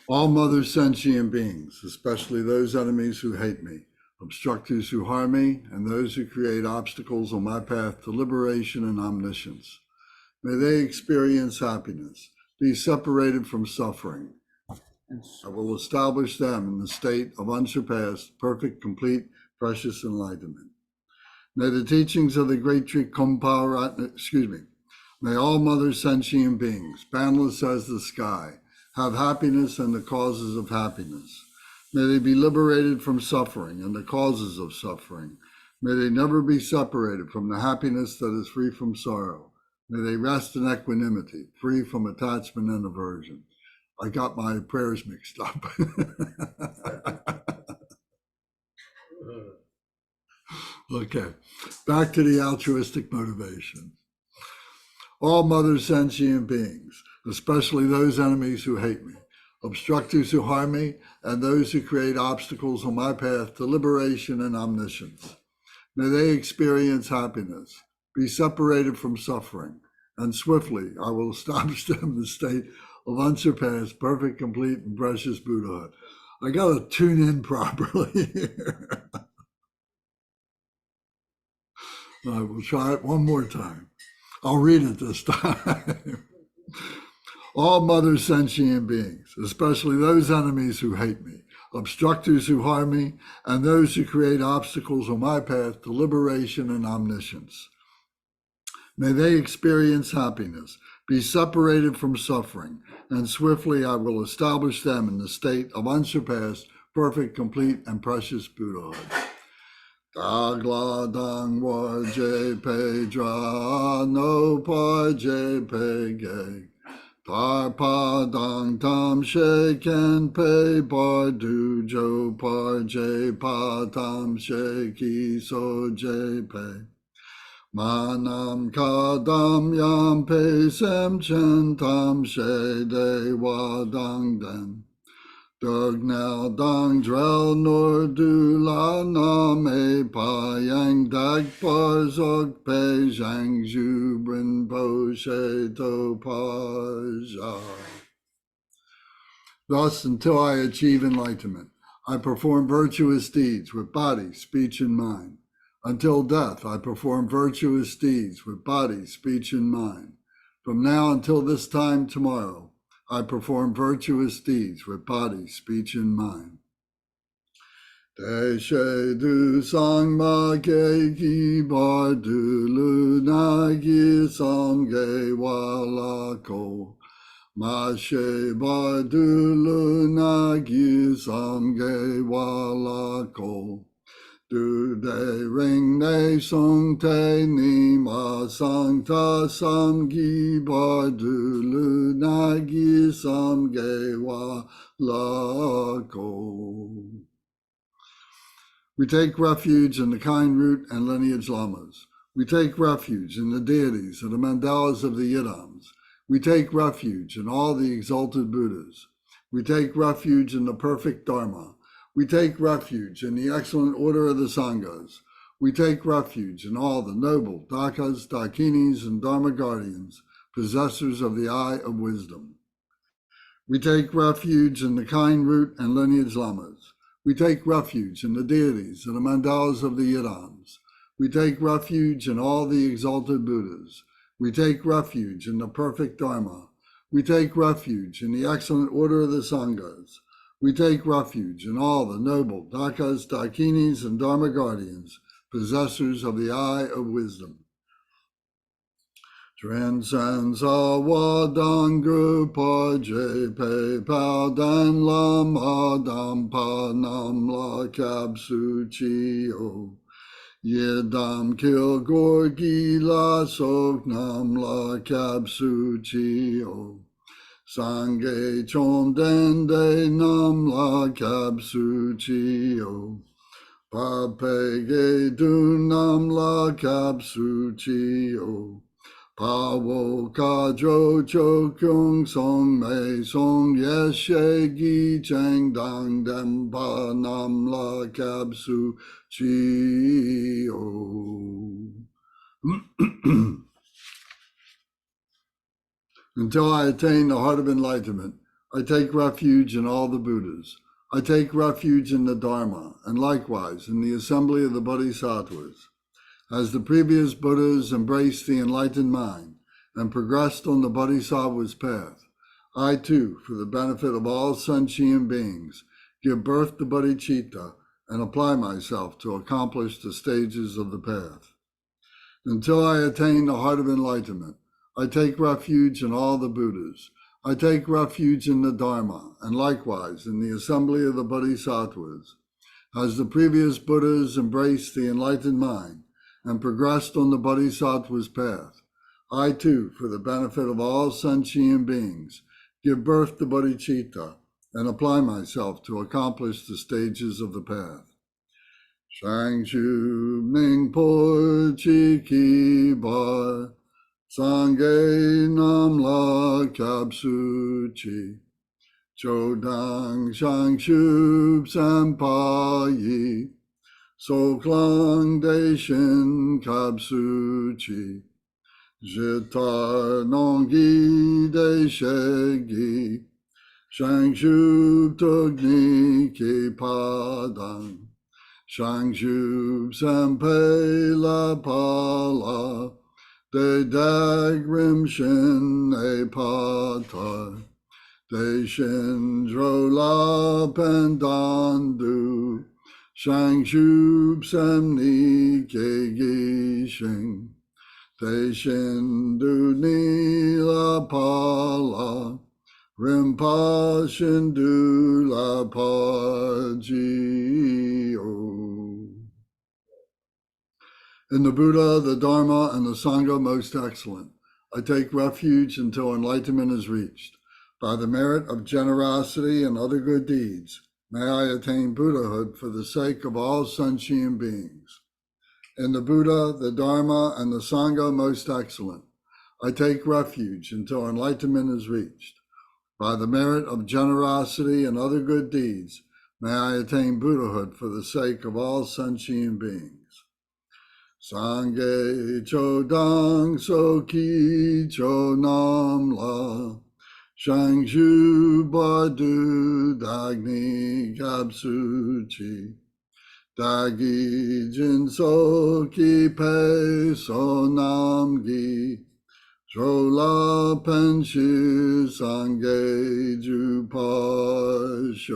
All mother sentient beings, especially those enemies who hate me, obstructors who harm me, and those who create obstacles on my path to liberation and omniscience. May they experience happiness, be separated from suffering. I will establish them in the state of unsurpassed, perfect, complete, precious enlightenment. May the teachings of the great tree may all mother sentient beings, boundless as the sky, have happiness and the causes of happiness. May they be liberated from suffering and the causes of suffering. May they never be separated from the happiness that is free from sorrow. May they rest in equanimity, free from attachment and aversion. I got my prayers mixed up. Okay, back to the altruistic motivation. All mother sentient beings, especially those enemies who hate me, obstructors who harm me, and those who create obstacles on my path to liberation and omniscience. May they experience happiness, be separated from suffering, and swiftly I will establish them in the state of unsurpassed, perfect, complete, and precious Buddhahood. I got to tune in properly here. I will try it one more time. I'll read it this time. All mother sentient beings, especially those enemies who hate me, obstructors who harm me, and those who create obstacles on my path to liberation and omniscience. May they experience happiness, be separated from suffering, and swiftly I will establish them in the state of unsurpassed, perfect, complete, and precious Buddhahood. Dagla dang war je pe dra no par je pe ge. Tar pa dang tam she ken pe bar du jo par je pa tam she ki so je pe. Manam kadam yam pe sem chen tam she de wa dang den. Dug now dang drel nor du la na me pa yang dag par zog pe zhang zhu brin po she to pa zha. Thus, until I achieve enlightenment, I perform virtuous deeds with body, speech, and mind. Until death, I perform virtuous deeds with body, speech, and mind. From now until this time tomorrow, I perform virtuous deeds with body, speech, and mind. Te she du sang ma ge ki bar du lu na gi sam ge wa la ko. Ma she bar du lu na gi sam ge wa la ko. Du de ring ne song te ni ma sang ta sam gi bar du lu na gi sam ge wa la ko. We take refuge in the kind root and lineage lamas. We take refuge in the deities and the mandalas of the yidams. We take refuge in all the exalted Buddhas. We take refuge in the perfect Dharma. We take refuge in the excellent order of the Sanghas. We take refuge in all the noble Dakas, Dakinis, and Dharma guardians, possessors of the eye of wisdom. We take refuge in the kind root and lineage lamas. We take refuge in the deities and the mandalas of the yidams. We take refuge in all the exalted Buddhas. We take refuge in the perfect Dharma. We take refuge in the excellent order of the Sanghas. We take refuge in all the noble Dakas, Dakinis, and Dharma guardians, possessors of the eye of wisdom. Transcends awa dangu pa je pe pao dan lam adam pa nam la kab su chi o. Yedam kil gorgi la sok nam la kab su chi o. Sangye chom den de nam la kab su chi o. Pa pe ge du nam la kab su chi o. Pa wo ka jo cho kyung song me song yes she gi chang dang dem pa nam la kab su chi o. Until I attain the heart of enlightenment, I take refuge in all the Buddhas. I take refuge in the Dharma, and likewise in the assembly of the Bodhisattvas. As the previous Buddhas embraced the enlightened mind and progressed on the Bodhisattva's path, I too, for the benefit of all sentient beings, give birth to bodhicitta and apply myself to accomplish the stages of the path. Until I attain the heart of enlightenment, I take refuge in all the Buddhas. I take refuge in the Dharma, and likewise in the assembly of the Bodhisattvas. As the previous Buddhas embraced the enlightened mind and progressed on the Bodhisattva's path, I too, for the benefit of all sentient beings, give birth to bodhicitta and apply myself to accomplish the stages of the path. Shangshu Ningpo Chiki Ba Sangye Namla Kapsu Chi Chodang Shangshu Sampayi Soklang Deshin Kapsu Chi Jitar Nongi Deshegi Shangshu Tugni Ki Padang Shangshu Sampe La Pala De Dagrim Shin E Pata De Shin Drola Pendandu Shangshu Samni Ke Gishing De Shin Du Ni La Pala Rimpa Shindu La Paji O. In the Buddha, the Dharma, and the Sangha most excellent, I take refuge until enlightenment is reached. By the merit of generosity and other good deeds, may I attain Buddhahood for the sake of all sentient beings. In the Buddha, the Dharma, and the Sangha most excellent, I take refuge until enlightenment is reached. By the merit of generosity and other good deeds, may I attain Buddhahood for the sake of all sentient beings. Sangye Chodang Soki Chonamla Shangshu Badu Dagni Kapsuchi Dagi Jinsoki Pe Sonamgi Chola Penshi Sangye Jupasho.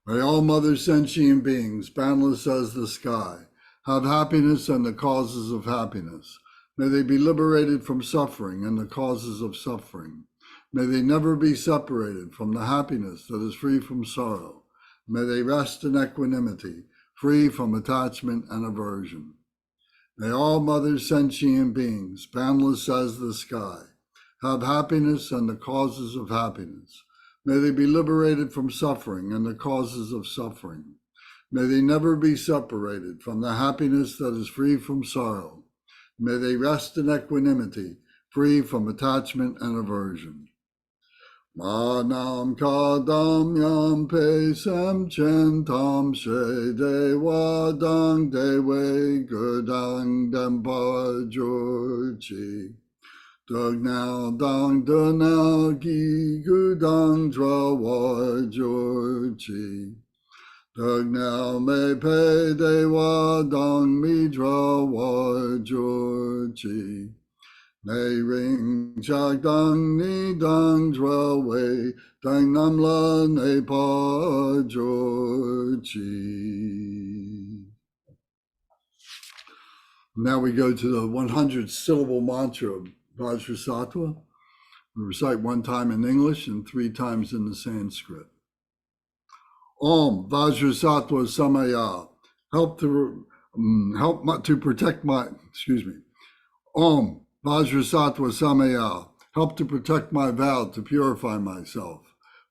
May all mother sentient beings, boundless as the sky, have happiness and the causes of happiness. May they be liberated from suffering and the causes of suffering. May they never be separated from the happiness that is free from sorrow. May they rest in equanimity, free from attachment and aversion. May all mother sentient beings, boundless as the sky, have happiness and the causes of happiness. May they be liberated from suffering and the causes of suffering. May they never be separated from the happiness that is free from sorrow. May they rest in equanimity, free from attachment and aversion. Manam kadam yam pe sem chen tam she dewa dang dewe gudang dempa jorchi. Dug now dang du now gi gudang drawa jorchi. Dug now me pe dewa dang mi drawa jorchi. Nei ring chak dang ni dang drawe dang namla ne pa jorchi. Now we go to the 100 syllable mantra of Vajrasattva. We recite one time in English and 3 times in the Sanskrit. Om Vajrasattva Samaya. Help to protect my, Om Vajrasattva Samaya. Help to protect my vow to purify myself.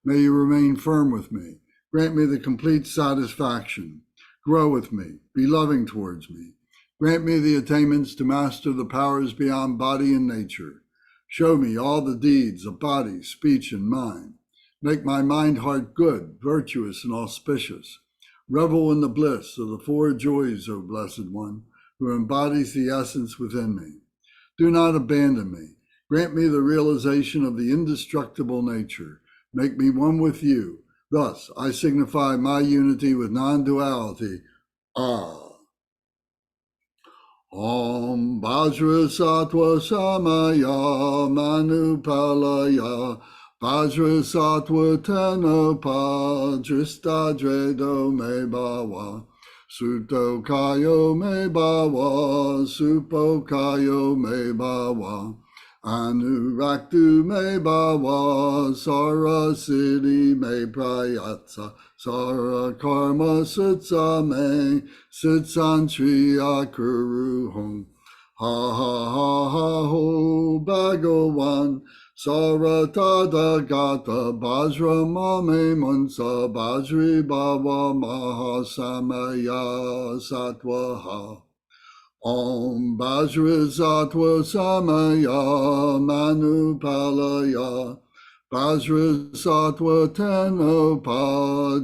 May you remain firm with me. Grant me the complete satisfaction. Grow with me. Be loving towards me. Grant me the attainments to master the powers beyond body and nature. Show me all the deeds of body, speech, and mind. Make my mind heart good, virtuous, and auspicious. Revel in the bliss of the 4 joys, O Blessed One, who embodies the essence within me. Do not abandon me. Grant me the realization of the indestructible nature. Make me one with you. Thus, I signify my unity with non-duality. Ah. Om Vajrasattva Samaya Manupalaya Vajrasattva Tenopa Dristadredo Me Bhava Suto Kayo Me Bhava Supo Kayo Me Bhava Anuraktu Me Bhava Sarasiddhi Me Prayatsa Sara Karma Sutsa Me Sitsantri Akuru Hong Ha Ha Ha Ha Ho Bhagavan Saratada Gata Bajra Mame Mansa Bajri Bhava Mahasamaya Satwaha Om Vajrasattva Samaya Manupalaya Vajrasattva Tenopa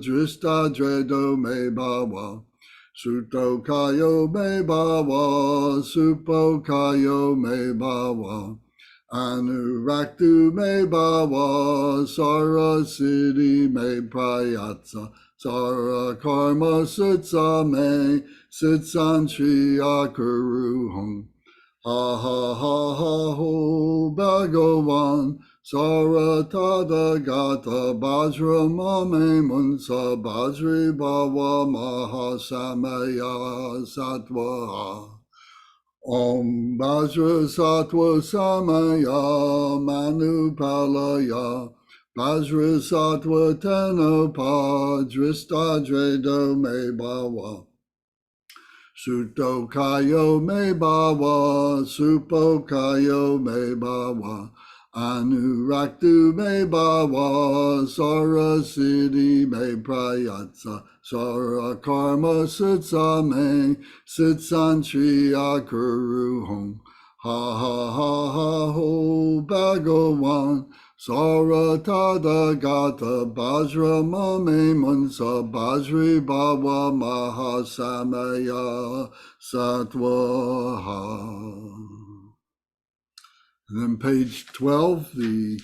Dristadredo Me Bhava Suto Kayo Me Bhava Supo Kayo Me Bhava Anuraktu Me Bhava Sarasiddhi Me Prayatsa Sara Karma Sutsa Me Sitsantri Akuru Hong Ha Ha Ha Ha Ho Bhagavan Saratada Gata Bajra Mame Munsa Bajri Bhava Mahasamaya Satvaha Om Vajrasattva Samaya Manupalaya Vajrasattva Tenopa Dristadredo Me Bhava Suto Kayo Me Bhava Supo Kayo Me Bhava Anuraktu Me Bhava Sarasiddhi Me Prayatsa Sara Karma Sutsa Me Sitsantri Akuru Hong Ha Ha Ha Ha Ho Bhagavan Saratada Gata Bajra Mame Mansa Bajri Bhava Mahasamaya Satvaha. And then page 12, the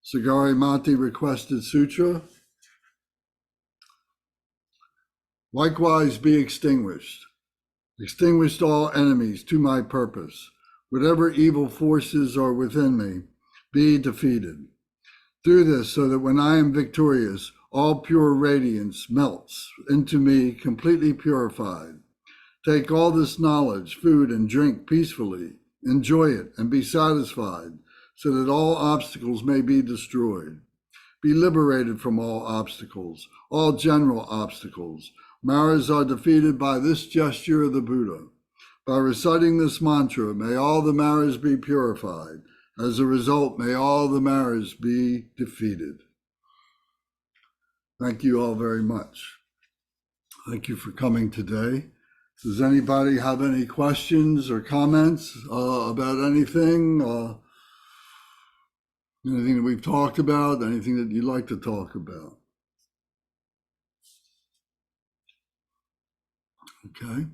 Sagari Mati Requested Sutra. Likewise be extinguished. Extinguished all enemies to my purpose. Whatever evil forces are within me, be defeated. Do this so that when I am victorious, all pure radiance melts into me completely purified. Take all this knowledge, food, and drink peacefully. Enjoy it and be satisfied so that all obstacles may be destroyed. Be liberated from all obstacles, all general obstacles. Maras are defeated by this gesture of the Buddha. By reciting this mantra, may all the Maras be purified. As a result, may all the Maras be defeated. Thank you all very much. Thank you for coming today. Does anybody have any questions or comments about anything? Anything that we've talked about? Anything that you'd like to talk about? Okay.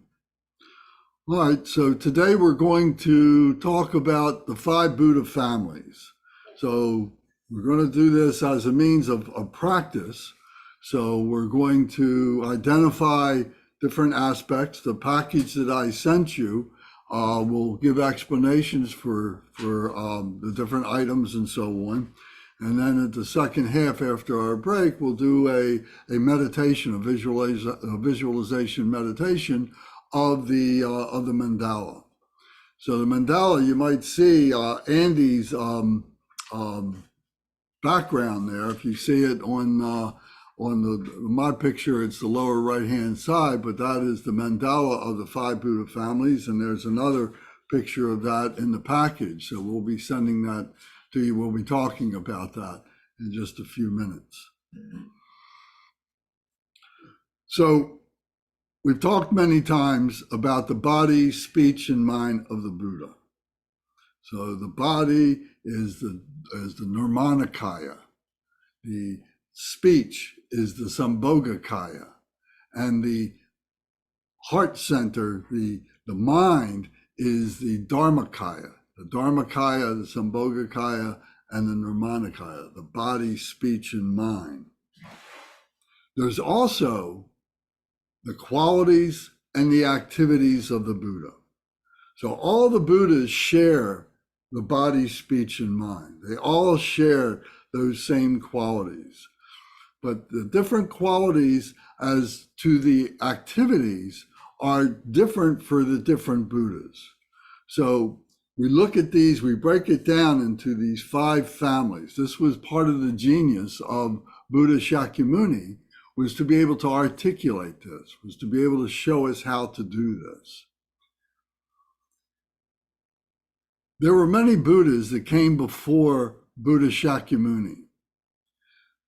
All right, so today we're going to talk about the 5 Buddha families. So we're going to do this as a means of practice. So we're going to identify different aspects. The package that I sent you will give explanations for the different items and so on. And then at the second half after our break, we'll do a meditation, a visualization meditation of the mandala. So the mandala, you might see Andy's background there. If you see it on my picture, it's the lower right-hand side, but that is the mandala of the 5 Buddha families, and there's another picture of that in the package. So we'll be sending that to you. We'll be talking about that in just a few minutes. So we've talked many times about the body, speech, and mind of the Buddha. So the body is the Nirmanakaya. The speech is the Sambhogakaya, and the heart center, the mind, is the Dharmakaya, the Dharmakaya, the Sambhogakaya, and the Nirmanakaya, the body, speech, and mind. There's also the qualities and the activities of the Buddha. So all the Buddhas share the body, speech, and mind. They all share those same qualities. But the different qualities as to the activities are different for the different Buddhas. So we look at these, we break it down into these 5 families. This was part of the genius of Buddha Shakyamuni, was to be able to articulate this, was to be able to show us how to do this. There were many Buddhas that came before Buddha Shakyamuni.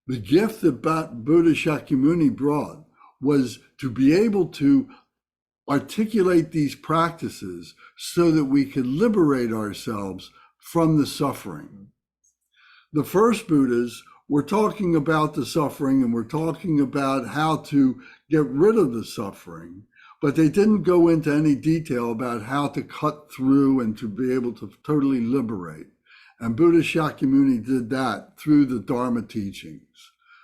The gift that Buddha Shakyamuni brought was to be able to articulate these practices so that we could liberate ourselves from the suffering. The first Buddhas were talking about the suffering and were talking about how to get rid of the suffering, but they didn't go into any detail about how to cut through and to be able to totally liberate. And Buddha Shakyamuni did that through the Dharma teachings.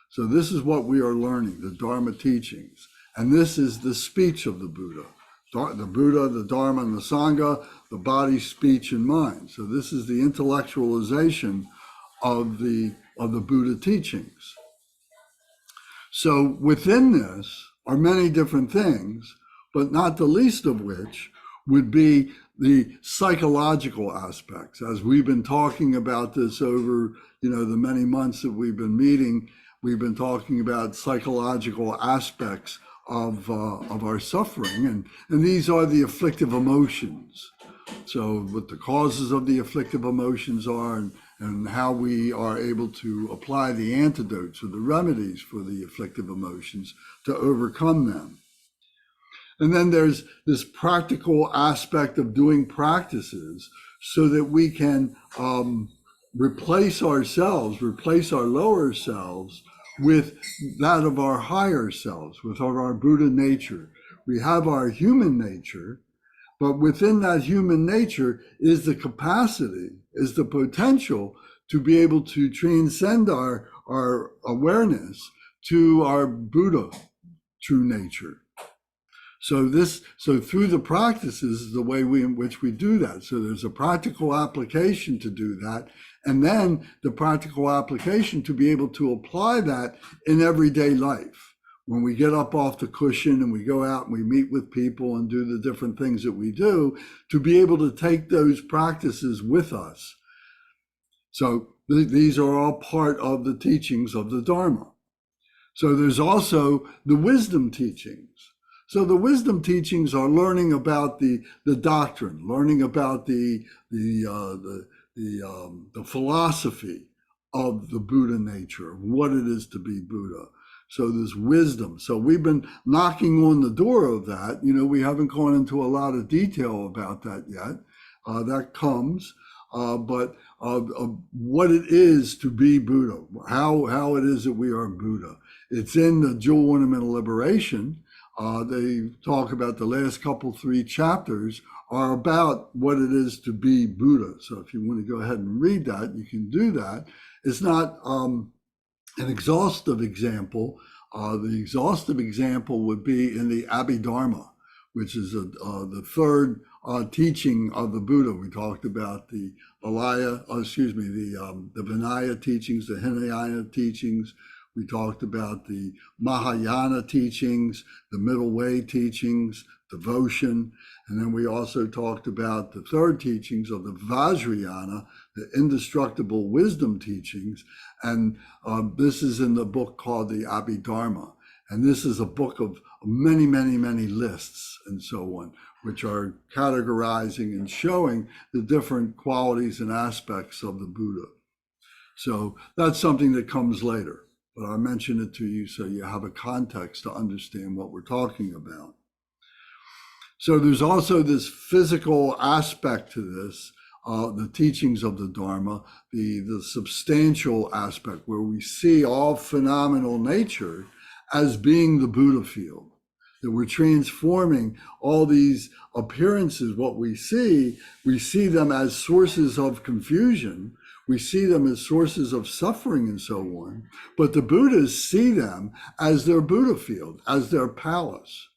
So this is what we are learning, the Dharma teachings. And this is the speech of the Buddha. The Buddha, the Dharma, and the Sangha, the body, speech, and mind. So this is the intellectualization of the Buddha teachings. So within this are many different things, but not the least of which would be the psychological aspects. As we've been talking about this over, the many months that we've been meeting, we've been talking about psychological aspects of our suffering, and these are the afflictive emotions. So what the causes of the afflictive emotions are, and how we are able to apply the antidotes or the remedies for the afflictive emotions to overcome them. And then there's this practical aspect of doing practices so that we can replace our lower selves with that of our higher selves, with our Buddha nature. We have our human nature, but within that human nature is the capacity, is the potential to be able to transcend our awareness to our Buddha true nature. So through the practices is the way in which we do that. So there's a practical application to do that, and then the practical application to be able to apply that in everyday life. When we get up off the cushion and we go out and we meet with people and do the different things that we do, to be able to take those practices with us. So these are all part of the teachings of the Dharma. So there's also the wisdom teachings. So the wisdom teachings are learning about the doctrine, learning about the philosophy of the Buddha nature, of what it is to be Buddha. So there's wisdom. So we've been knocking on the door of that. We haven't gone into a lot of detail about that yet. That comes, but what it is to be Buddha, how it is that we are Buddha. It's in the Jewel Ornament of Liberation. They talk about the last 3 chapters are about what it is to be Buddha. So if you want to go ahead and read that, you can do that. It's not an exhaustive example. The exhaustive example would be in the Abhidharma, which is the third teaching of the Buddha. We talked about the Vinaya teachings, the Hinayana teachings. We talked about the Mahayana teachings, the Middle Way teachings, devotion, and then we also talked about the third teachings of the Vajrayana, the indestructible wisdom teachings, and this is in the book called the Abhidharma, and this is a book of many, many, many lists and so on, which are categorizing and showing the different qualities and aspects of the Buddha. So that's something that comes later. But I mention it to you so you have a context to understand what we're talking about. So there's also this physical aspect to this, the teachings of the Dharma, the substantial aspect where we see all phenomenal nature as being the Buddha field. that we're transforming all these appearances. What we see them as sources of confusion. We see them as sources of suffering and so on. But the Buddhists see them as their Buddha field, as their palace.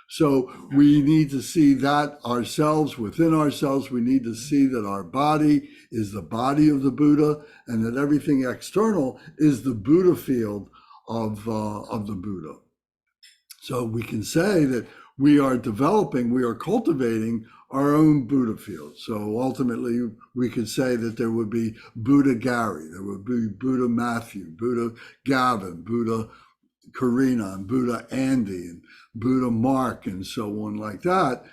So we need to see that ourselves, within ourselves. We need to see that our body is the body of the Buddha, and that everything external is the Buddha field of the Buddha. So we can say that we are cultivating our own Buddha field. So ultimately, we could say that there would be Buddha Gary, there would be Buddha Matthew, Buddha Gavin, Buddha Karina, and Buddha Andy, and Buddha Mark, and so on like that.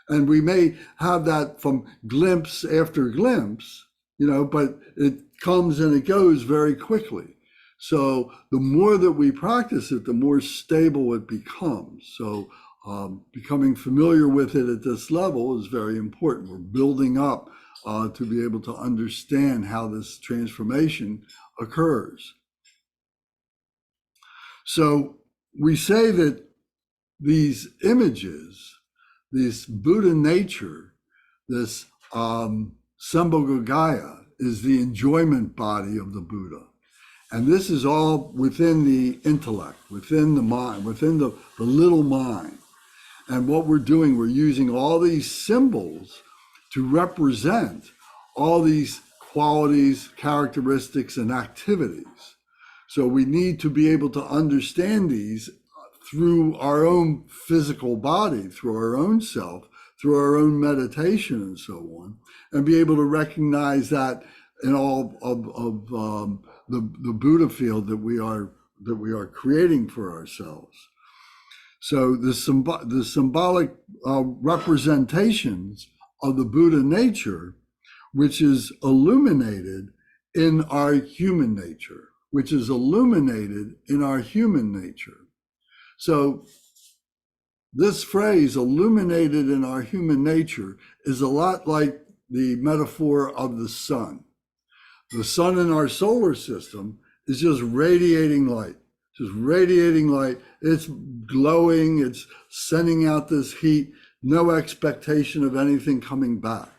And we may have that from glimpse after glimpse, but it comes and it goes very quickly. So the more that we practice it, the more stable it becomes. So becoming familiar with it at this level is very important. We're building up to be able to understand how this transformation occurs. So we say that these images, this Buddha nature, this Sambhogaya, is the enjoyment body of the Buddha. And this is all within the intellect, within the mind, within the little mind. And what we're doing, we're using all these symbols to represent all these qualities, characteristics, and activities. So we need to be able to understand these through our own physical body, through our own self, through our own meditation and so on, and be able to recognize that in all of the Buddha field that we are creating for ourselves. So the symbolic representations of the Buddha nature, which is illuminated in our human nature, So this phrase, illuminated in our human nature, is a lot like the metaphor of the sun. The sun in our solar system is just radiating light. It's glowing, it's sending out this heat, no expectation of anything coming back.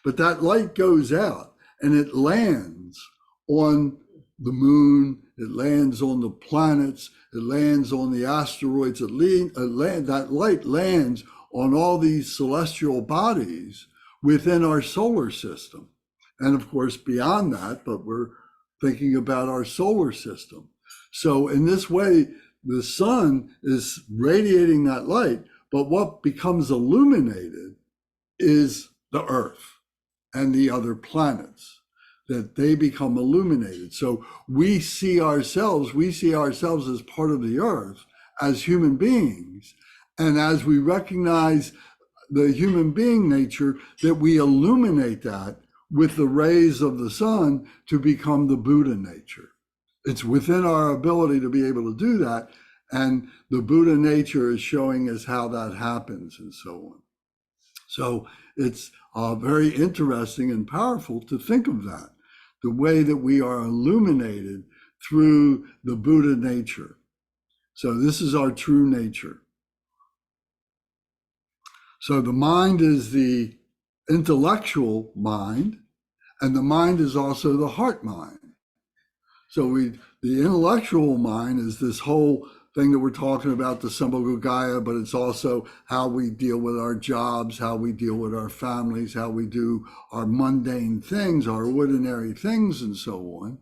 But that light goes out and it lands on the moon, it lands on the planets, it lands on the asteroids, that light lands on all these celestial bodies within our solar system. And of course, beyond that, but we're thinking about our solar system. So in this way, the sun is radiating that light, but what becomes illuminated is the earth and the other planets, that they become illuminated. So we see ourselves as part of the earth, as human beings. And as we recognize the human being nature, that we illuminate that with the rays of the sun to become the Buddha nature. It's within our ability to be able to do that. And the Buddha nature is showing us how that happens and so on. So it's very interesting and powerful to think of that, the way that we are illuminated through the Buddha nature. So this is our true nature. So the mind is the intellectual mind, and the mind is also the heart mind. So the intellectual mind is this whole thing that we're talking about, the Sambhogaya, but it's also how we deal with our jobs, how we deal with our families, how we do our mundane things, our ordinary things, and so on.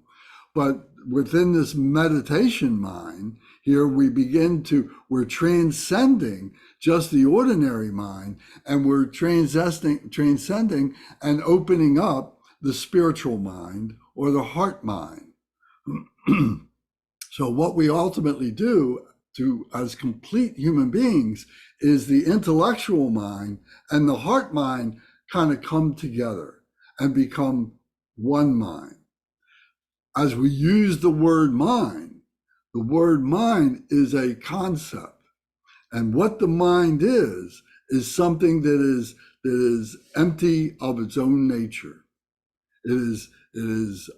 But within this meditation mind, here we're transcending just the ordinary mind, and we're transcending and opening up the spiritual mind or the heart mind. So what we ultimately do as complete human beings is the intellectual mind and the heart mind kind of come together and become one mind. As we use the word mind is a concept. And what the mind is something that is empty of its own nature. It is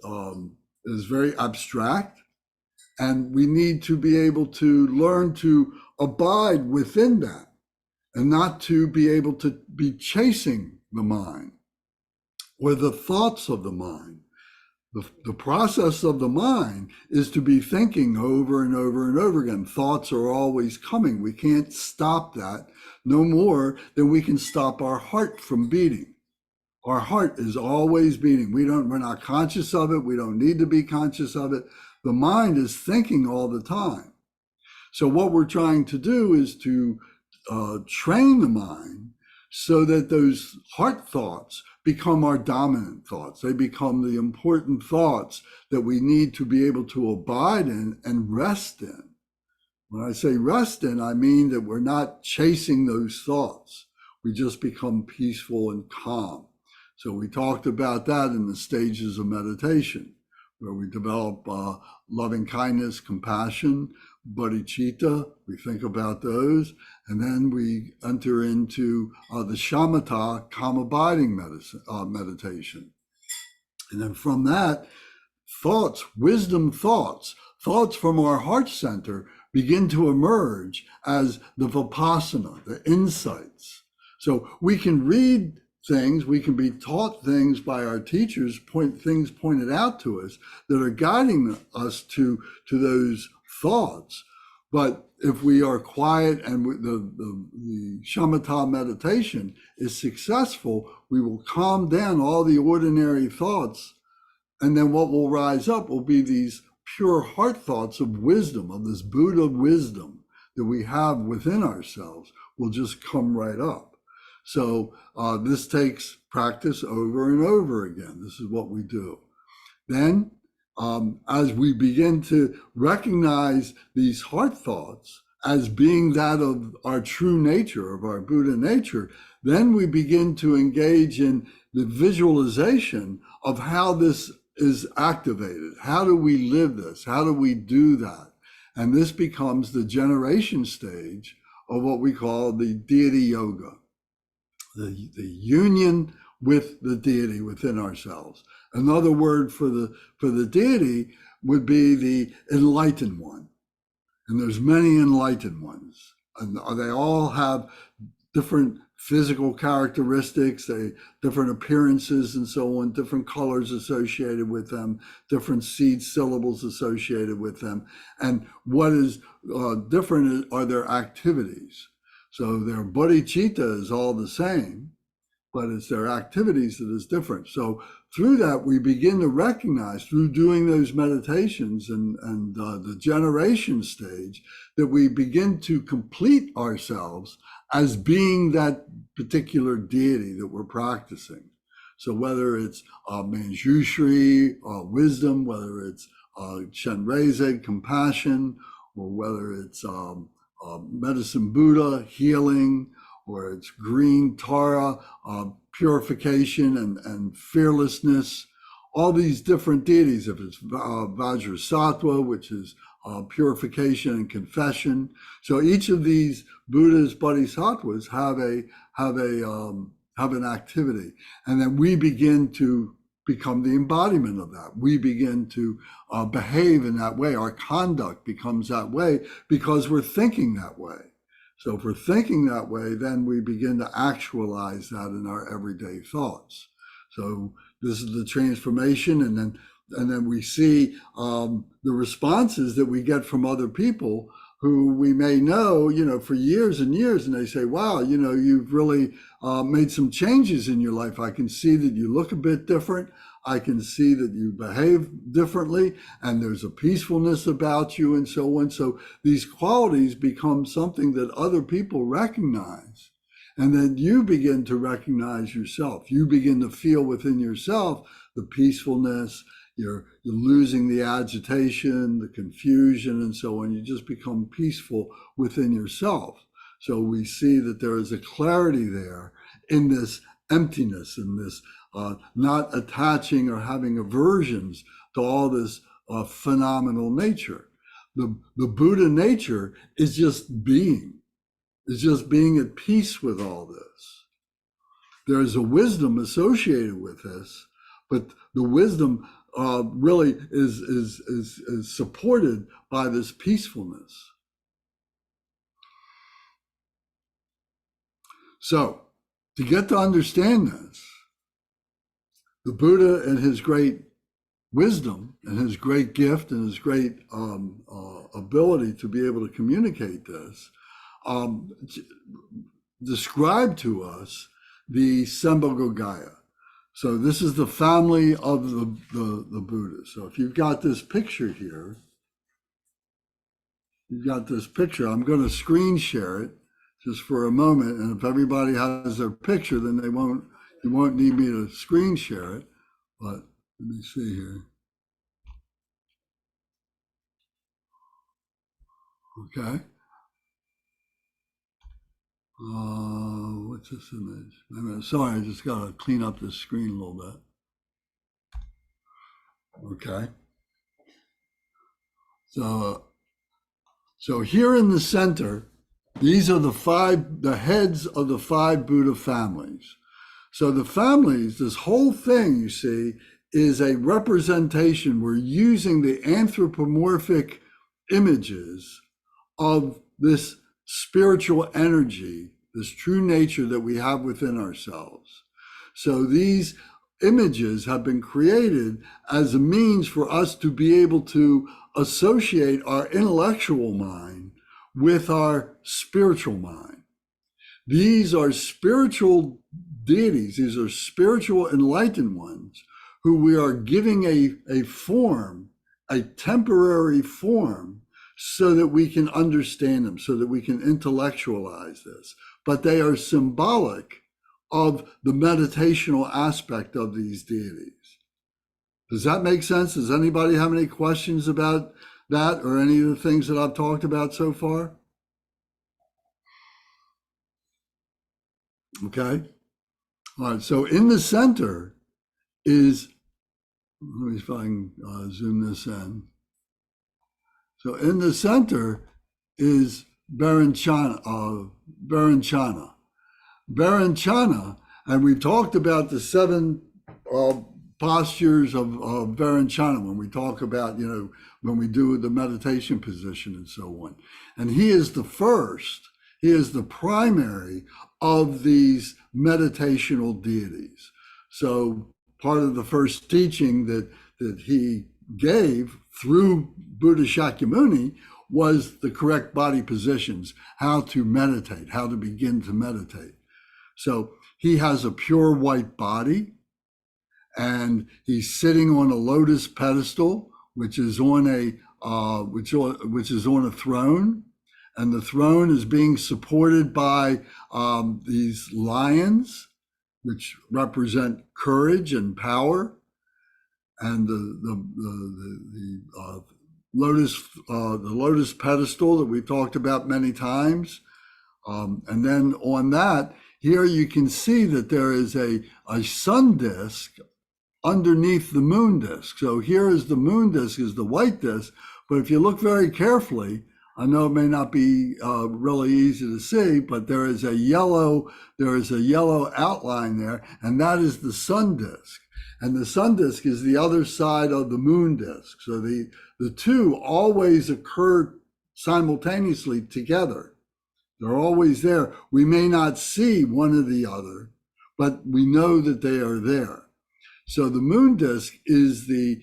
very abstract, And we need to be able to learn to abide within that and not to be able to be chasing the mind or the thoughts of the mind. The process of the mind is to be thinking over and over and over again. Thoughts are always coming. We can't stop that no more than we can stop our heart from beating. Our heart is always beating. We're not conscious of it. We don't need to be conscious of it. The mind is thinking all the time. So what we're trying to do is to train the mind so that those heart thoughts become our dominant thoughts. They become the important thoughts that we need to be able to abide in and rest in. When I say rest in, I mean that we're not chasing those thoughts. We just become peaceful and calm. So we talked about that in the stages of meditation, where we develop loving kindness, compassion, bodhicitta, we think about those, and then we enter into the shamatha, calm abiding meditation. And then from that, thoughts, wisdom thoughts from our heart center begin to emerge as the vipassana, the insights. So we can read things, we can be taught things by our teachers, things pointed out to us that are guiding us to those thoughts. But if we are quiet and the shamatha meditation is successful, we will calm down all the ordinary thoughts. And then what will rise up will be these pure heart thoughts of wisdom, of this Buddha wisdom that we have within ourselves will just come right up. So this takes practice over and over again. This is what we do. Then, as we begin to recognize these heart thoughts as being that of our true nature, of our Buddha nature, then we begin to engage in the visualization of how this is activated. How do we live this? How do we do that? And this becomes the generation stage of what we call the deity yoga. The union with the deity within ourselves. Another word for the deity would be the enlightened one. And there's many enlightened ones. And they all have different physical characteristics, different appearances and so on, different colors associated with them, different seed syllables associated with them. And what is different are their activities. So their bodhicitta is all the same, but it's their activities that is different. So through that, we begin to recognize through doing those meditations and the generation stage that we begin to complete ourselves as being that particular deity that we're practicing. So whether it's Manjushri, wisdom, whether it's Chenrezig, compassion, or whether it's medicine Buddha, healing, or it's green Tara, purification and fearlessness, all these different deities. If it's Vajrasattva, which is purification and confession. So each of these Buddhas, bodhisattvas have an activity, and then we begin to become the embodiment of that. We begin to behave in that way. Our conduct becomes that way because we're thinking that way. So if we're thinking that way, then we begin to actualize that in our everyday thoughts. So this is the transformation, and then we see the responses that we get from other people who we may know, for years and years, and they say, wow, you've really made some changes in your life. I can see that you look a bit different. I can see that you behave differently, and there's a peacefulness about you and so on. So these qualities become something that other people recognize. And then you begin to recognize yourself. You begin to feel within yourself the peacefulness. You're losing the agitation, the confusion, and so on. You just become peaceful within yourself. So we see that there is a clarity there in this emptiness, in this not attaching or having aversions to all this phenomenal nature. The Buddha nature is just being at peace with all this. There is a wisdom associated with this, but the wisdom really is supported by this peacefulness. So, to get to understand this, the Buddha, in his great wisdom and his great gift and his great ability to be able to communicate this, described to us the Sambhogaya. So this is the family of the Buddhas. So if you've got this picture here, I'm going to screen share it just for a moment. And if everybody has their picture, then you won't need me to screen share it. But let me see here. Okay. What's this image? Sorry, I just got to clean up this screen a little bit. Okay. So here in the center, these are the heads of the 5 Buddha families. So the families, this whole thing, you see, is a representation. We're using the anthropomorphic images of this spiritual energy, this true nature that we have within ourselves. So these images have been created as a means for us to be able to associate our intellectual mind with our spiritual mind. These are spiritual deities, these are spiritual enlightened ones who we are giving a form, a temporary form, so that we can understand them, so that we can intellectualize this. But they are symbolic of the meditational aspect of these deities. Does that make sense? Does anybody have any questions about that or any of the things that I've talked about so far? Okay. All right. So in the center is, let me see if I can zoom this in. So in the center is Varanchana. And we've talked about the 7 postures of Varanchana when we talk about, when we do the meditation position and so on. And he is the first, he is the primary of these meditational deities. So part of the first teaching that he gave through Buddha Shakyamuni was the correct body positions, how to meditate, how to begin to meditate. So he has a pure white body, and he's sitting on a lotus pedestal, which is on which is on a throne, and the throne is being supported by these lions, which represent courage and power, and the lotus pedestal that we talked about many times, and then on that, here you can see that there is a sun disk underneath the moon disk. So here is the moon disk, is the white disk, but if you look very carefully, I know it may not be really easy to see, but there is a yellow outline there, and that is the sun disk. And the sun disk is the other side of the moon disk. So the two always occur simultaneously together. They're always there. We may not see one or the other, but we know that they are there. So the moon disk is the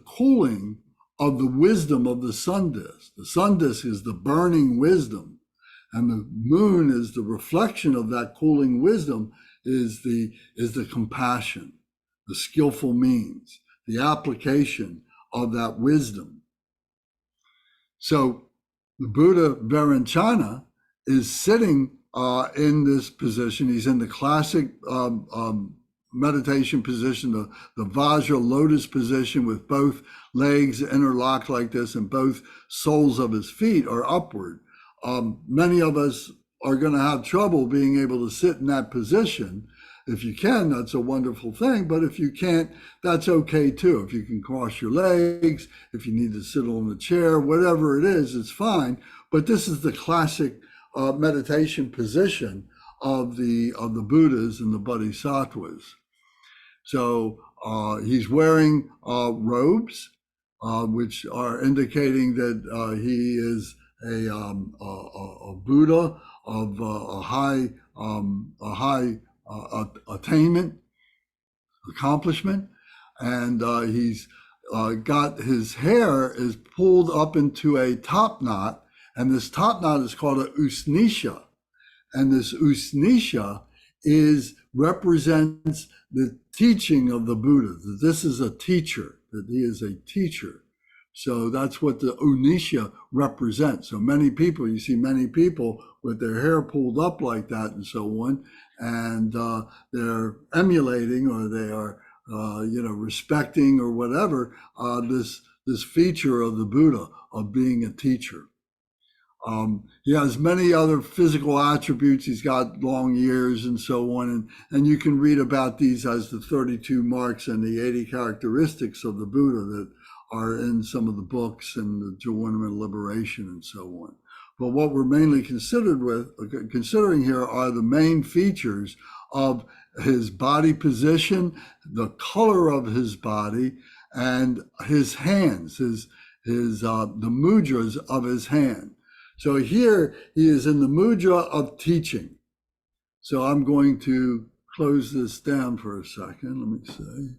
cooling of the wisdom of the sun disk. The sun disk is the burning wisdom, and the moon is the reflection of that cooling wisdom, is the compassion, the skillful means, the application of that wisdom. So the Buddha Varanchana is sitting in this position. He's in the classic meditation position, the Vajra lotus position, with both legs interlocked like this and both soles of his feet are upward. Many of us are going to have trouble being able to sit in that position. If you can, that's a wonderful thing. But if you can't, that's okay too. If you can cross your legs, if you need to sit on a chair, whatever it is, it's fine. But this is the classic meditation position of the Buddhas and the Bodhisattvas. So he's wearing robes, which are indicating that he is a Buddha of a high attainment, accomplishment, and he's got his hair is pulled up into a top knot, and this top knot is called a usnisha, and this usnisha is represents the teaching of the Buddha, that this is a teacher, that he is a teacher. So that's what the unisha represents. So many people, you see many people with their hair pulled up like that and so on, and they're emulating, or they are respecting or whatever, this feature of the Buddha of being a teacher. He has many other physical attributes. He's got long ears and so on. And you can read about these as the 32 marks and the 80 characteristics of the Buddha that are in some of the books and the Ornament of Liberation and so on. But what we're mainly considering here are the main features of his body position, the color of his body, and his hands, the mudras of his hand. So here he is in the mudra of teaching. So I'm going to close this down for a second. Let me see.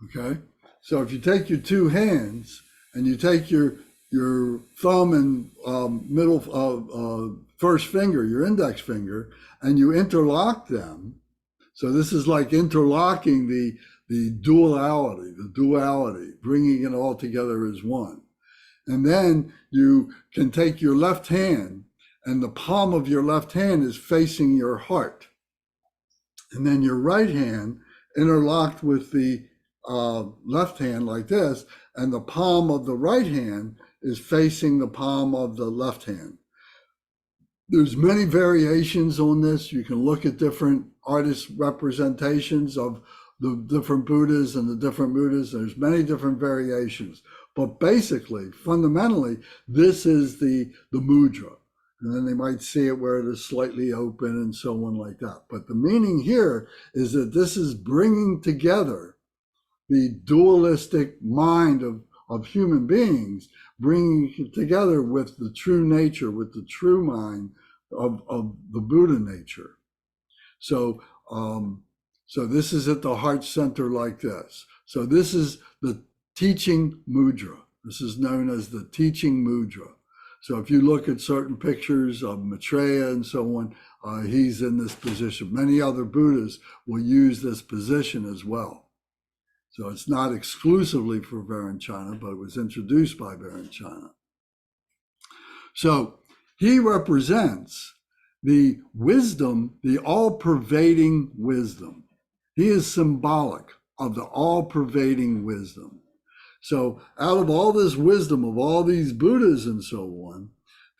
Okay. So if you take your two hands and you take your thumb and middle first finger, your index finger, and you interlock them. So this is like interlocking the duality, bringing it all together as one. And then you can take your left hand, and the palm of your left hand is facing your heart. And then your right hand interlocked with the left hand like this, and the palm of the right hand is facing the palm of the left hand. There's many variations on this. You can look at different artist representations of the different Buddhas and the different Buddhas. There's many different variations. But basically, fundamentally, this is the mudra. And then they might see it where it is slightly open and so on like that. But the meaning here is that this is bringing together the dualistic mind of human beings, bringing it together with the true nature, with the true mind of the Buddha nature. So this is at the heart center like this. So this is the teaching mudra. This is known as the teaching mudra. So if you look at certain pictures of Maitreya and so on, he's in this position. Many other Buddhas will use this position as well. So it's not exclusively for Vairocana, but it was introduced by Vairocana. So he represents the wisdom, the all-pervading wisdom. He is symbolic of the all-pervading wisdom. So out of all this wisdom of all these Buddhas and so on,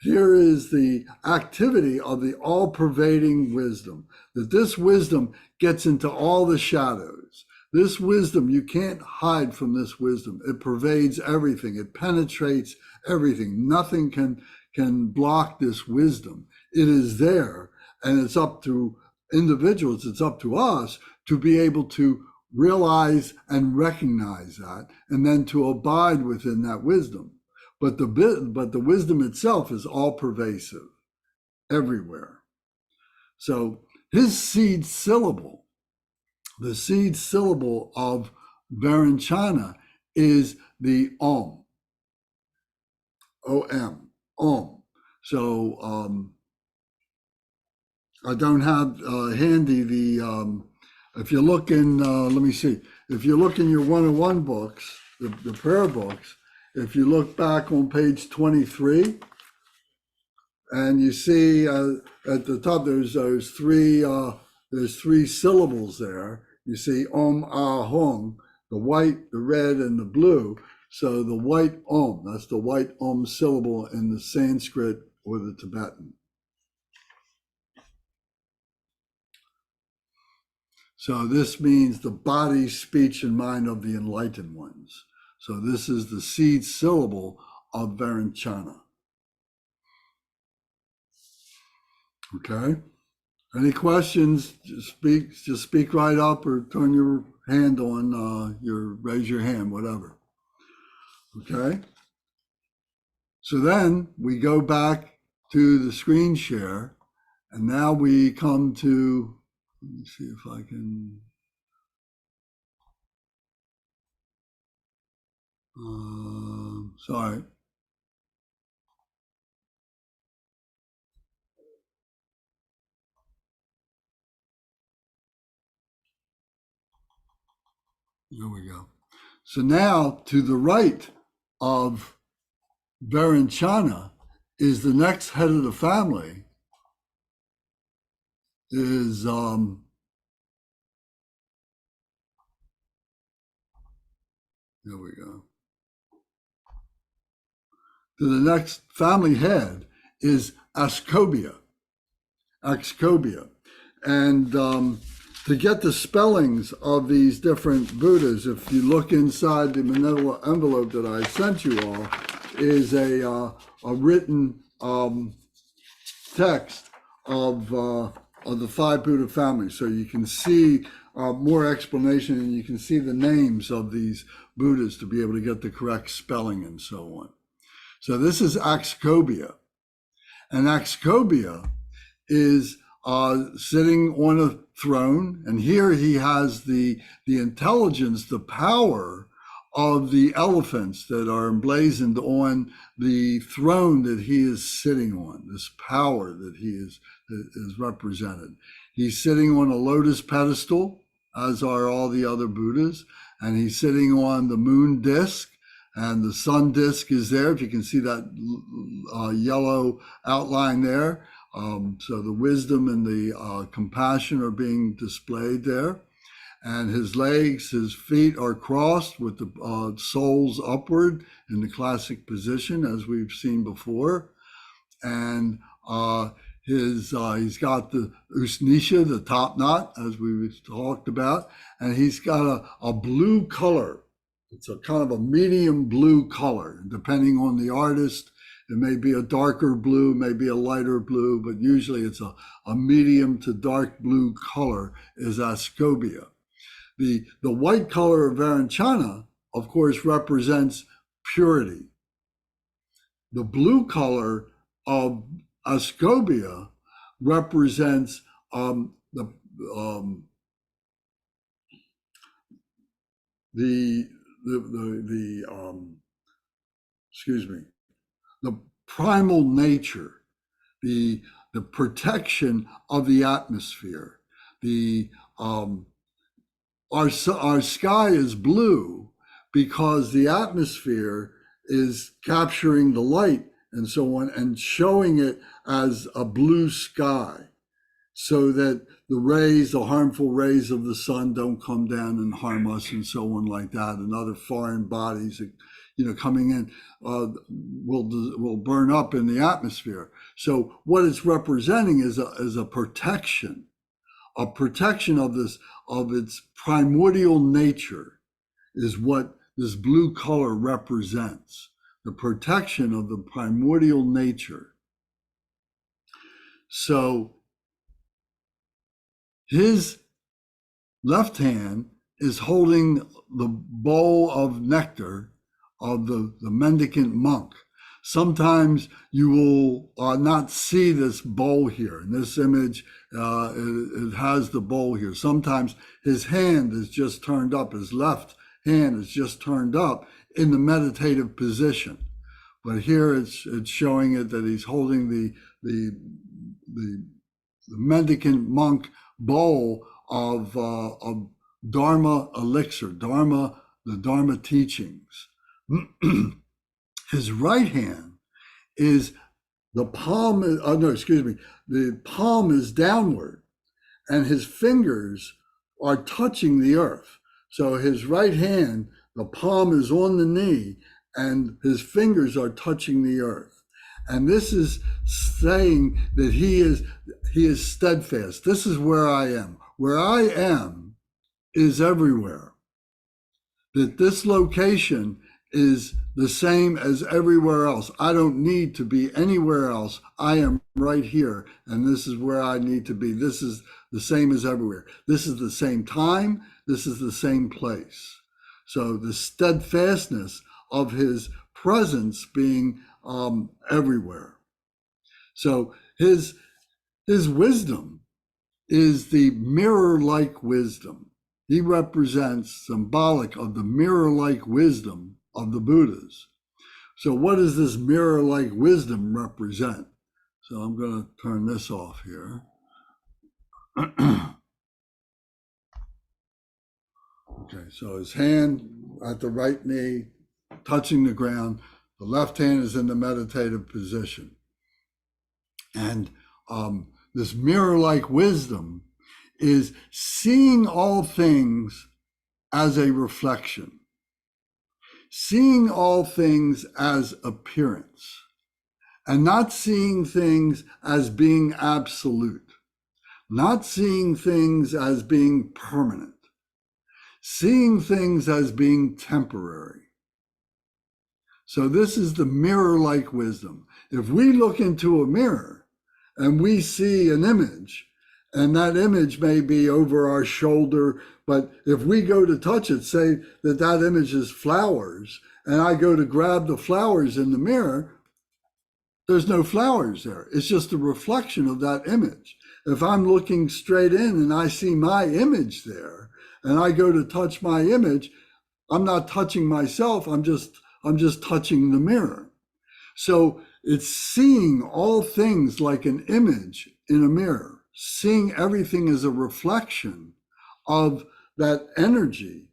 here is the activity of the all-pervading wisdom, that this wisdom gets into all the shadows. This wisdom, you can't hide from this wisdom. It pervades everything. It penetrates everything. Nothing can block this wisdom. It is there, and it's up to individuals, it's up to us to be able to realize and recognize that, and then to abide within that wisdom. But the wisdom itself is all pervasive, everywhere. So his seed syllable, the seed syllable of Vairocana, is the Om. O-M, Om. So I don't have handy the, if you look in, let me see, if you look in your 101 books, the prayer books, if you look back on page 23, and you see at the top, there's three syllables there. You see Om Ah Hong, the white, the red, and the blue. So the white Om, that's the white Om syllable in the Sanskrit or the Tibetan. So this means the body, speech, and mind of the enlightened ones. So this is the seed syllable of Vairocana. Okay. Any questions? Just speak right up, or turn your hand on raise your hand, whatever. Okay. So then we go back to the screen share, and now we come to, let me see if I can, sorry. There we go. So now to the right of Varanchana is the next head of the family is there we go. To the next family head is Ascobia. And to get the spellings of these different Buddhas, if you look inside the manila envelope that I sent you all, is a written text of the five Buddha families. So you can see more explanation, and you can see the names of these Buddhas to be able to get the correct spelling and so on. So this is Ascobia. And Ascobia is sitting on a throne, and here he has the intelligence, the power of the elephants that are emblazoned on the throne that he is sitting on, this power that he is represented. He's sitting on a lotus pedestal, as are all the other Buddhas, and he's sitting on the moon disk, and the sun disk is there. If you can see that yellow outline there. So the wisdom and the compassion are being displayed there. And his legs, his feet are crossed with the soles upward in the classic position, as we've seen before. And he's got the usnisha, the top knot, as we talked about. And he's got a blue color. It's a kind of a medium blue color, depending on the artist. It may be a darker blue, maybe a lighter blue, but usually it's a medium to dark blue color is Ascobia. The white color of Varanchana, of course, represents purity. The blue color of Ascobia represents the primal nature, the protection of the atmosphere. Our sky is blue because the atmosphere is capturing the light and so on and showing it as a blue sky, so that the harmful rays of the sun don't come down and harm us and so on like that, and other foreign bodies coming in will burn up in the atmosphere. So what it's representing is a protection of its primordial nature is what this blue color represents, the protection of the primordial nature. So his left hand is holding the bowl of nectar of the mendicant monk. Sometimes you will not see this bowl here. In this image, it has the bowl here. Sometimes his hand is just turned up. His left hand is just turned up in the meditative position. But here it's showing it that he's holding the mendicant monk bowl of Dharma elixir, the Dharma teachings. His right hand is the palm, the palm is downward, and his fingers are touching the earth. So his right hand, the palm is on the knee, and his fingers are touching the earth. And this is saying that he is steadfast. This is where I am. Where I am is everywhere. That this location is the same as everywhere else. I don't need to be anywhere else. I am right here, and this is where I need to be. This is the same as everywhere. This is the same time. This is the same place. So the steadfastness of his presence being everywhere. So his wisdom is the mirror-like wisdom. He represents symbolic of the mirror-like wisdom of the Buddhas. So what does this mirror-like wisdom represent? So I'm going to turn this off here. Okay, so his hand at the right knee, touching the ground. The left hand is in the meditative position. And this mirror-like wisdom is seeing all things as a reflection, seeing all things as appearance, and not seeing things as being absolute, not seeing things as being permanent, seeing things as being temporary. So this is the mirror-like wisdom. If we look into a mirror and we see an image, and that image may be over our shoulder, but if we go to touch it, say that that image is flowers, and I go to grab the flowers in the mirror, there's no flowers there. It's just a reflection of that image. If I'm looking straight in and I see my image there, and I go to touch my image, I'm not touching myself, I'm just touching the mirror. So it's seeing all things like an image in a mirror, seeing everything as a reflection of that energy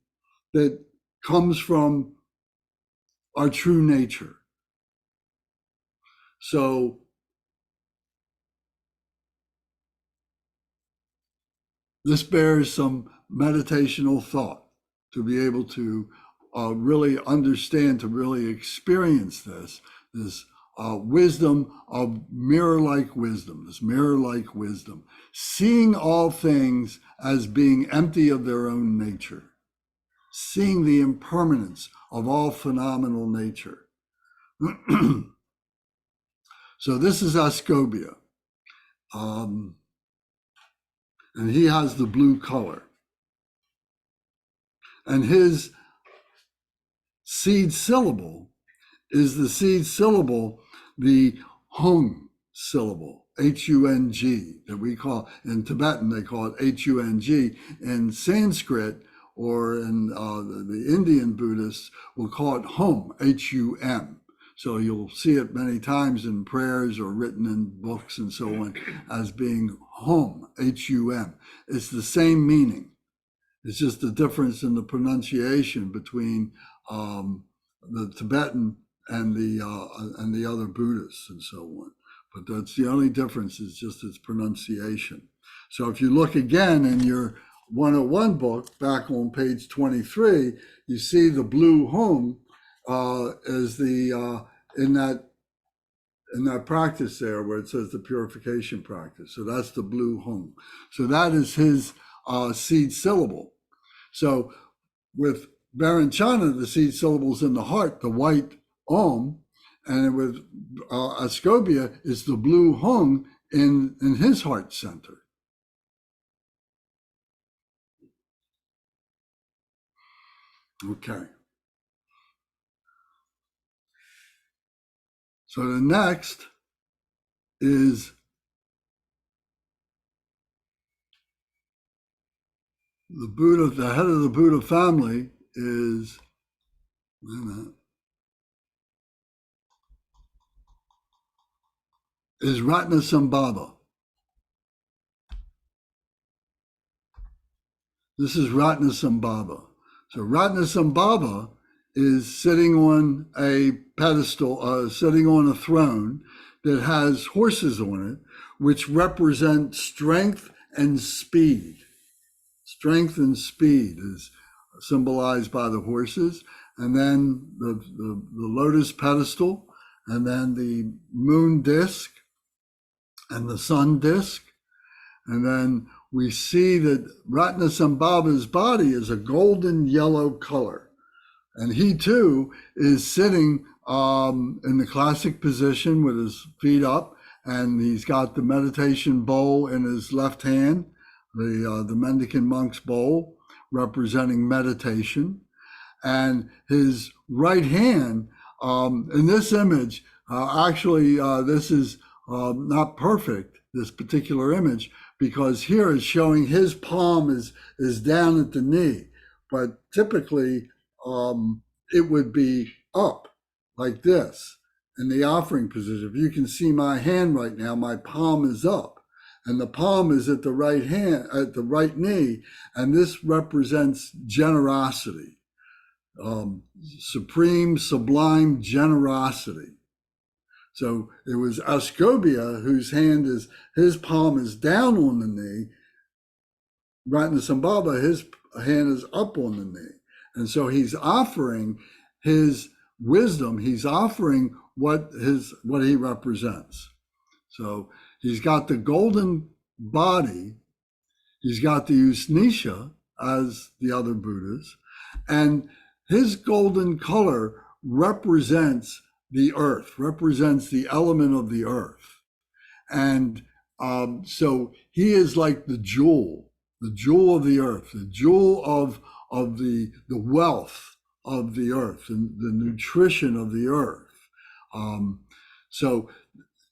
that comes from our true nature. So this bears some meditational thought to be able to really understand, to really experience this wisdom of mirror-like wisdom, this mirror-like wisdom, seeing all things as being empty of their own nature, seeing the impermanence of all phenomenal nature. So this is Ascobia, and he has the blue color. And his seed syllable is the seed syllable, the hung syllable, H-U-N-G, that we call, in Tibetan, they call it H-U-N-G. In Sanskrit, or in the Indian Buddhists, will call it hum, H-U-M. So you'll see it many times in prayers or written in books and so on as being hum, H-U-M. It's the same meaning. It's just the difference in the pronunciation between the Tibetan and the other Buddhists and so on. But that's the only difference, is just its pronunciation. So if you look again in your 101 book, back on page 23, you see the blue hum as the in that practice there where it says the purification practice. So that's the blue hum. So that is his seed syllable. So with Varanchana, the seed syllable's in the heart, the white om, and with Ascobia is the blue hung in his heart center. Okay. So the next is the Buddha, the head of the Buddha family is, Ratnasambhava. This is Ratnasambhava. So Ratnasambhava is sitting on a pedestal, sitting on a throne that has horses on it, which represent strength and speed. Strength and speed is symbolized by the horses, and then the lotus pedestal, and then the moon disk, and the sun disk. And then we see that Ratnasambhava's body is a golden yellow color. And he too is sitting in the classic position with his feet up, and he's got the meditation bowl in his left hand, the mendicant monk's bowl, representing meditation. And his right hand, in this image, this is not perfect, this particular image, because here it's showing his palm is down at the knee. But typically, it would be up like this in the offering position. If you can see my hand right now, my palm is up, and the palm is at the right hand, at the right knee, and this represents generosity, supreme, sublime generosity. So it was Ascobia whose his palm is down on the knee. Ratnasambhava, his hand is up on the knee. And so he's offering his wisdom. He's offering what he represents. So he's got the golden body. He's got the Usnisha as the other Buddhas. And his golden color represents the earth, represents the element of the earth. And so he is like the jewel of the earth, the jewel of the wealth of the earth and the nutrition of the earth. So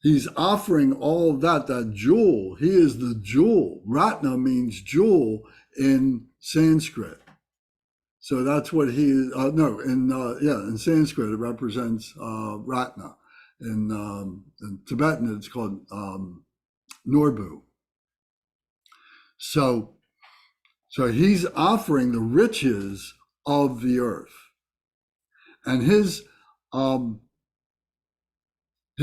he's offering all of that jewel. He is the jewel. Ratna means jewel in Sanskrit. So that's what he is. In Sanskrit it represents Ratna. In Tibetan it's called Norbu. So he's offering the riches of the earth, and his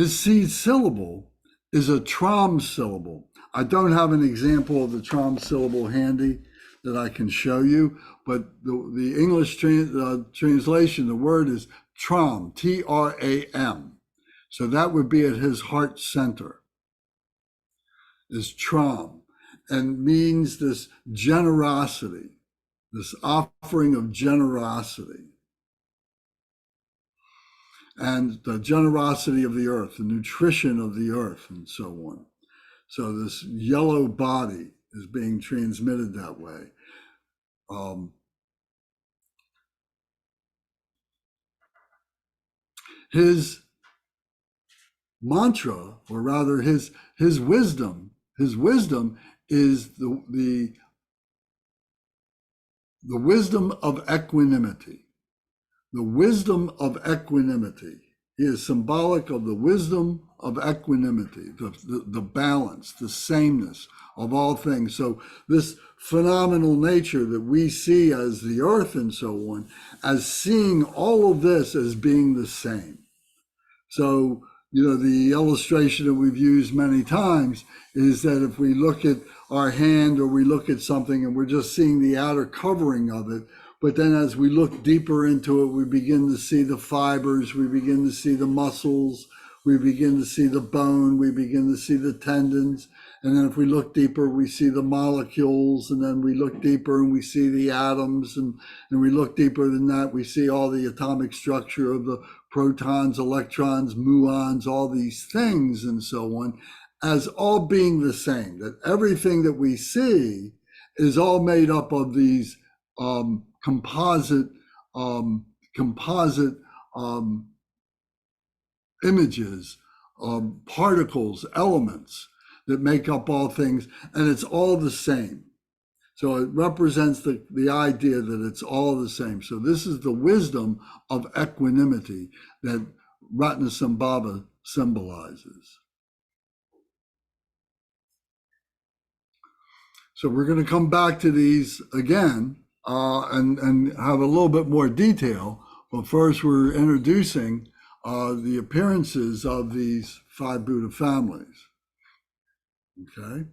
seed syllable is a tram syllable. I don't have an example of the tram syllable handy that I can show you, but the English translation, the word is tram, T-R-A-M. So that would be at his heart center, is tram, and means this generosity, this offering of generosity. And the generosity of the earth, the nutrition of the earth, and so on. So this yellow body is being transmitted that way. His mantra, or rather his wisdom is the wisdom of equanimity. The wisdom of equanimity. He is symbolic of the wisdom of equanimity, the balance, the sameness of all things. So this phenomenal nature that we see as the earth and so on, as seeing all of this as being the same. So, the illustration that we've used many times is that if we look at our hand or we look at something and we're just seeing the outer covering of it, but then as we look deeper into it, we begin to see the fibers, we begin to see the muscles, we begin to see the bone, we begin to see the tendons. And then if we look deeper, we see the molecules, and then we look deeper and we see the atoms, and we look deeper than that, we see all the atomic structure of the protons, electrons, muons, all these things and so on, as all being the same, that everything that we see is all made up of these composite images, particles, elements that make up all things, and it's all the same. So it represents the idea that it's all the same. So this is the wisdom of equanimity that Ratnasambhava symbolizes. So we're going to come back to these again and have a little bit more detail. But first, we're introducing the appearances of these 5 Buddha families. Okay.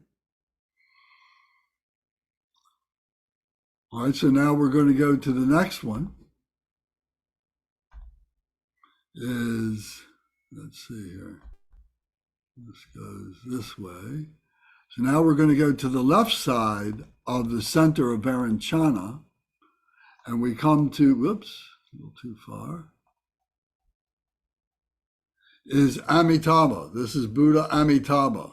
All right, so now we're going to go to the next one. Let's see here. This goes this way. So now we're going to go to the left side of the center of Varanchana, and we come to, a little too far, is Amitabha. This is Buddha Amitabha.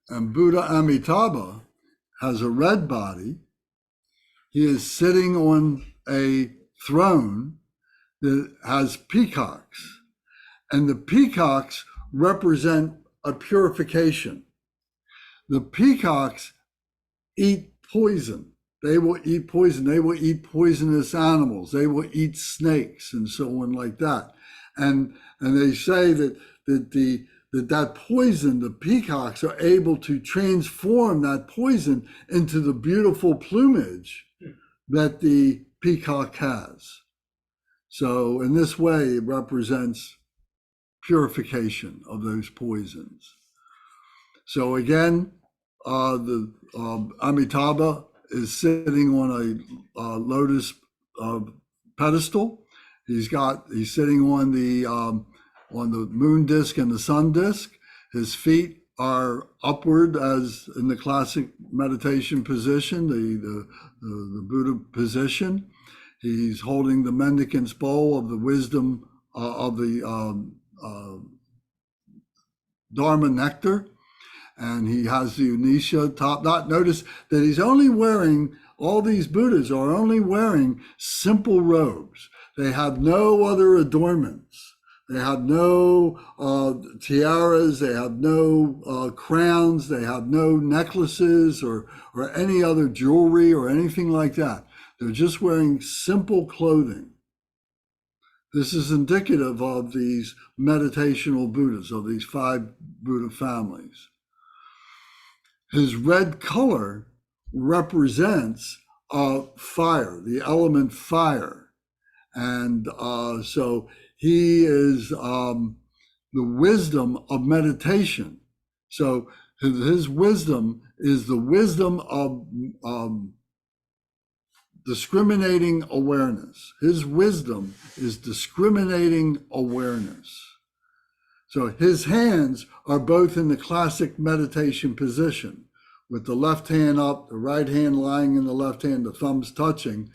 And Buddha Amitabha has a red body. He is sitting on a throne that has peacocks. And the peacocks represent a purification. The peacocks eat poison. They will eat poison. They will eat poisonous animals. They will eat snakes and so on like that. And they say that poison, the peacocks are able to transform that poison into the beautiful plumage that the peacock has. So in this way, it represents purification of those poisons. So again, the Amitabha is sitting on a lotus pedestal. He's sitting on the moon disk and the sun disk. His feet are upward, as in the classic meditation position, the Buddha position. He's holding the mendicant's bowl of the wisdom of the Dharma nectar, and he has the Unisha top knot. Notice that he's only wearing, all these Buddhas are only wearing simple robes. They have no other adornments. They have no tiaras. They have no crowns. They have no necklaces or any other jewelry or anything like that. They're just wearing simple clothing. This is indicative of these meditational Buddhas, of these 5 Buddha families. His red color represents fire, the element fire. And so he is the wisdom of meditation. So his wisdom is the wisdom of discriminating awareness. His wisdom is discriminating awareness. So his hands are both in the classic meditation position, with the left hand up, the right hand lying in the left hand, the thumbs touching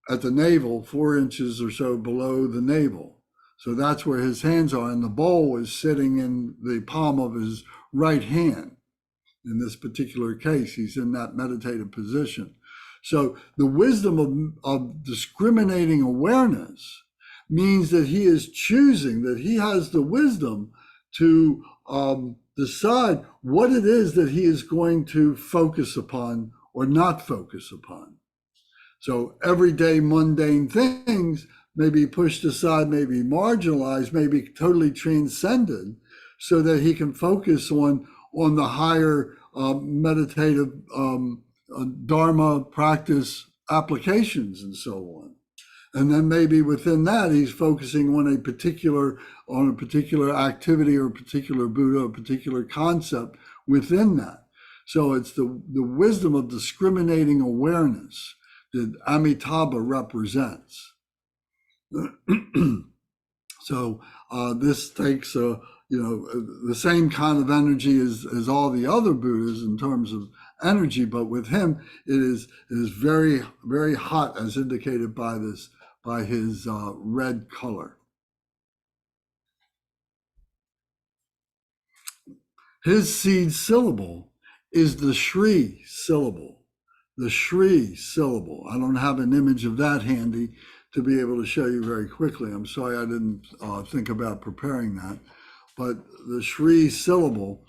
at the navel, 4 inches or so below the navel. So that's where his hands are, and the bowl is sitting in the palm of his right hand. In this particular case, he's in that meditative position. So the wisdom of discriminating awareness means that he is choosing, that he has the wisdom to decide what it is that he is going to focus upon or not focus upon. So everyday mundane things may be pushed aside, may be marginalized, may be totally transcended, so that he can focus on the higher meditative Dharma practice applications and so on. And then maybe within that, he's focusing on a particular activity or a particular Buddha, a particular concept within that. So it's the wisdom of discriminating awareness that Amitabha represents. So this takes the same kind of energy as all the other Buddhas in terms of energy, but with him it is very, very hot, as indicated by his red color. His seed syllable is the Shri syllable. The Shri syllable. I don't have an image of that handy to be able to show you very quickly. I'm sorry I didn't think about preparing that. But the Shri syllable,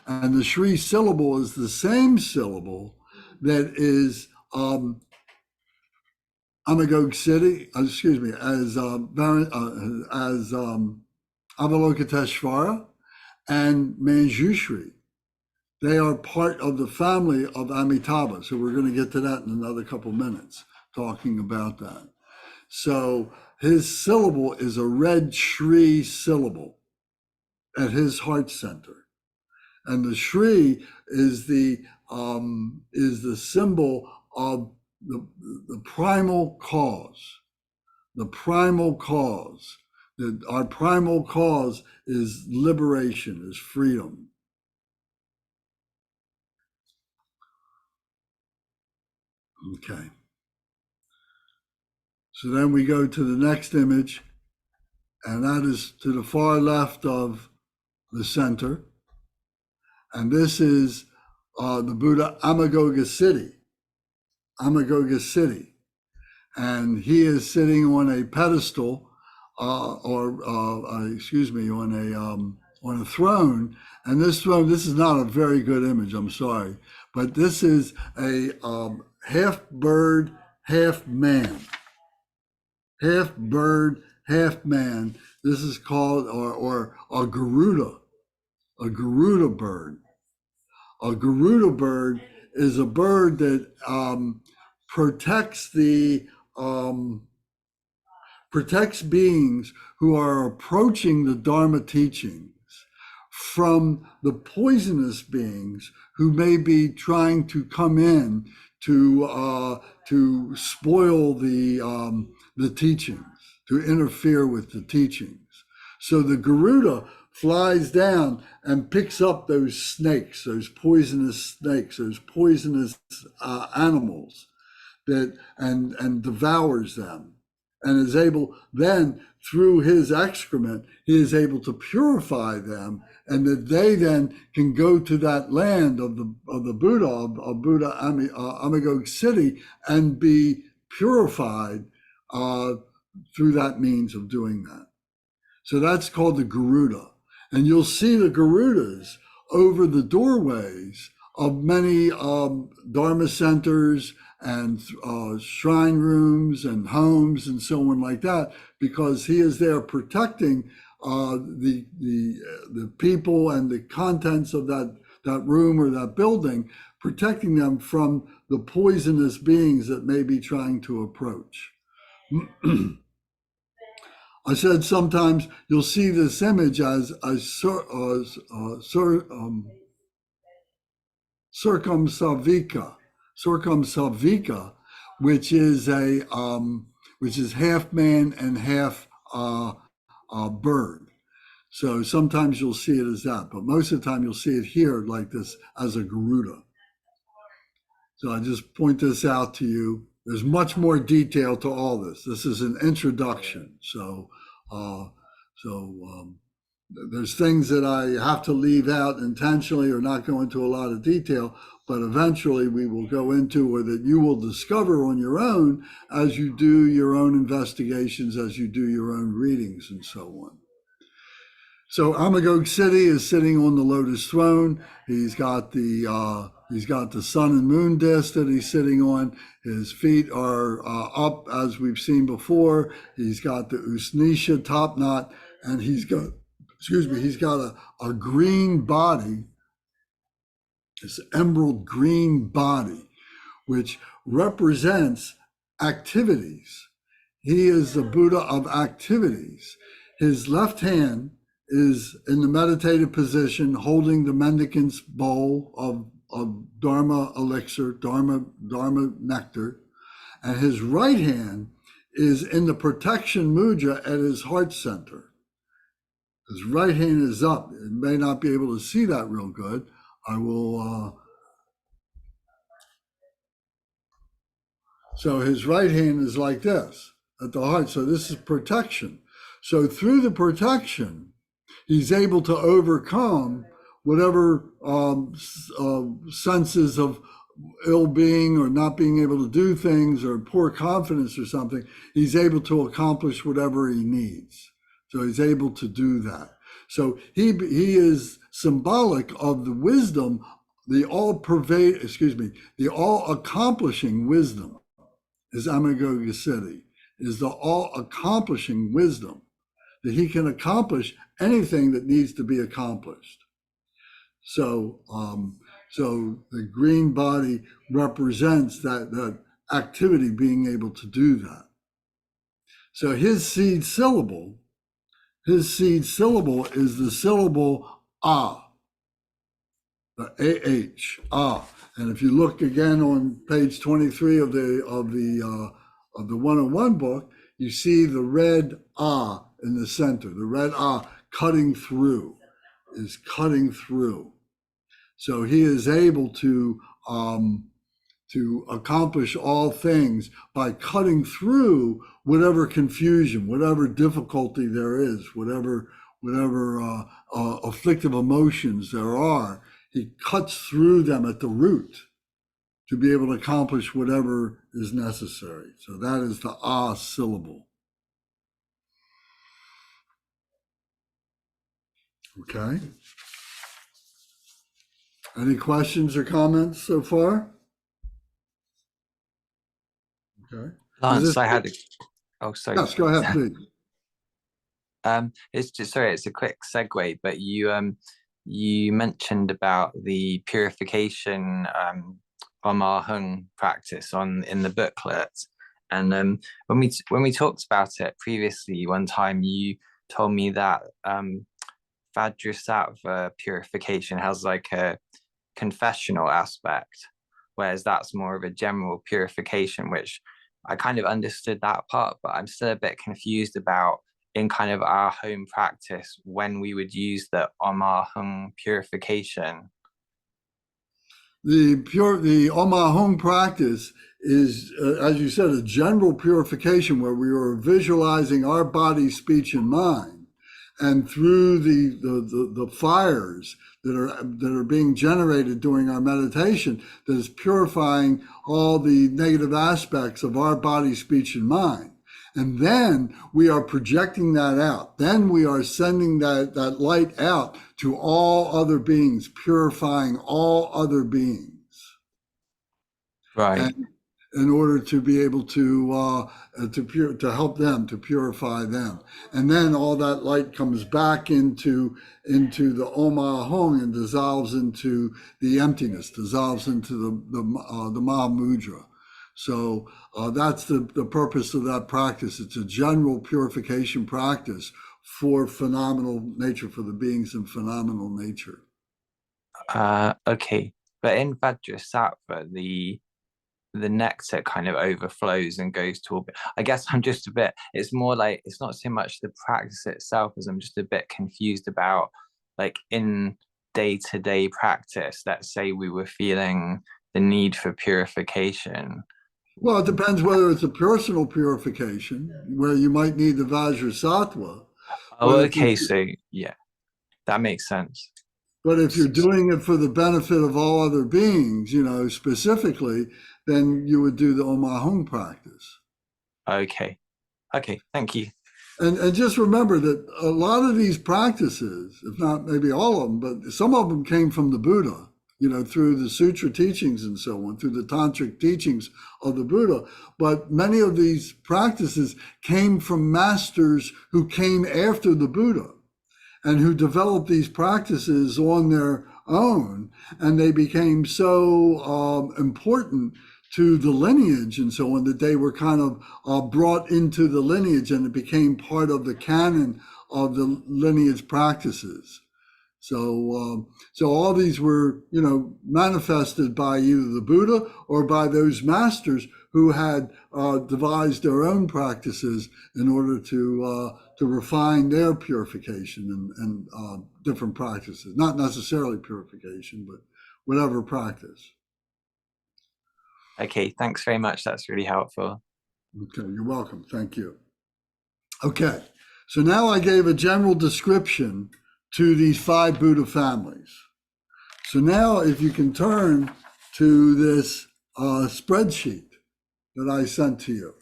and the Shri syllable is the same syllable that is Avalokiteshvara and Manjushri. They are part of the family of Amitabha. So we're going to get to that in another couple minutes, talking about that. So his syllable is a red Shri syllable at his heart center. And the Shri is the symbol of the primal cause. The primal cause. Our primal cause is liberation, is freedom. Okay. So then we go to the next image, and that is to the far left of the center. And this is the Buddha Amagoga City. Amagoga City. And he is sitting on a pedestal, on a throne. And this throne, this is not a very good image, I'm sorry, but this is a half bird, half man. Half bird, half man. This is called, or a Garuda bird. A Garuda bird is a bird that protects beings who are approaching the Dharma teachings from the poisonous beings who may be trying to come in to spoil the teachings, to interfere with the teachings. So the Garuda flies down and picks up those snakes, those poisonous animals, that and devours them, and is able then, through his excrement, he is able to purify them, and that they then can go to that land of the Buddha, of Buddha Amagog City, and be purified through that means of doing that. So that's called the Garuda. And you'll see the Garudas over the doorways of many Dharma centers and shrine rooms and homes and so on like that, because he is there protecting the people and the contents of that room or that building, protecting them from the poisonous beings that may be trying to approach. I said sometimes you'll see this image as circumsalvika, which is half man and half bird. So sometimes you'll see it as that, but most of the time you'll see it here like this as a Garuda. So I just point this out to you. There's much more detail to all this. This is an introduction. So there's things that I have to leave out intentionally or not go into a lot of detail, but eventually we will go into, or that you will discover on your own as you do your own investigations, as you do your own readings and so on. So Amagog City is sitting on the lotus throne. He's got the sun and moon disc that he's sitting on. His feet are up, as we've seen before. He's got the Usnisha top knot, and he's got a green body, this emerald green body, which represents activities. He is the Buddha of activities. His left hand is in the meditative position, holding the mendicant's bowl of Dharma elixir, Dharma nectar, and his right hand is in the protection mudra at his heart center. His right hand is up. You may not be able to see that real good. I will. So his right hand is like this at the heart. So this is protection. So through the protection, he's able to overcome whatever senses of ill-being or not being able to do things or poor confidence or something. He's able to accomplish whatever he needs. So he's able to do that. So he is symbolic of the wisdom, the all-accomplishing wisdom is Amagoga City, is the all-accomplishing wisdom, that he can accomplish anything that needs to be accomplished. So the green body represents that activity, being able to do that. So his seed syllable is the syllable ah, the AH, ah. And if you look again on page 23 of the 101 book, you see the red ah in the center, the red ah cutting through. So he is able to to accomplish all things by cutting through whatever confusion, whatever difficulty there is, whatever afflictive emotions there are. He cuts through them at the root to be able to accomplish whatever is necessary. So that is the ah syllable. Okay. Any questions or comments so far? Okay. Lance, I had a, oh, sorry. Yes, go ahead, please. It's just, sorry, it's a quick segue, but you mentioned about the purification from our hung practice in the booklet, and when we talked about it previously, one time you told me that Vajrasattva purification has like a confessional aspect, whereas that's more of a general purification, which I kind of understood that part, but I'm still a bit confused about in kind of our home practice when we would use the Omahung purification. The Omahung practice is, as you said, a general purification where we are visualizing our body, speech, and mind, and through the fires that are being generated during our meditation, that is purifying all the negative aspects of our body, speech, and mind. And then we are projecting that out. Then we are sending that light out to all other beings, purifying all other beings. Right. And in order to be able to help them, to purify them. And then all that light comes back into the Omahung and dissolves into the emptiness, dissolves into the Mahamudra. So that's the purpose of that practice. It's a general purification practice for phenomenal nature, for the beings in phenomenal nature. Okay. But in Vajrasattva, the nectar kind of overflows and goes to all. I guess I'm just a bit, it's more like, it's not so much the practice itself as I'm just a bit confused about, like, in day-to-day practice, let's say we were feeling the need for purification. Well, it depends whether it's a personal purification, where you might need the Vajrasattva. Oh, okay, so yeah, that makes sense. But if you're doing it for the benefit of all other beings, specifically, then you would do the Omahung practice. Okay. Okay, thank you. And just remember that a lot of these practices, if not maybe all of them, but some of them came from the Buddha, through the sutra teachings and so on, through the tantric teachings of the Buddha. But many of these practices came from masters who came after the Buddha and who developed these practices on their own. And they became so important to the lineage and so on that they were kind of brought into the lineage, and it became part of the canon of the lineage practices. So all these were, manifested by either the Buddha or by those masters who had devised their own practices in order to refine their purification and different practices. Not necessarily purification, but whatever practice. Okay, thanks very much. That's really helpful. Okay, you're welcome. Thank you. Okay, so now I gave a general description to these 5 Buddha families. So now if you can turn to this spreadsheet that I sent to you,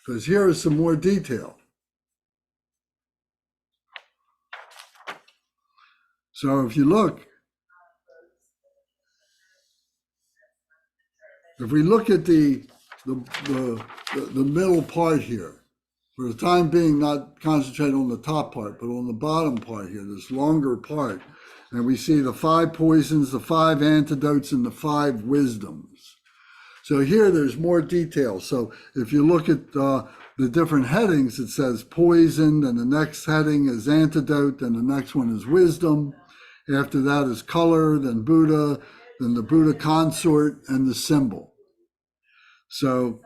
because here is some more detail. So if you look, if we look at the middle part here, for the time being, not concentrate on the top part, but on the bottom part here, this longer part, and we see the 5 poisons, the 5 antidotes, and the 5 wisdoms. So here there's more detail. So if you look at the different headings, it says poison, and the next heading is antidote, and the next one is wisdom. After that is color, then Buddha, then the Buddha consort, and the symbol. So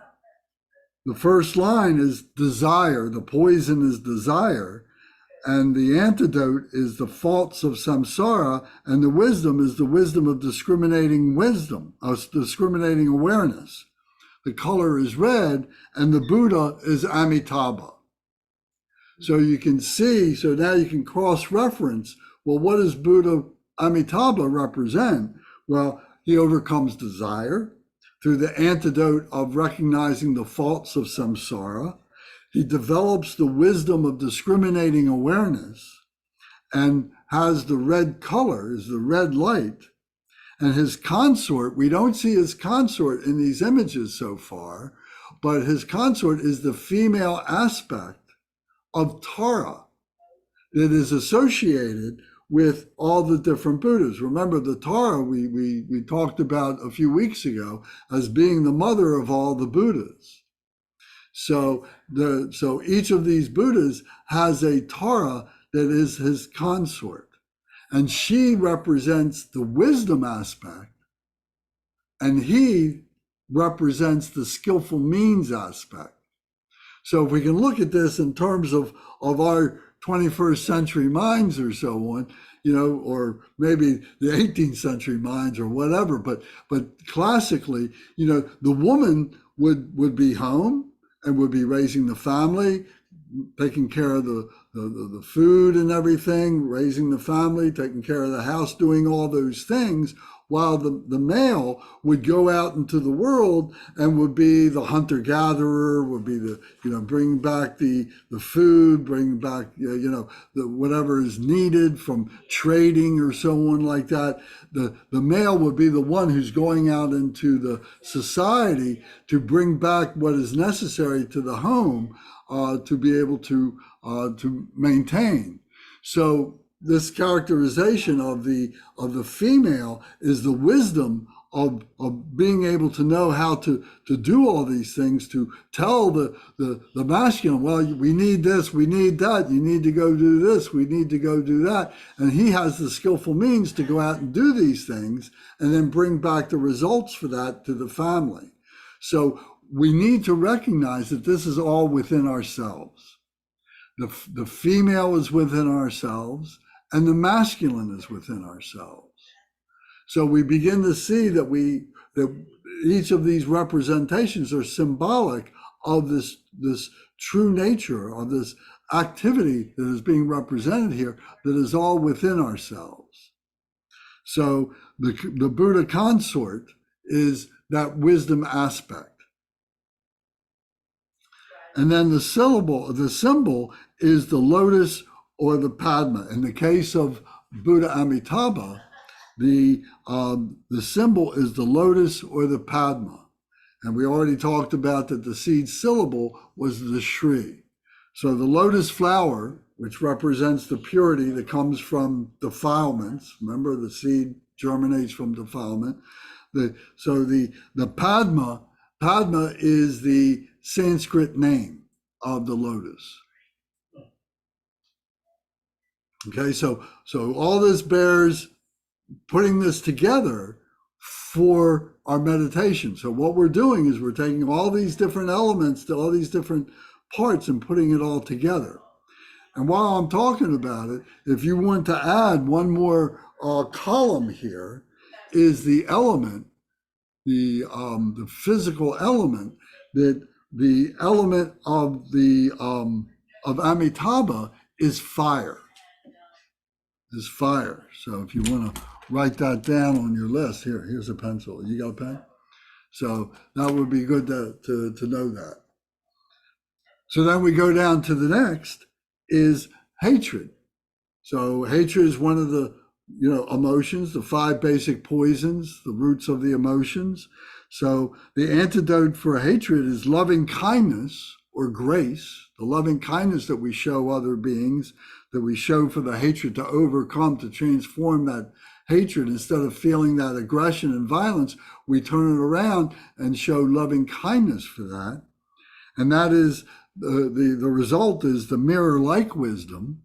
the first line is desire. The poison is desire. And the antidote is the faults of samsara, and the wisdom is the wisdom of discriminating wisdom, of discriminating awareness. The color is red, and the Buddha is Amitabha. So you can see, so now you can cross-reference, well, what does Buddha Amitabha represent? Well, he overcomes desire through the antidote of recognizing the faults of samsara. He develops the wisdom of discriminating awareness and has the red color, is the red light. And his consort, we don't see his consort in these images so far, but his consort is the female aspect of Tara that is associated with all the different Buddhas. Remember, the Tara we talked about a few weeks ago as being the mother of all the Buddhas. So each of these Buddhas has a Tara that is his consort, and she represents the wisdom aspect, and he represents the skillful means aspect. So if we can look at this in terms of our 21st century minds or so on, or maybe the 18th century minds or whatever, but classically, the woman would be home and would be raising the family, taking care of the food and everything, raising the family, taking care of the house, doing all those things, while the male would go out into the world and would be the hunter-gatherer, would be the, bring back the food, bring back, the whatever is needed from trading or so on like that. The male would be the one who's going out into the society to bring back what is necessary to the home to be able to maintain. So this characterization of the female is the wisdom of being able to know how to do all these things, to tell the masculine, well, we need this, we need that, you need to go do this, we need to go do that. And he has the skillful means to go out and do these things and then bring back the results for that to the family. So we need to recognize that this is all within ourselves. The female is within ourselves, and the masculine is within ourselves. So we begin to see that each of these representations are symbolic of this true nature, of this activity that is being represented here, that is all within ourselves. So the Buddha consort is that wisdom aspect. And then the symbol is the lotus or the Padma. In the case of Buddha Amitabha, the symbol is the lotus or the Padma. And we already talked about that the seed syllable was the Shri. So the lotus flower, which represents the purity that comes from defilements, remember the seed germinates from defilement. So the Padma is the Sanskrit name of the lotus. Okay, so all this bears putting this together for our meditation. So what we're doing is we're taking all these different elements, all these different parts, and putting it all together. And while I'm talking about it, if you want to add one more column here, is the element, the physical element, that the element of Amitabha is fire. Is fire. So if you want to write that down on your list, here's a pencil. You got a pen? So that would be good to know that. So then we go down to the next is hatred. So hatred is one of the emotions, the 5 basic poisons, the roots of the emotions. So the antidote for hatred is loving kindness or grace, the loving kindness that we show other beings, that we show for the hatred to overcome, to transform that hatred. Instead of feeling that aggression and violence, we turn it around and show loving kindness for that. And that is the result is the mirror-like wisdom,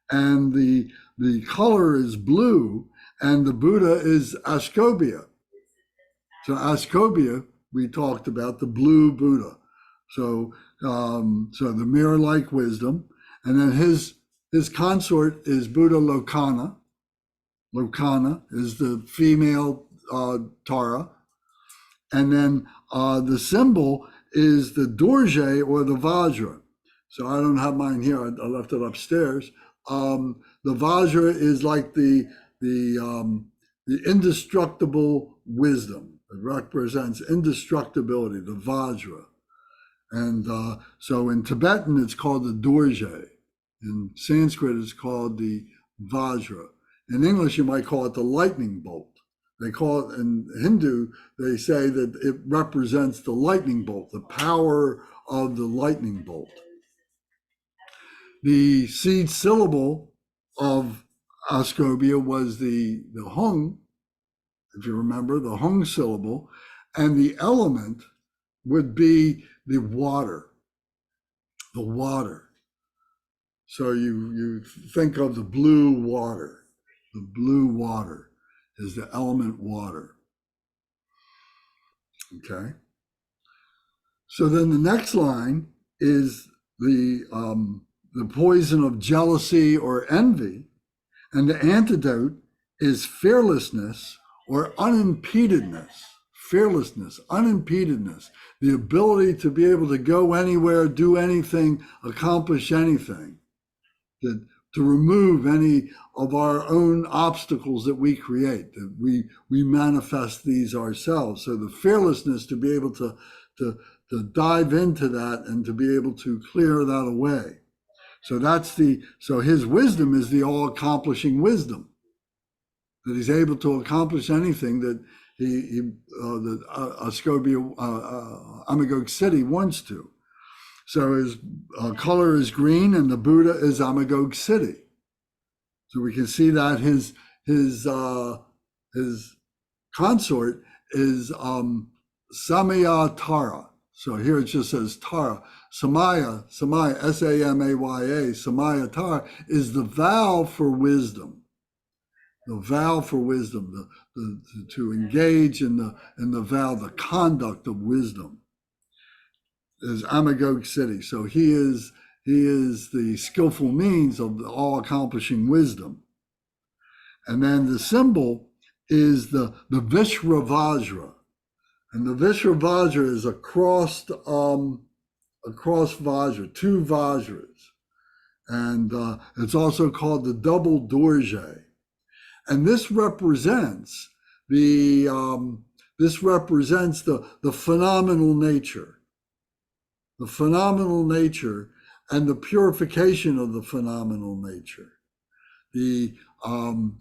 and the color is blue, and the Buddha is Ascobia. So Ascobia, we talked about the blue Buddha. So the mirror-like wisdom, and then his His consort is Buddha Lokana. Lokana is the female Tara. And then the symbol is the Dorje or the Vajra. So I don't have mine here. I left it upstairs. The Vajra is like the indestructible wisdom. It represents indestructibility, the Vajra. And so in Tibetan, it's called the Dorje. In Sanskrit, it's called the Vajra. In English, you might call it the lightning bolt. They call it, in Hindu, they say that it represents the lightning bolt, the power of the lightning bolt. The seed syllable of Ascobia was the hung, if you remember, the hung syllable, and the element would be the water, the water. So you think of the blue water. The blue water is the element water. Okay. So then the next line is the poison of jealousy or envy, and the antidote is fearlessness or unimpededness. Fearlessness, unimpededness, the ability to be able to go anywhere, do anything, accomplish anything, to remove any of our own obstacles that we create, that we manifest these ourselves. So the fearlessness to be able to dive into that and to be able to clear that away. So his wisdom is the all-accomplishing wisdom, that he's able to accomplish anything that that Ascobia, Amagog City wants to. So his color is green, and the Buddha is Amagog City. So we can see that his consort is Samaya Tara. So here it just says Tara. Samaya, S-A-M-A-Y-A, Samaya Tara is the vow for wisdom. The vow for wisdom, to engage in the vow, the conduct of wisdom, is Amagog City. So he is the skillful means of the all-accomplishing wisdom. And then the symbol is the Vishravajra. And the Vishravajra is a crossed Vajra, two Vajras. And it's also called the double Dorje. And this represents the phenomenal nature, and the purification of the phenomenal nature, the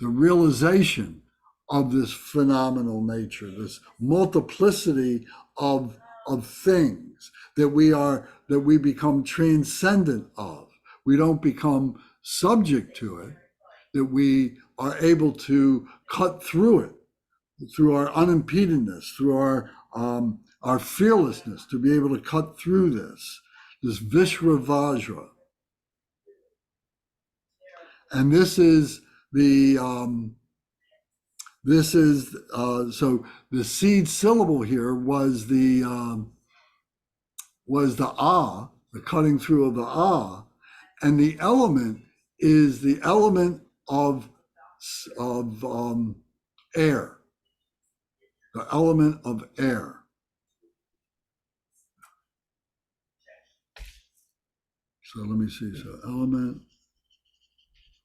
realization of this phenomenal nature, this multiplicity of things that we become transcendent of. We don't become subject to it, that we are able to cut through it, through our unimpededness, through our fearlessness, to be able to cut through this Vishravajra. And this is so the seed syllable here was the ah, the cutting through of the ah, and the element is the element of air, the element of air. So let me see. So element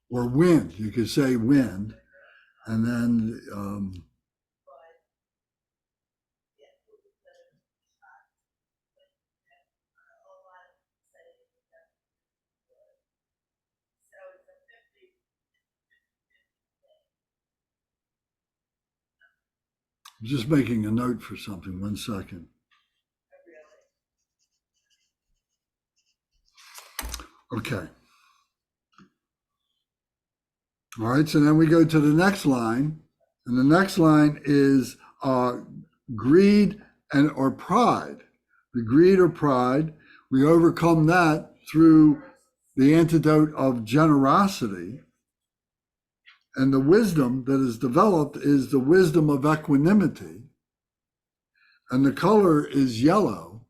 or wind, you could say wind, and then I'm just making a note for something. 1 second. Okay. All right, so then we go to the next line, and the next line is greed or pride. The greed or pride, we overcome that through the antidote of generosity. And the wisdom that is developed is the wisdom of equanimity. And the color is yellow.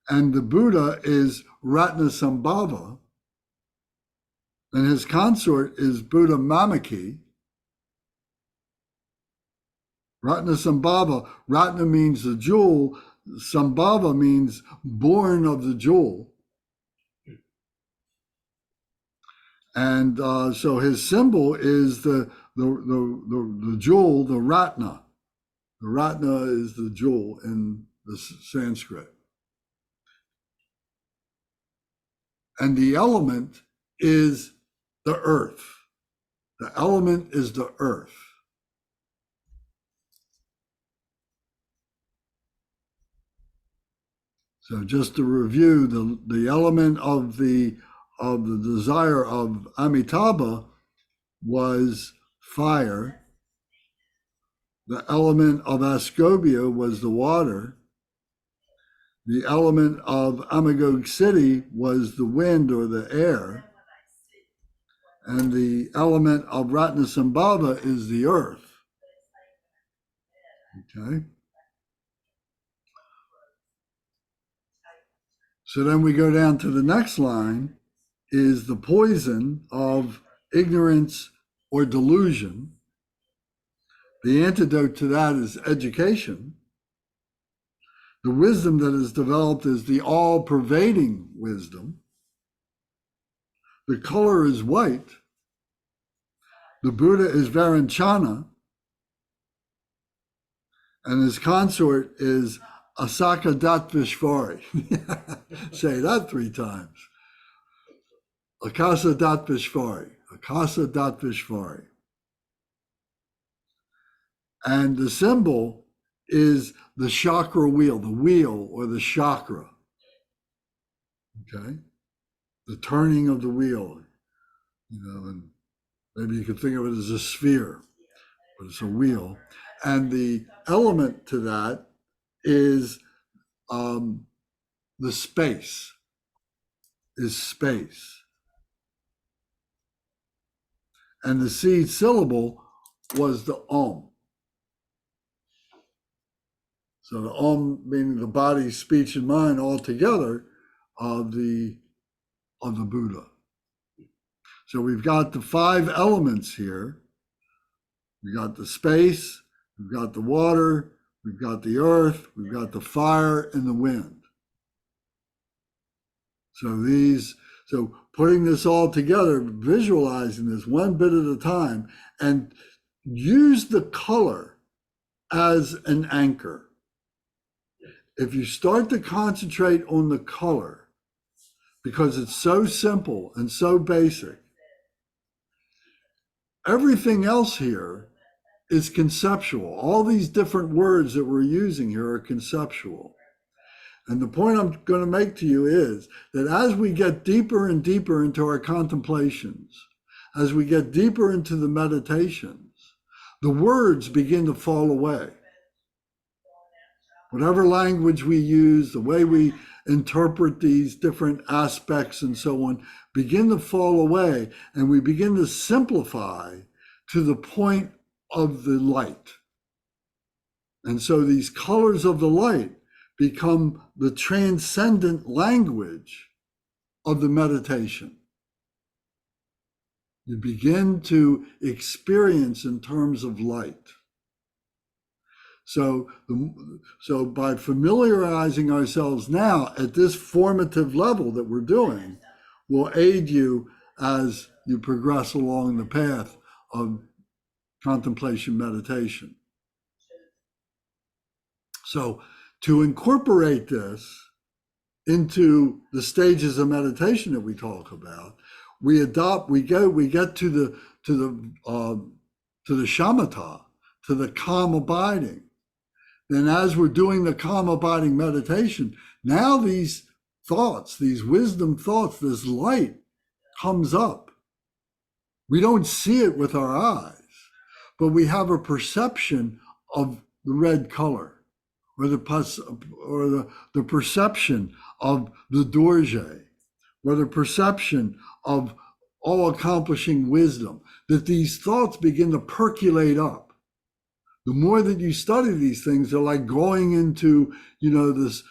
And the Buddha is Ratnasambhava. And his consort is Buddha Mamaki. Ratnasambhava. Ratna means the jewel. Sambhava means born of the jewel. And so his symbol is the jewel, the Ratna. The Ratna is the jewel in the Sanskrit. And the element is the earth. The element is the earth. So just to review, the element of the desire of Amitabha was fire. The element of Ascobia was the water. The element of Amagog City was the wind or the air. And the element of Ratnasambhava is the earth. Okay. So then we go down to the next line, is the poison of ignorance or delusion. The antidote to that is education. The wisdom that is developed is the all-pervading wisdom. The color is white. The Buddha is Varanchana. And his consort is Asaka Datvishvari. Say that 3 times. Akasa Datvishvari. Akasa Datvishvari. And the symbol is the chakra wheel, the wheel or the chakra. Okay? The turning of the wheel. And maybe you could think of it as a sphere, but it's a wheel. And the element to that is the space, is space. And the seed syllable was the Om. So the Om meaning the body, speech, and mind all together of the Buddha. So we've got the 5 elements here. We've got the space, we've got the water, we've got the earth, we've got the fire and the wind. So putting this all together, visualizing this one bit at a time, and use the color as an anchor. If you start to concentrate on the color, because it's so simple and so basic, everything else here is conceptual. All these different words that we're using here are conceptual. And the point I'm going to make to you is that as we get deeper and deeper into our contemplations, as we get deeper into the meditations, the words begin to fall away. Whatever language we use, the way we interpret these different aspects and so on, begin to fall away, and we begin to simplify to the point of the light. And so these colors of the light become the transcendent language of the meditation. You begin to experience in terms of light. So by familiarizing ourselves now at this formative level that we're doing, will aid you as you progress along the path of contemplation meditation. So to incorporate this into the stages of meditation that we talk about, we get to the shamatha, to the calm abiding. Then as we're doing the calm abiding meditation, now these thoughts, these wisdom thoughts, this light comes up. We don't see it with our eyes, but we have a perception of the red color, or the perception of the dorje, or the perception of all-accomplishing wisdom, that these thoughts begin to percolate up. The more that you study these things, they're like going into, this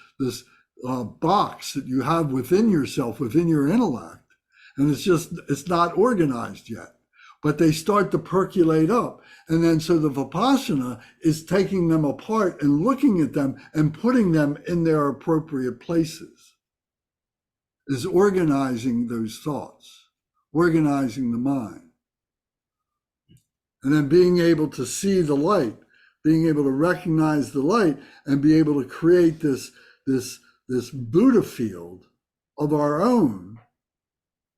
box that you have within yourself, within your intellect, And it's not organized yet, but they start to percolate up. And then so the Vipassana is taking them apart and looking at them and putting them in their appropriate places, is organizing those thoughts, organizing the mind. And then being able to see the light, being able to recognize the light and be able to create this Buddha field of our own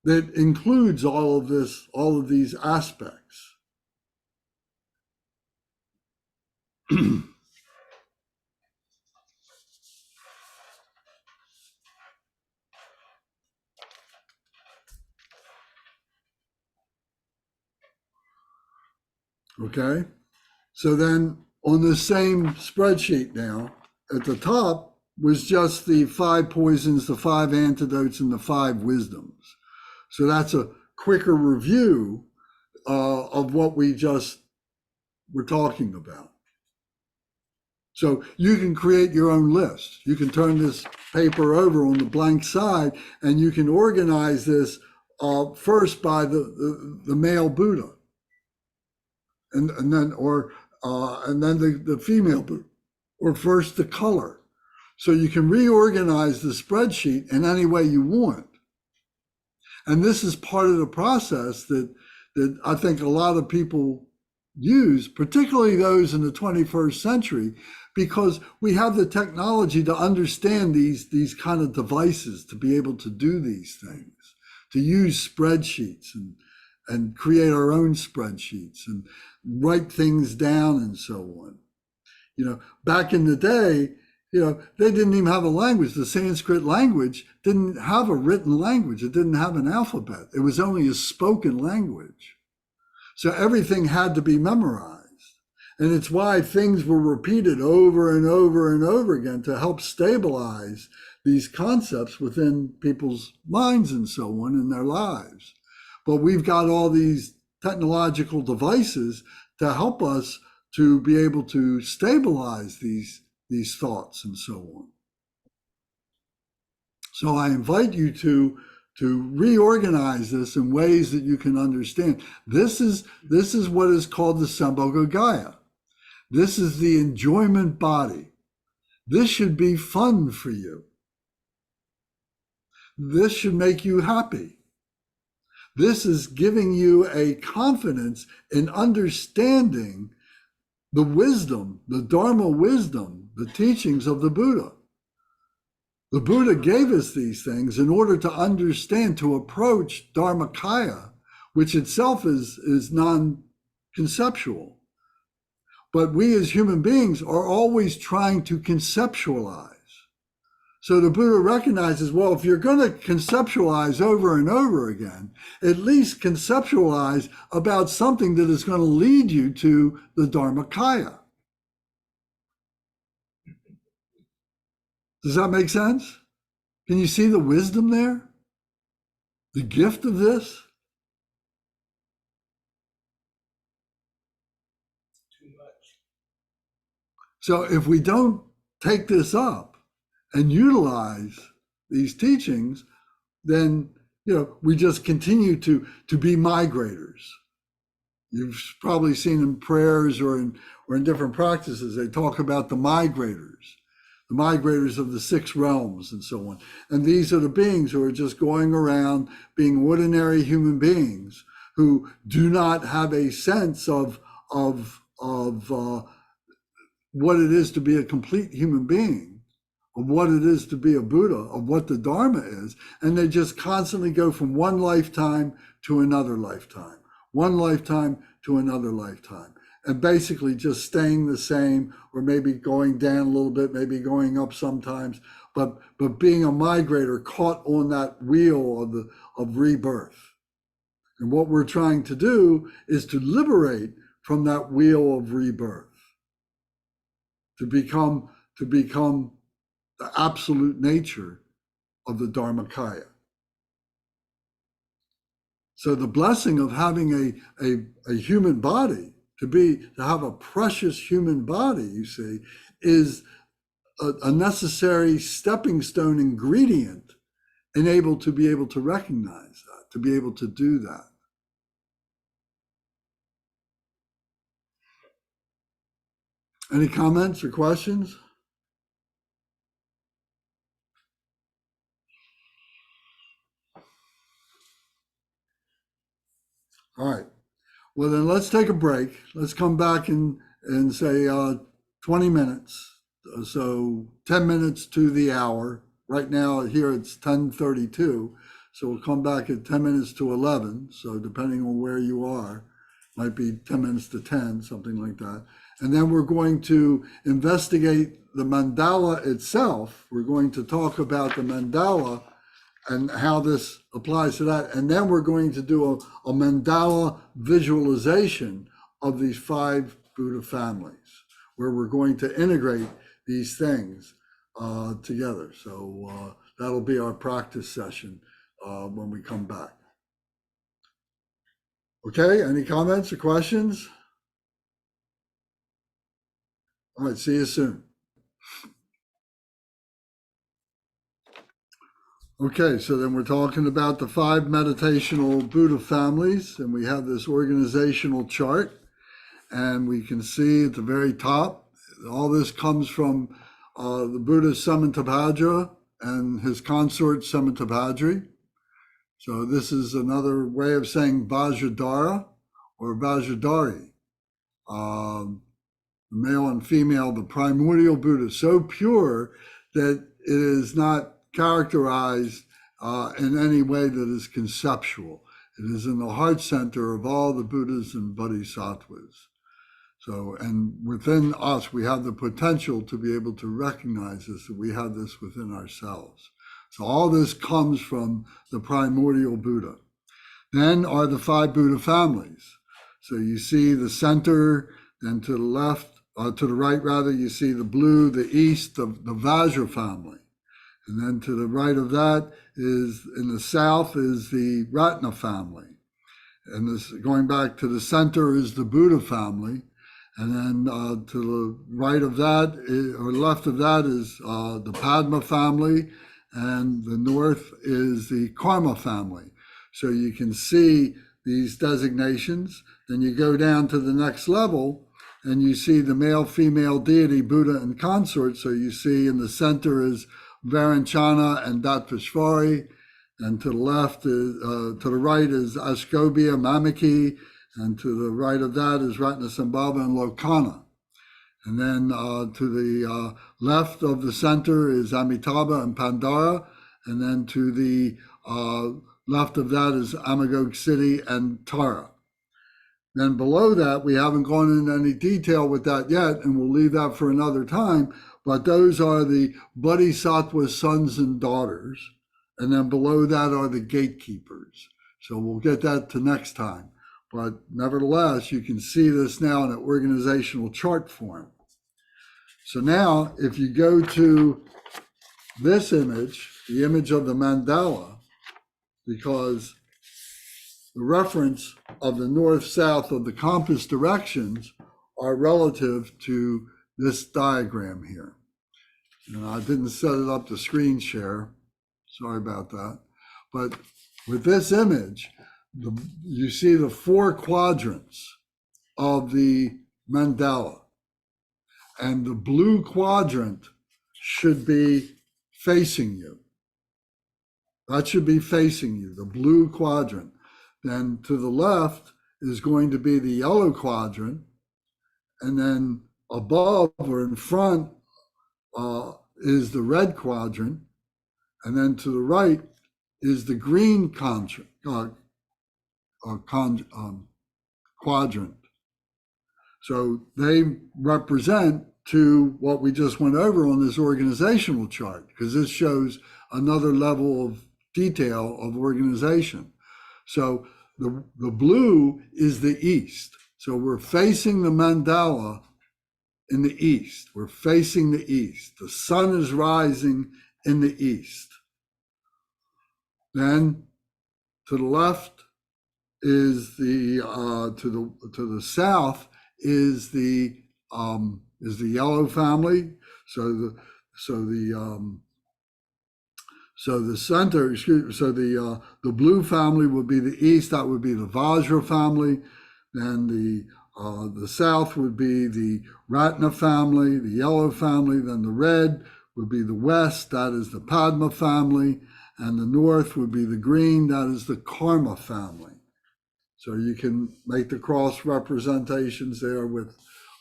that includes all of these aspects. Okay, so then on the same spreadsheet now, at the top was just the 5 poisons, the 5 antidotes, and the 5 wisdoms. So that's a quicker review of what we just were talking about. So you can create your own list. You can turn this paper over on the blank side, and you can organize this first by the male Buddha, and then the female Buddha, or first the color. So you can reorganize the spreadsheet in any way you want. And this is part of the process that I think a lot of people use, particularly those in the 21st century, because we have the technology to understand these kind of devices, to be able to do these things, to use spreadsheets and create our own spreadsheets and write things down and so on. Back in the day, they didn't even have a language. The Sanskrit language didn't have a written language. It didn't have an alphabet. It was only a spoken language. So everything had to be memorized. And it's why things were repeated over and over and over again to help stabilize these concepts within people's minds and so on in their lives. But we've got all these technological devices to help us to be able to stabilize these thoughts and so on. So I invite you to reorganize this in ways that you can understand. This is what is called the Sambhogagaya. This is the enjoyment body. This should be fun for you. This should make you happy. This is giving you a confidence in understanding the wisdom, the Dharma wisdom, the teachings of the Buddha. The Buddha gave us these things in order to understand, to approach Dharmakaya, which itself is non-conceptual. But we as human beings are always trying to conceptualize. So the Buddha recognizes, well, if you're going to conceptualize over and over again, at least conceptualize about something that is going to lead you to the Dharmakaya. Does that make sense? Can you see the wisdom there? The gift of this? Too much. So if we don't take this up and utilize these teachings, then we just continue to be migrators. You've probably seen in prayers or in different practices, they talk about the migrators of the 6 realms and so on. And these are the beings who are just going around being ordinary human beings who do not have a sense of what it is to be a complete human being, of what it is to be a Buddha, of what the Dharma is. And they just constantly go from one lifetime to another lifetime, one lifetime to another lifetime, and basically just staying the same, or maybe going down a little bit, maybe going up sometimes, but being a migrator caught on that wheel of rebirth. And what we're trying to do is to liberate from that wheel of rebirth, to become the absolute nature of the Dharmakaya. So the blessing of having a human body, to have a precious human body, you see, is a necessary stepping stone ingredient to be able to recognize that, to be able to do that. Any comments or questions? All right. Well, then let's take a break. Let's come back and say 20 minutes. So 10 minutes to the hour. Right now here it's 10:32. So we'll come back at 10 minutes to 11. So depending on where you are, might be 10 minutes to 10, something like that. And then we're going to investigate the mandala itself. We're going to talk about the mandala and how this applies to that. And then we're going to do a mandala visualization of these 5 Buddha families, where we're going to integrate these things together. So that'll be our practice session when we come back. Okay, any comments or questions? All right, see you soon. Okay, so then we're talking about the 5 meditational Buddha families, and we have this organizational chart, and we can see at the very top, all this comes from the Buddha Samantabhadra and his consort Samantabhadri. So this is another way of saying Vajradhara or Vajradhari. Male and female, the primordial Buddha, so pure that it is not characterized in any way that is conceptual. It is in the heart center of all the Buddhas and Bodhisattvas. So, and within us, we have the potential to be able to recognize this, that we have this within ourselves. So all this comes from the primordial Buddha. Then are the 5 Buddha families. So you see the center, then to the left, to the right rather, you see the blue, the east, the Vajra family. And then to the right of that is, in the south, is the Ratna family. And this, going back to the center, is the Buddha family. And then to the right of that, or left of that, is the Padma family. And the north is the Karma family. So you can see these designations. Then you go down to the next level, and you see the male, female deity, Buddha and consort. So you see in the center is Varanchana and Datvashvari, and to the left is, to the right is Ashkobhya, Mamaki, and to the right of that is Ratnasambhava and Lokana. And then to the left of the center is Amitabha and Pandara, and then to the left of that is Amagog City and Tara. Then below that, we haven't gone into any detail with that yet, and we'll leave that for another time, but those are the Bodhisattva sons and daughters. And then below that are the gatekeepers. So we'll get that to next time. But nevertheless, you can see this now in an organizational chart form. So now, if you go to this image, the image of the mandala, because the reference of the north-south of the compass directions are relative to this diagram here. And I didn't set it up to screen share. Sorry about that. But with this image, you see the 4 quadrants of the mandala. And the blue quadrant should be facing you. That should be facing you, the blue quadrant. Then to the left is going to be the yellow quadrant. And then above or in front is the red quadrant. And then to the right is the green quadrant. So they represent to what we just went over on this organizational chart, because this shows another level of detail of organization. So the blue is the east. So we're facing the mandala in the east. We're facing the east. The sun is rising in the east. Then to the left is the to the south is the yellow family. So So the center, so the blue family would be the east. That would be the Vajra family. Then the south would be the Ratna family, the yellow family. Then the red would be the west. That is the Padma family. And the north would be the green. That is the Karma family. So you can make the cross representations there with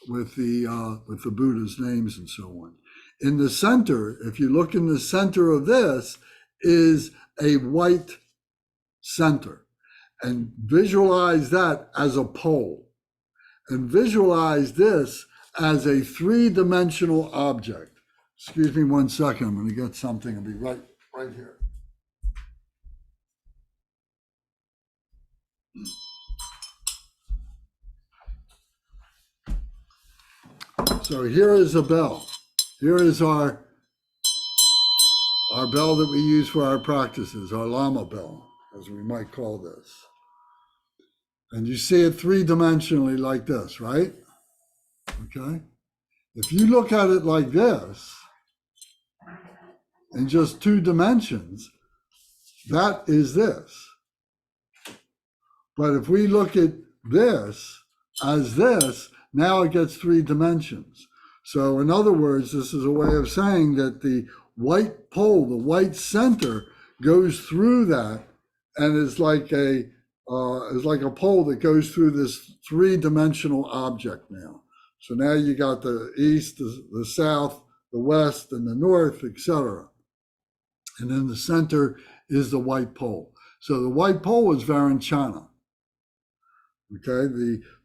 the Buddha's names and so on. In the center, if you look in the center of this, is a white center, and visualize that as a pole, and visualize this as a three-dimensional object. Excuse me one second. I'm going to get something. I'll be right here. So here is a bell. Here is our bell that we use for our practices, our Lama bell, as we might call this. And you see it three-dimensionally like this, right? Okay. If you look at it like this, in just two dimensions, that is this. But if we look at this as this, now it gets three dimensions. So in other words, this is a way of saying that the white pole, the white center, goes through that and is like a pole that goes through this three-dimensional object now. So now you got the east, the south, the west, and the north, etc. And in the center is the white pole. So the white pole is Varanchana. Okay,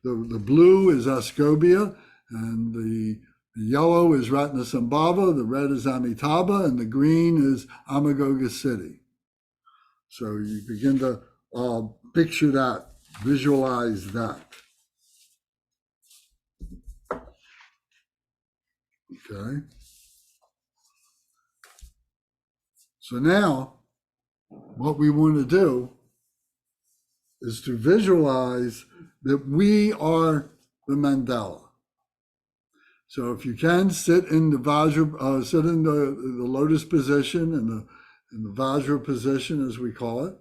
the blue is Ascobia, and the yellow is Ratnasambhava, the red is Amitabha, and the green is Amagoga City. So you begin to picture that, visualize that. Okay. So now, what we want to do is to visualize that we are the mandala. So if you can, sit in the Vajra, sit in the lotus position, in the Vajra position, as we call it.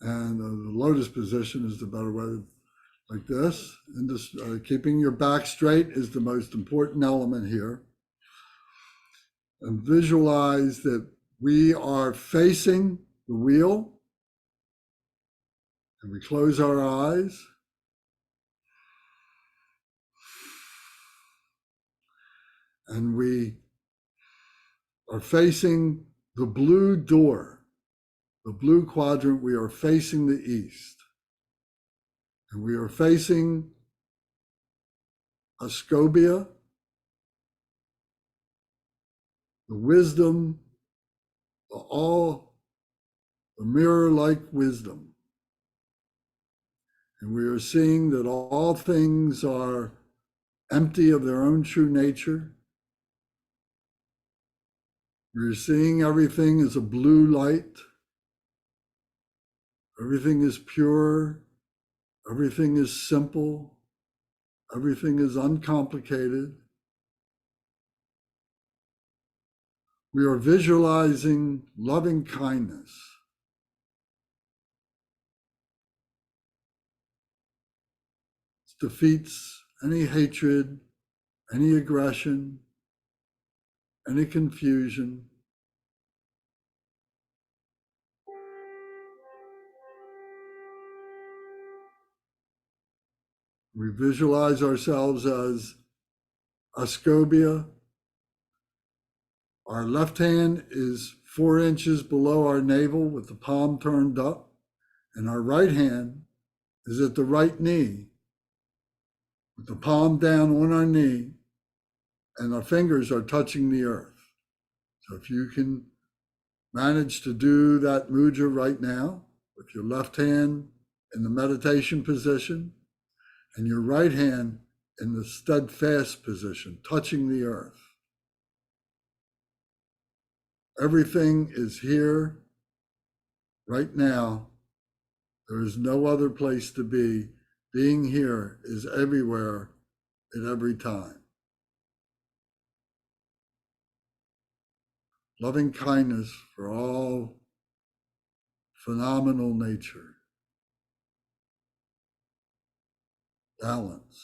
And the lotus position is the better way, like this. And this, keeping your back straight is the most important element here. And visualize that we are facing the wheel. And we close our eyes. And we are facing the blue door, the blue quadrant. We are facing the east. And we are facing Ascobia, the wisdom, the mirror-like wisdom. And we are seeing that all things are empty of their own true nature. We're seeing everything as a blue light. Everything is pure. Everything is simple. Everything is uncomplicated. We are visualizing loving kindness. It defeats any hatred, any aggression, any confusion. We visualize ourselves as Ascobia. Our left hand is 4 inches below our navel with the palm turned up, and our right hand is at the right knee with the palm down on our knee, and our fingers are touching the earth. So if you can manage to do that mudra right now, with your left hand in the meditation position and your right hand in the steadfast position, touching the earth. Everything is here right now. There is no other place to be. Being here is everywhere at every time. loving kindness for all phenomenal nature, balance,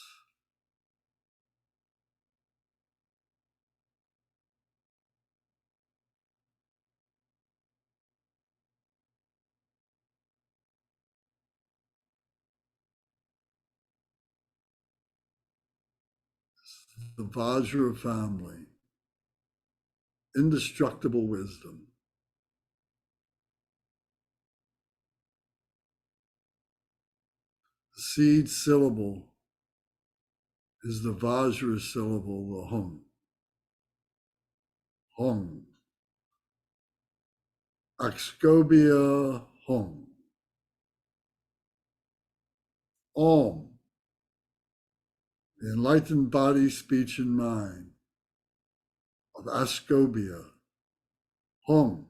the Vajra family, indestructible wisdom. The seed syllable is the Vajra syllable, the Hum. Hum. Axcobia Hum. Om. The enlightened body, speech, and mind of Ascobia. Hum.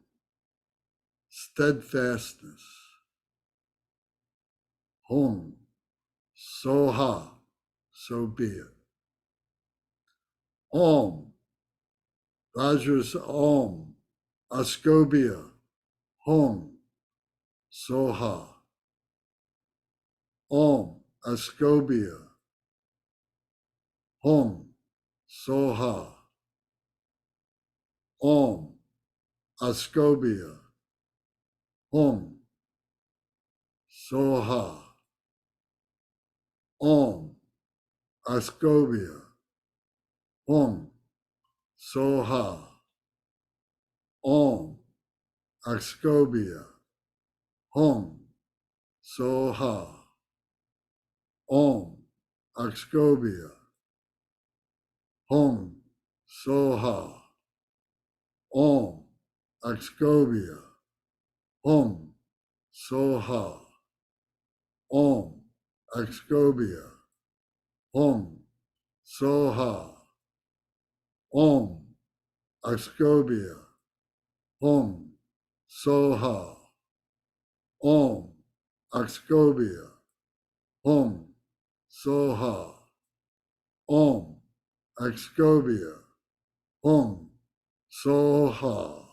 Steadfastness. Hum. Soha. So be it. Om. Vajras Om. Ascobia. Hum. Soha. Om. Ascobia. Hum. Soha. Om. Ascobia. Hum. Soha. Om. Ascobia. Hum. Soha. Om. Ascobia. Hum. Soha. Om. Ascobia. Hum. Soha. Om. Ascobia. Hum. Soha. Om. Ascobia. Hum. Soha. Om. Ascobia. Hum. Soha. Om. Ascobia. Hum. Soha. Om. Ascobia. Hum. Soha.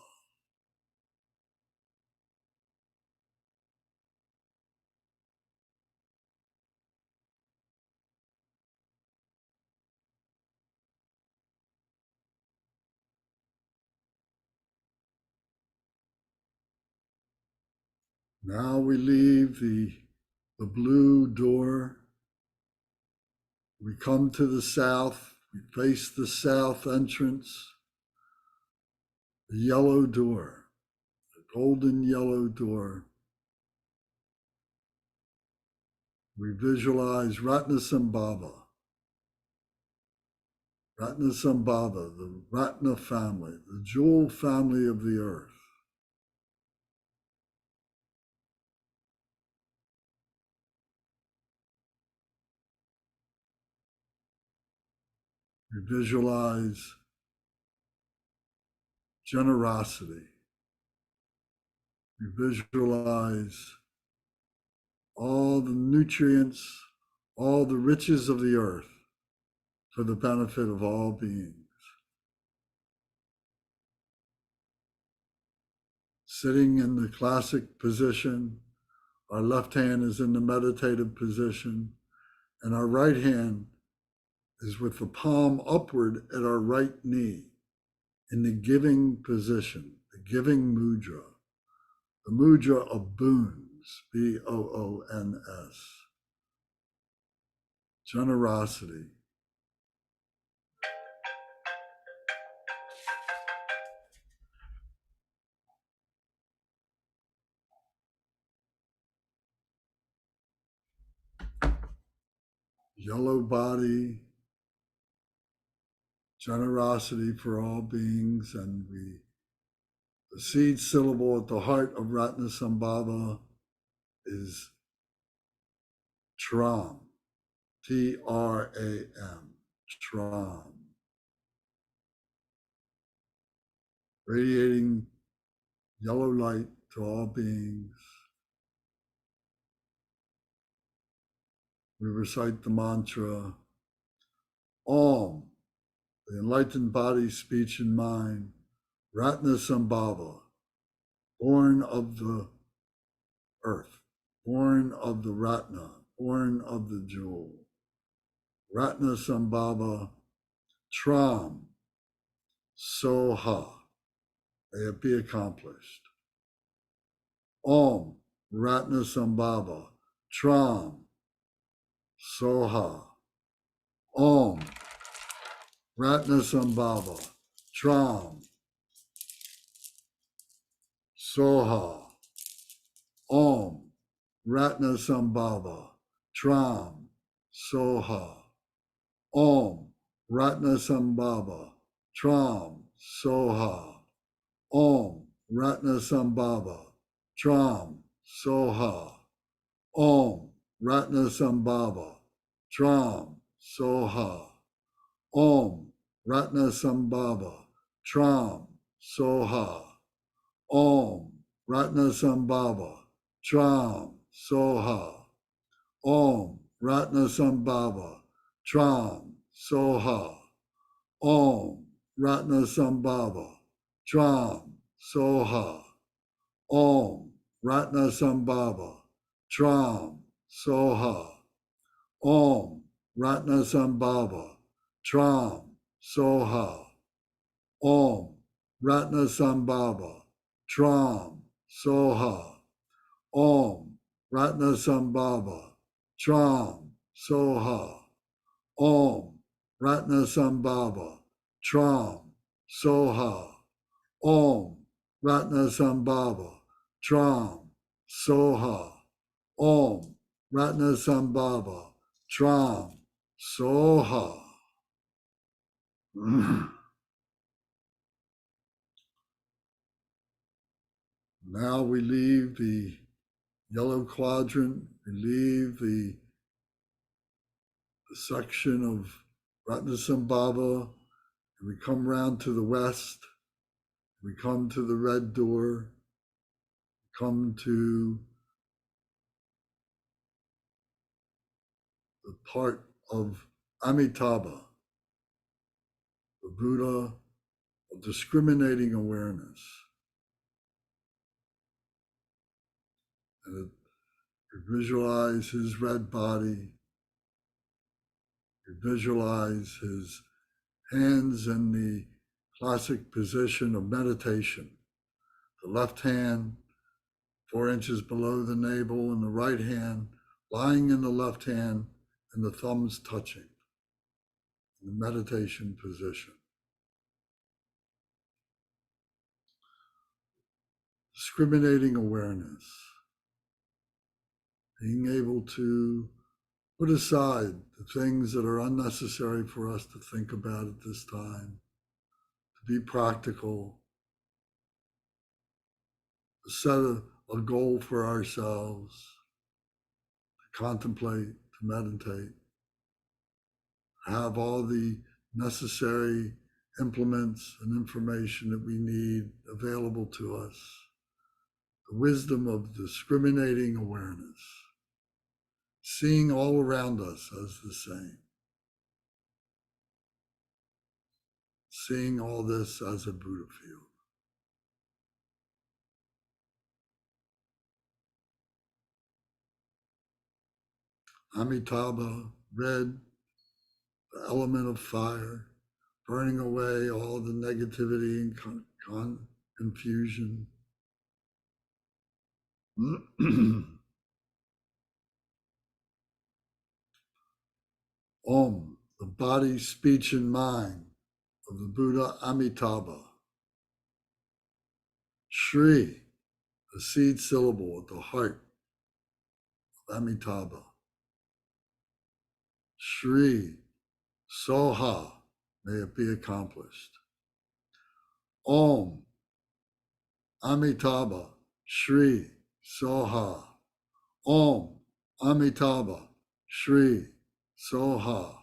Now we leave the blue door. We come to the south. We face the south entrance, the yellow door, the golden yellow door. We visualize Ratnasambhava, Ratnasambhava, the Ratna family, the jewel family of the earth. We visualize generosity. We visualize all the nutrients, all the riches of the earth for the benefit of all beings. Sitting in the classic position, our left hand is in the meditative position, and our right hand is with the palm upward at our right knee in the giving position, the giving mudra, the mudra of boons, Boons, generosity. Yellow body, generosity for all beings, and the seed syllable at the heart of Ratnasambhava is Tram, Tram, Tram, radiating yellow light to all beings. We recite the mantra, Om, the enlightened body, speech, and mind Ratnasambhava, born of the earth, born of the Ratna, born of the jewel. Ratnasambhava, Tram, Soha, may it be accomplished. Om, Ratnasambhava, Tram, Soha. Om, Ratnasambhava, Tram, Soha. Om, Ratnasambhava, Tram, Soha. Om, Ratnasambhava, Tram, Soha. Om, Ratnasambhava, Tram, Soha. Om, Ratnasambhava, Tram, Soha. Om, Ratnasambhava, Tram, Soha. Om, Ratnasambhava, Tram, Soha. Om, Ratnasambhava, Tram, Soha. Om, Ratnasambhava, Tram, Soha. Om, Ratnasambhava, Tram, Soha. Om, Ratnasambhava, Tram, Soha. Om, Ratnasambhava, Tram, Soha. Om, Ratnasambhava, Tram, Soha. Om, Ratnasambhava, Tram, Soha. Om, Ratnasambhava, Tram, Soha. Om, Ratnasambhava, Tram, Soha. Now we leave the yellow quadrant, we leave the section of Ratnasambhava, and we come round to the west, we come to the red door, come to the part of Amitabha, the Buddha of discriminating awareness. And you visualize his red body, you visualize his hands in the classic position of meditation. The left hand 4 inches below the navel, and the right hand lying in the left hand, and the thumbs touching in the meditation position. Discriminating awareness, being able to put aside the things that are unnecessary for us to think about at this time, to be practical, to set a goal for ourselves, to contemplate, to meditate, have all the necessary implements and information that we need available to us. The wisdom of discriminating awareness, seeing all around us as the same, seeing all this as a Buddha field. Amitabha, red, the element of fire, burning away all the negativity and confusion. Om, the body, speech, and mind of the Buddha Amitabha. Shri, the seed syllable at the heart of Amitabha. Shri, Soha, may it be accomplished. Om, Amitabha, Shri, Soha. Om, Amitabha, Shri, Soha.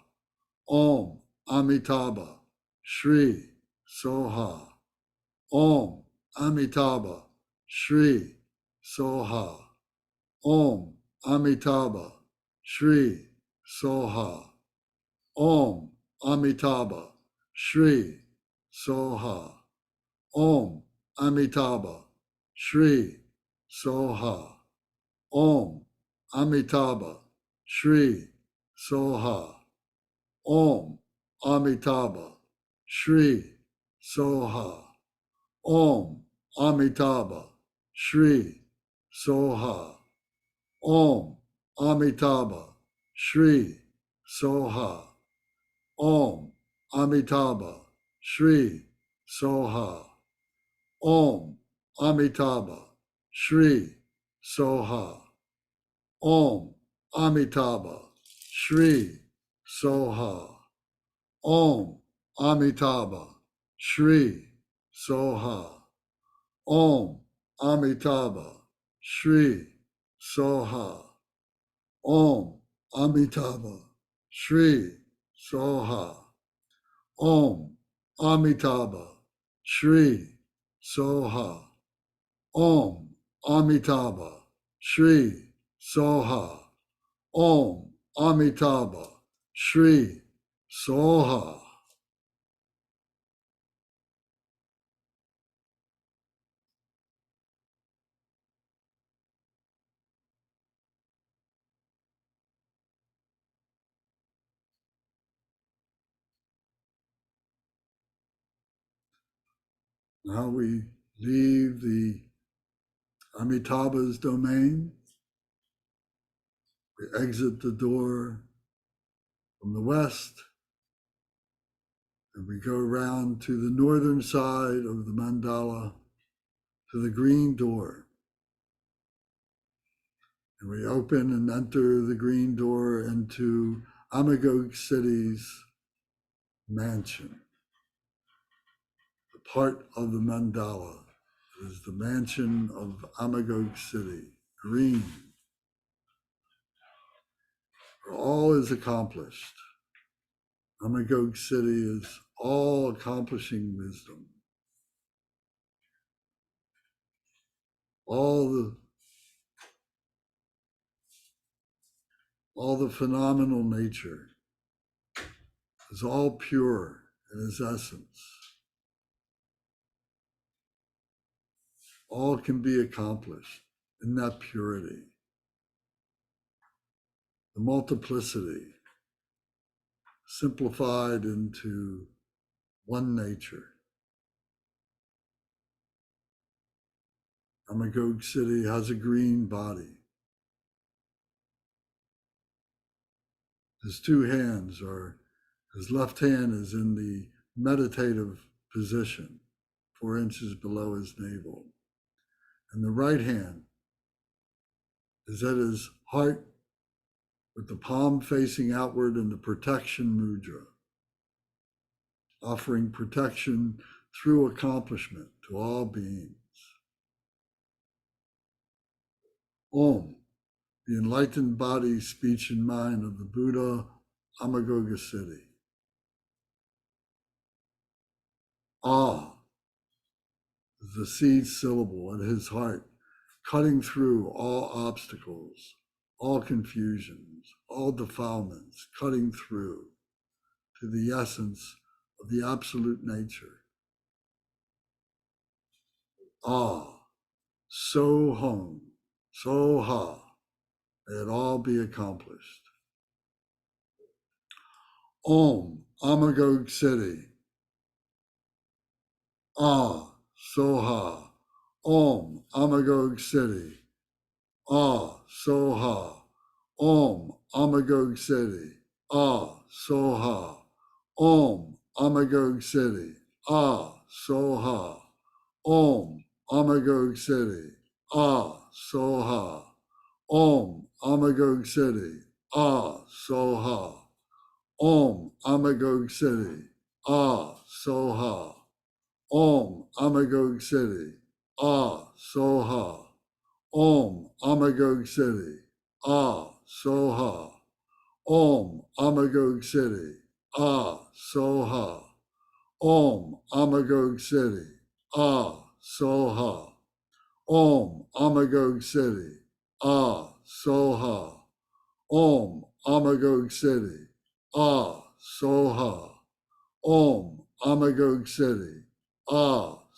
Om, Amitabha, Shri, Soha. Om, Amitabha, Shri, Soha. Om, Amitabha, Shri, Soha. Om, Amitabha, Shri, Soha. Om Amitabha Shri Soha. Om Amitabha Shri Soha. Om Amitabha Shri Soha. Om Amitabha Shri Soha. Om Amitabha Shri Soha. Om Amitabha Shri Soha. Om Amitabha Shri Soha. Om Amitabha Shri Soha. Om Amitabha Shri Soha. Om Amitabha Shri Soha. Om Amitabha Shri Soha. Om Amitabha Shri Soha. Om Amitabha Shri Soha. Om Amitabha Shri Soha. Now we leave the Amitabha's domain. We exit the door from the west, and we go around to the northern side of the mandala to the green door. And we open and enter the green door into Amagog City's mansion. The part of the mandala is the mansion of Amagog City, green, where all is accomplished. Amagog City is all accomplishing wisdom. All the phenomenal nature is all pure in its essence. All can be accomplished in that purity. The multiplicity simplified into one nature. Amagog City has a green body. His two hands are, his left hand is in the meditative position, 4 inches below his navel. And the right hand is at his heart with the palm facing outward in the protection mudra, offering protection through accomplishment to all beings. Om, the enlightened body, speech, and mind of the Buddha, Amagoga City. Ah is the seed syllable at his heart, cutting through all obstacles, all confusions, all defilements, cutting through to the essence of the absolute nature. Ah, so hum, so ha, may it all be accomplished. Om, Amagog City. Ah, Soha. Om, Amagog City. Ah, Soha. Om, Amagog City. Ah, Soha. Om, Amagog City. Ah, Soha. Om, Amagog City. Ah, Soha. Om, Amagog City. Ah, Soha. Om, Amagog City. Ah, Soha. Om, Amagog City. Ah, Soha. Om, Amagog City. Ah, Soha. Om, Amagog City. Ah, Soha. Om, Amagog City. Ah, Soha. Om, Amagog City. Ah, Soha. Om, Amagog City. Ah, Soha. Om, Amagog City. Ah,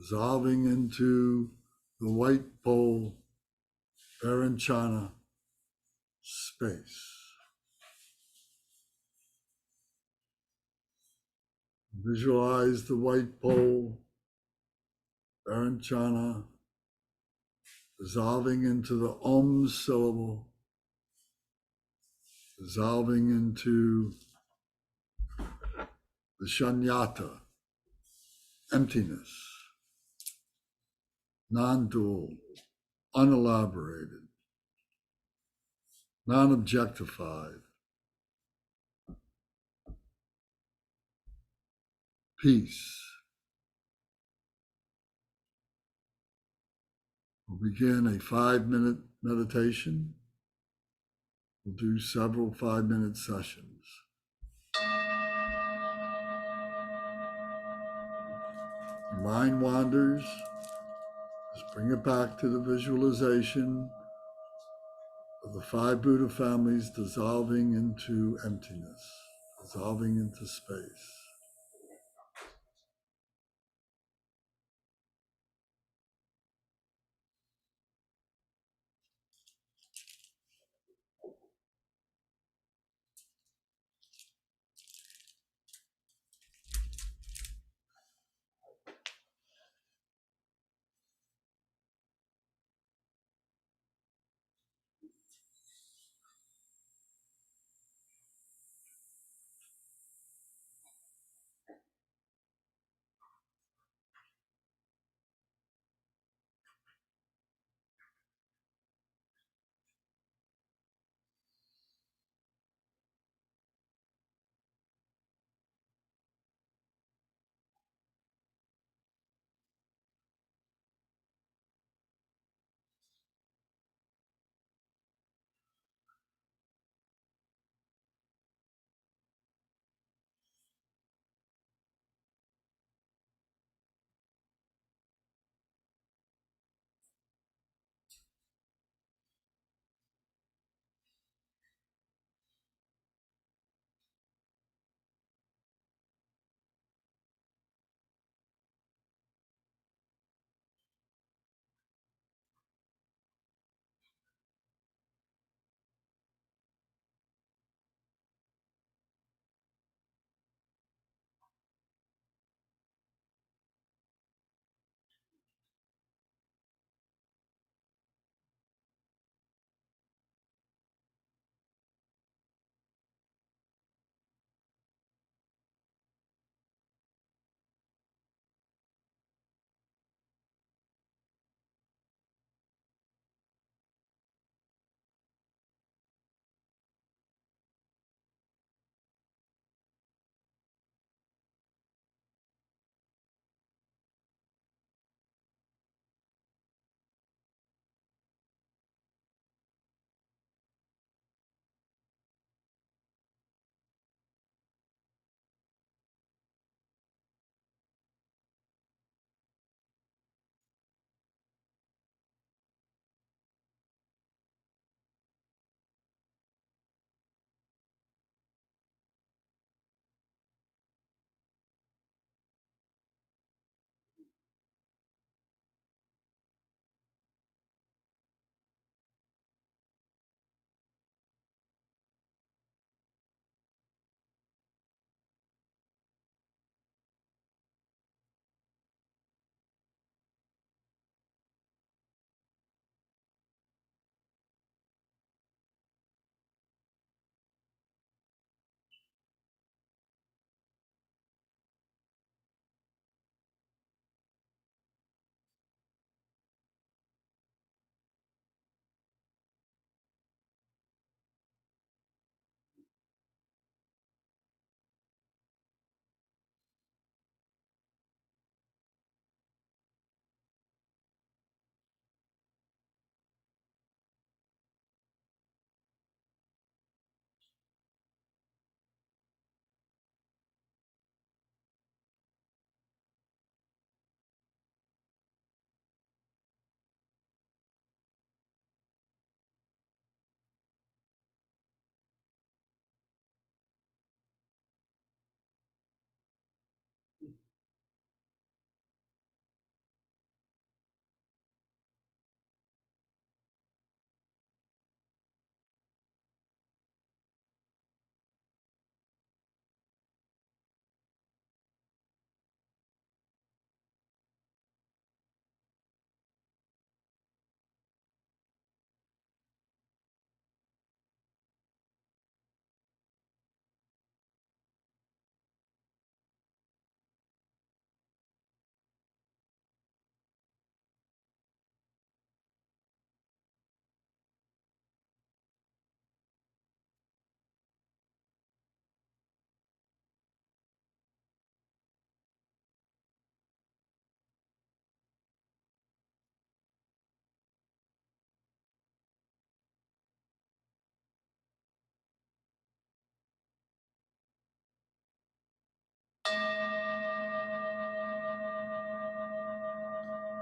dissolving into the white pole, Varanchana space. Visualize the white pole, Varanchana, dissolving into the Om syllable, dissolving into the Shunyata, emptiness, non-dual, unelaborated, non-objectified, peace. We'll begin a 5-minute meditation. We'll do several 5-minute sessions. Your mind wanders, just bring it back to the visualization of the 5 Buddha families dissolving into emptiness, dissolving into space.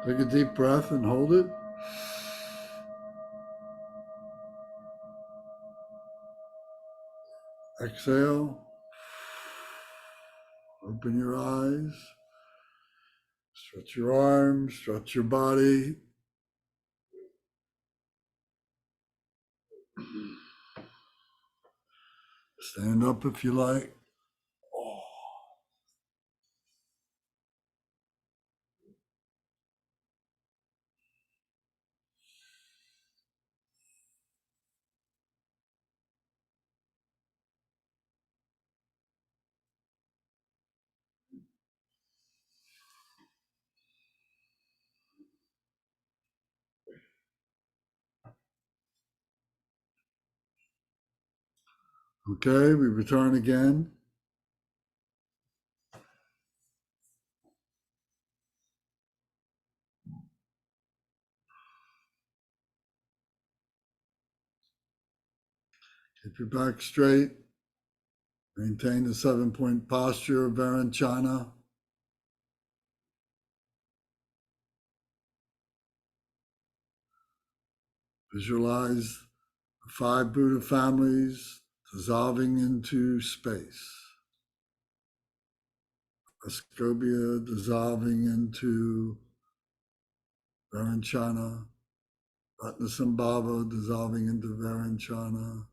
Take a deep breath and hold it. Exhale. Open your eyes. Stretch your arms, stretch your body. Stand up if you like. Okay, we return again. Keep your back straight. Maintain the 7-point posture of Varanchana. Visualize the 5 Buddha families dissolving into space. Ascobia dissolving into Varanchana. Ratnasambhava dissolving into Varanchana.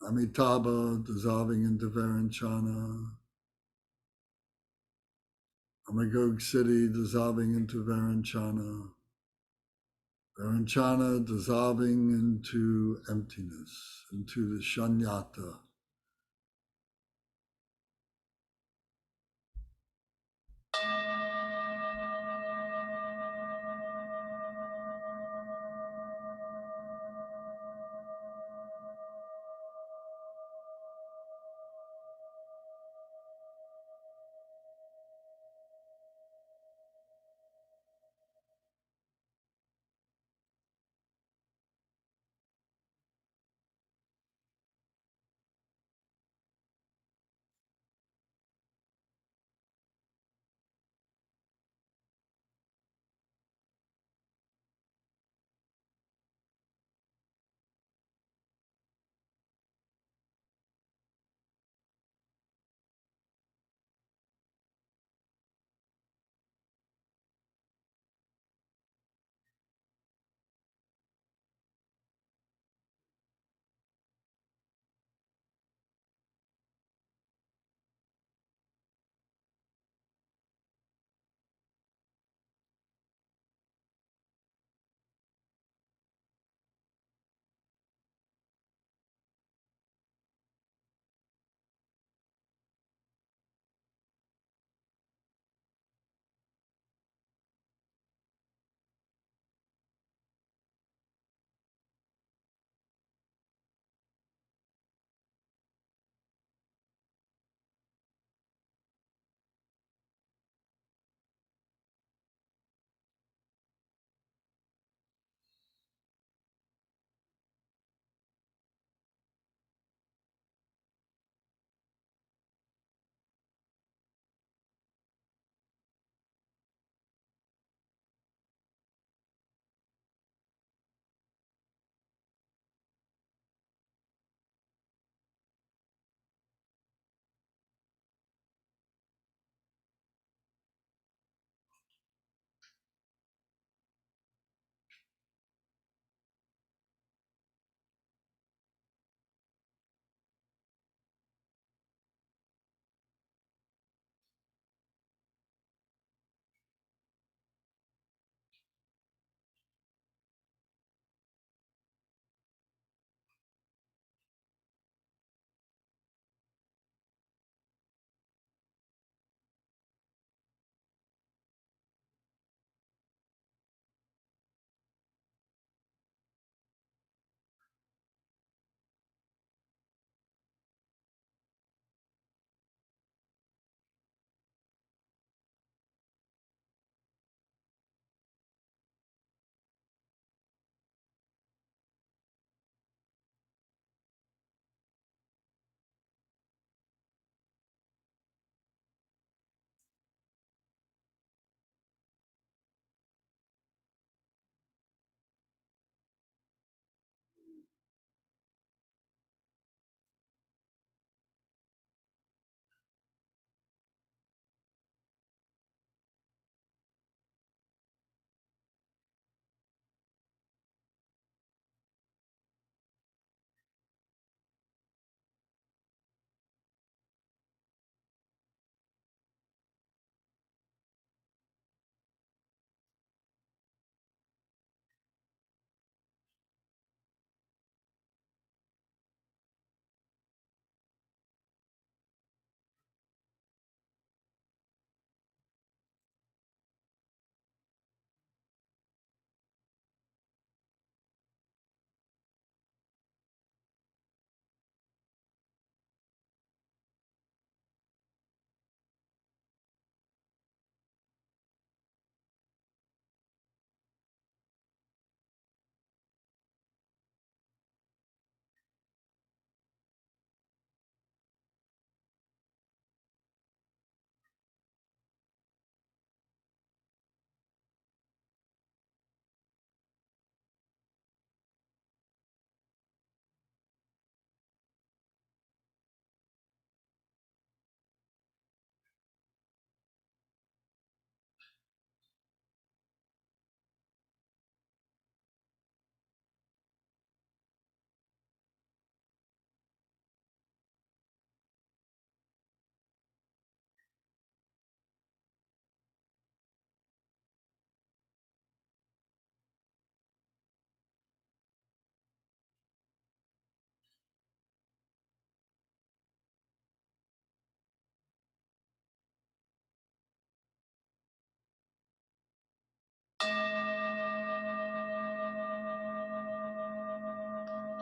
Amitabha dissolving into Varanchana. Amagog City dissolving into Varanchana. Varanchana dissolving into emptiness, into the shunyata.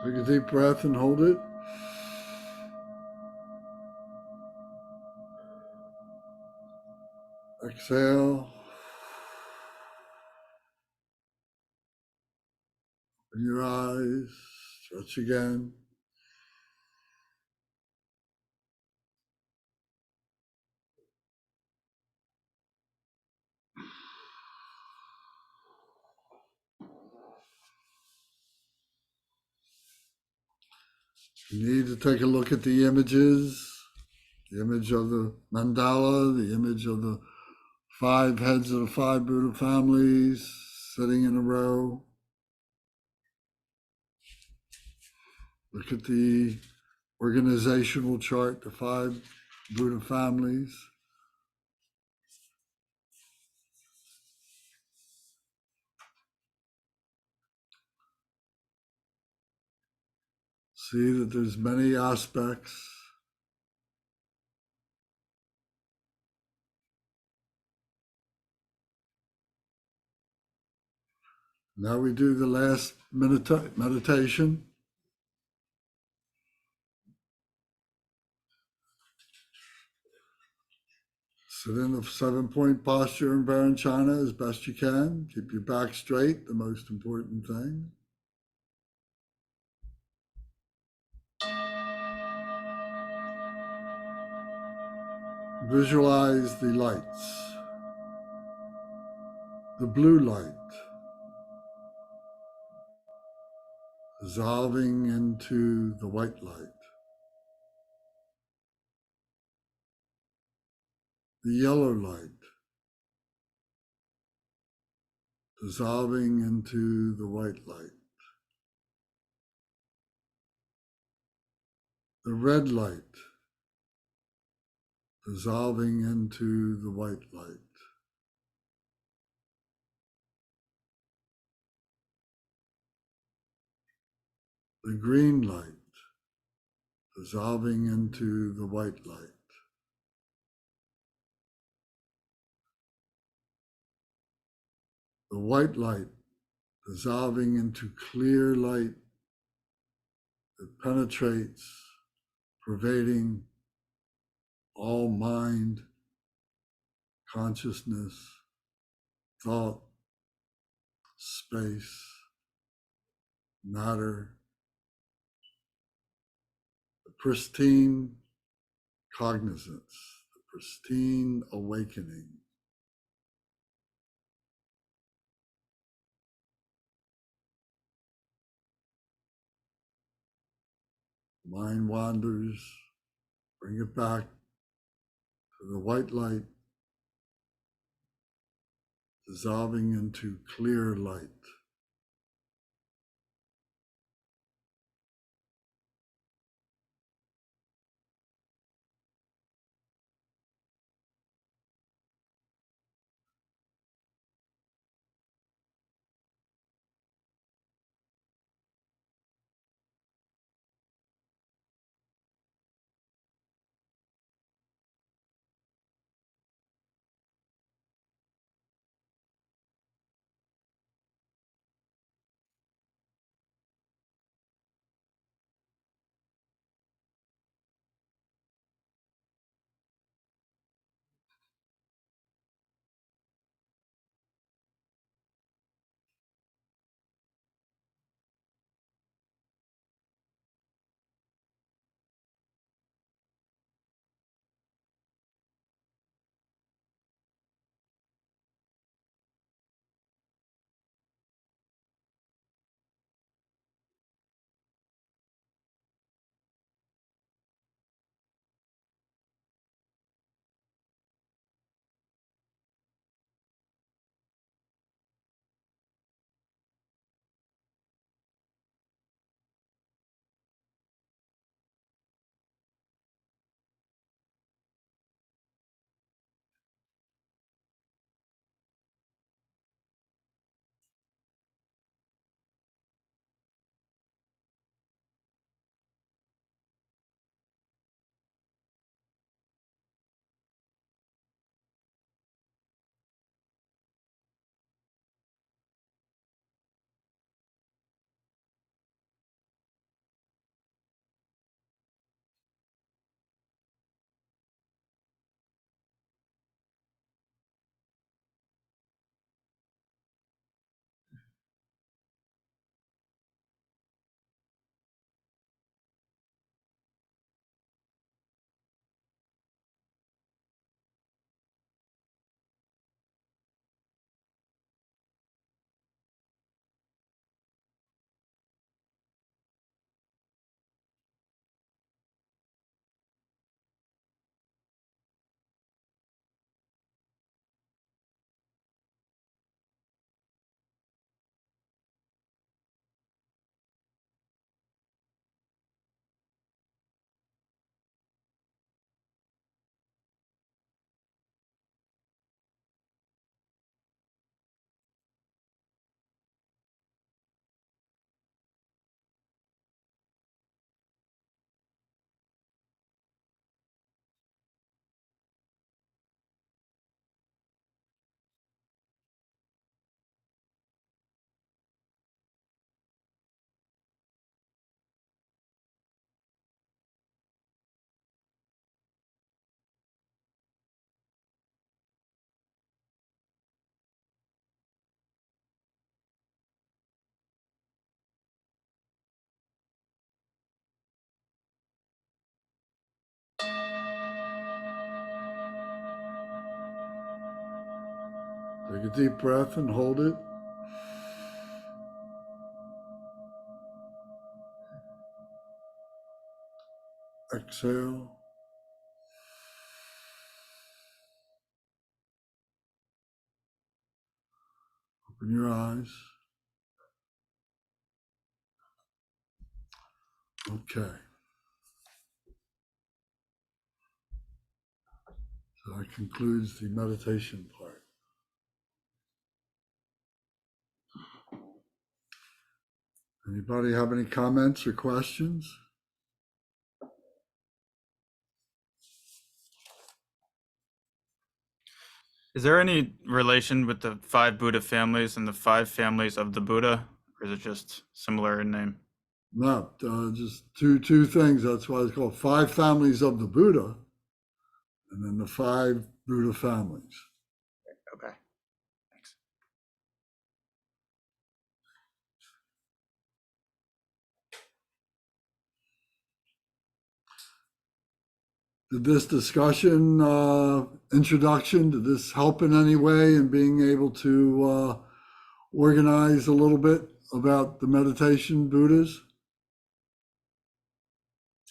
Take a deep breath and hold it. Exhale. Open your eyes. Stretch again. You need to take a look at the images, the image of the mandala, the image of the 5 heads of the 5 Buddha families sitting in a row. Look at the organizational chart, the 5 Buddha families. See that there's many aspects. Now we do the last meditation. Sit in a 7-point posture in Varanchana as best you can. Keep your back straight, the most important thing. Visualize the lights, the blue light dissolving into the white light, the yellow light dissolving into the white light, the red light dissolving into the white light, the green light dissolving into the white light, the white light dissolving into clear light that penetrates, pervading all mind, consciousness, thought, space, matter, the pristine cognizance, the pristine awakening. Mind wanders, bring it back to the white light, dissolving into clear light. Take a deep breath and hold it. Exhale. Open your eyes. Okay. So that concludes the meditation part. Anybody have any comments or questions? Is there any relation with the 5 Buddha families and the 5 families of the Buddha, or is it just similar in name? No, just two things. That's why it's called 5 families of the Buddha, and then the 5 Buddha families. Okay, thanks. Did this discussion, introduction, did this help in any way in being able to organize a little bit about the meditation Buddhas?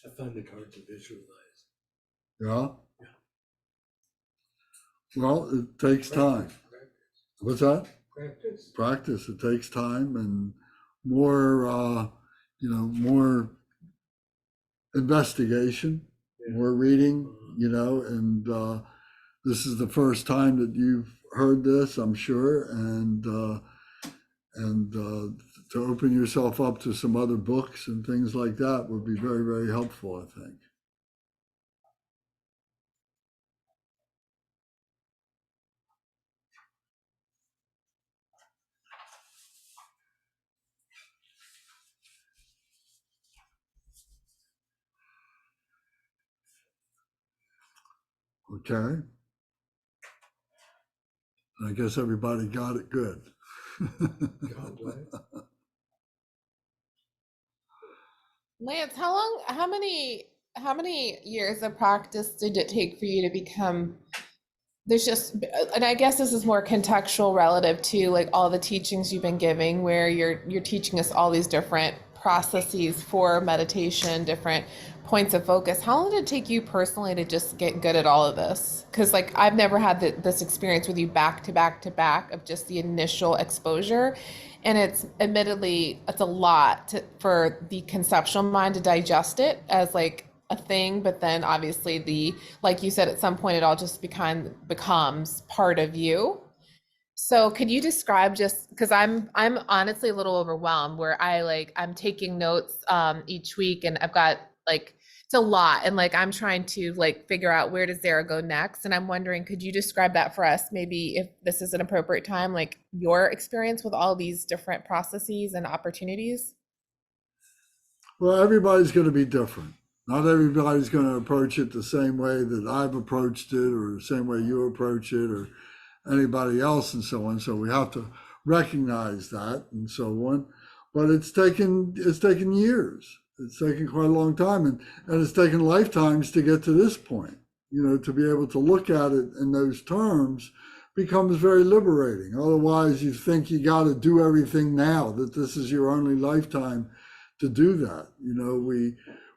I find it hard to visualize. Yeah? Well, it takes time. What's that? Practice. Practice. It takes time and more, more investigation, more reading, and this is the first time that you've heard this, I'm sure, and to open yourself up to some other books and things like that would be very, very helpful, I think. Okay. I guess everybody got it good. God bless. Lance, how many years of practice did it take for you to become, and I guess this is more contextual relative to like all the teachings you've been giving, where you're teaching us all these different processes for meditation, different points of focus. How long did it take you personally to just get good at all of this? Because like I've never had this experience with you back to back to back of just the initial exposure. And it's admittedly, it's a lot for the conceptual mind to digest it as like a thing, but then obviously like you said, at some point it all just becomes part of you. So could you describe, just because I'm honestly a little overwhelmed, where I'm taking notes each week, and I've got like, it's a lot, and like I'm trying to like figure out where does Zara go next, and I'm wondering, could you describe that for us, maybe if this is an appropriate time, like your experience with all these different processes and opportunities? Well, everybody's going to be different. Not everybody's going to approach it the same way that I've approached it, or the same way you approach it, or anybody else, and so on. So we have to recognize that and so on. But it's taken years. It's taken quite a long time, and it's taken lifetimes to get to this point. To be able to look at it in those terms becomes very liberating. Otherwise, you think you got to do everything now, that this is your only lifetime to do that.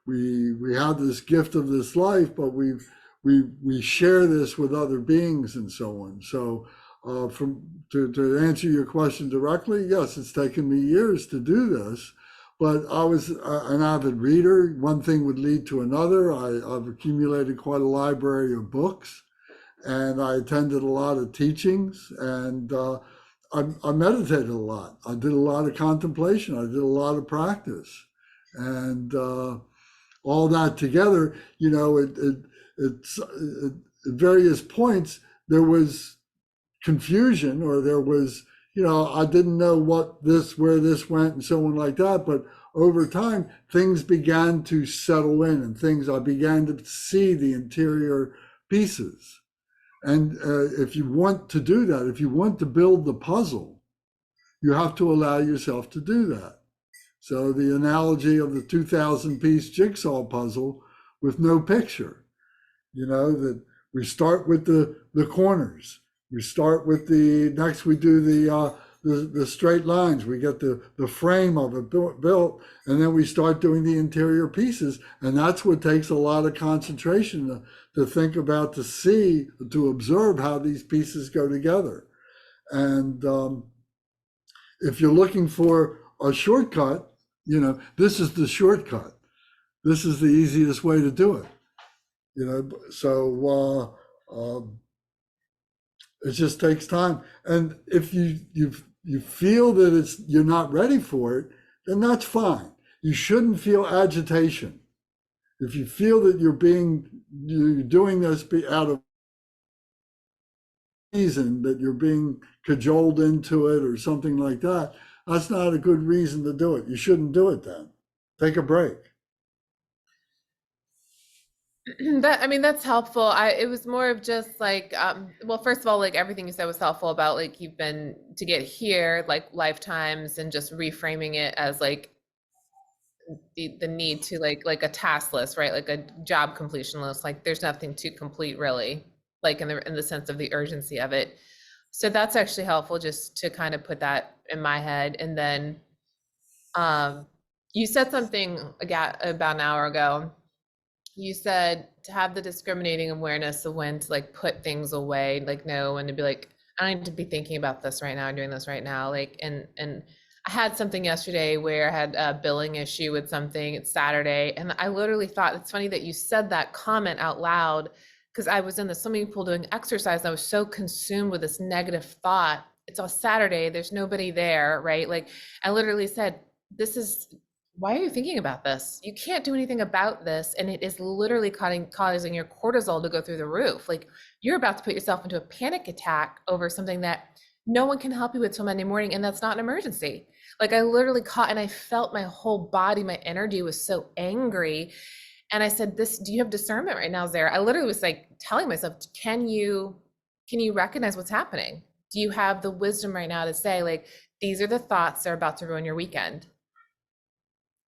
We have this gift of this life, but we share this with other beings and so on. So to answer your question directly, yes, it's taken me years to do this, but I was an avid reader. One thing would lead to another. I've accumulated quite a library of books, and I attended a lot of teachings, and I meditated a lot. I did a lot of contemplation. I did a lot of practice, and all that together, at various points there was confusion, or there was, I didn't know where this went and so on like that. But over time, things began to settle in, and I began to see the interior pieces. And if you want to do that, if you want to build the puzzle, you have to allow yourself to do that. So the analogy of the 2,000-piece jigsaw puzzle with no picture, that we start with the corners. We start with next we do the straight lines. We get the frame of it built, and then we start doing the interior pieces. And that's what takes a lot of concentration to think about, to see, to observe how these pieces go together. And if you're looking for a shortcut, this is the shortcut. This is the easiest way to do it. So it just takes time. And if you feel that you're not ready for it, then that's fine. You shouldn't feel agitation. If you feel that you're doing this out of reason, that you're being cajoled into it or something like that, that's not a good reason to do it. You shouldn't do it then. Take a break. That's helpful. It was more of just like, well, first of all, like everything you said was helpful about like you've been to get here, like lifetimes, and just reframing it as like the need to like a task list, right? Like a job completion list. Like there's nothing to complete really, like in the sense of the urgency of it. So that's actually helpful just to kind of put that in my head. And then you said something about an hour ago. You said to have the discriminating awareness of when to like put things away, like no, and to be like, I don't need to be thinking about this right now, I'm doing this right now. Like, and I had something yesterday where I had a billing issue with something. It's Saturday. And I literally thought, it's funny that you said that comment out loud, because I was in the swimming pool doing exercise. And I was so consumed with this negative thought. It's a Saturday, there's nobody there, right? Like I literally said, why are you thinking about this? You can't do anything about this. And it is literally causing your cortisol to go through the roof. Like you're about to put yourself into a panic attack over something that no one can help you with till Monday morning. And that's not an emergency. Like I literally and I felt my whole body, my energy was so angry. And I said, do you have discernment right now, Zara? I literally was like telling myself, can you recognize what's happening? Do you have the wisdom right now to say like, these are the thoughts that are about to ruin your weekend?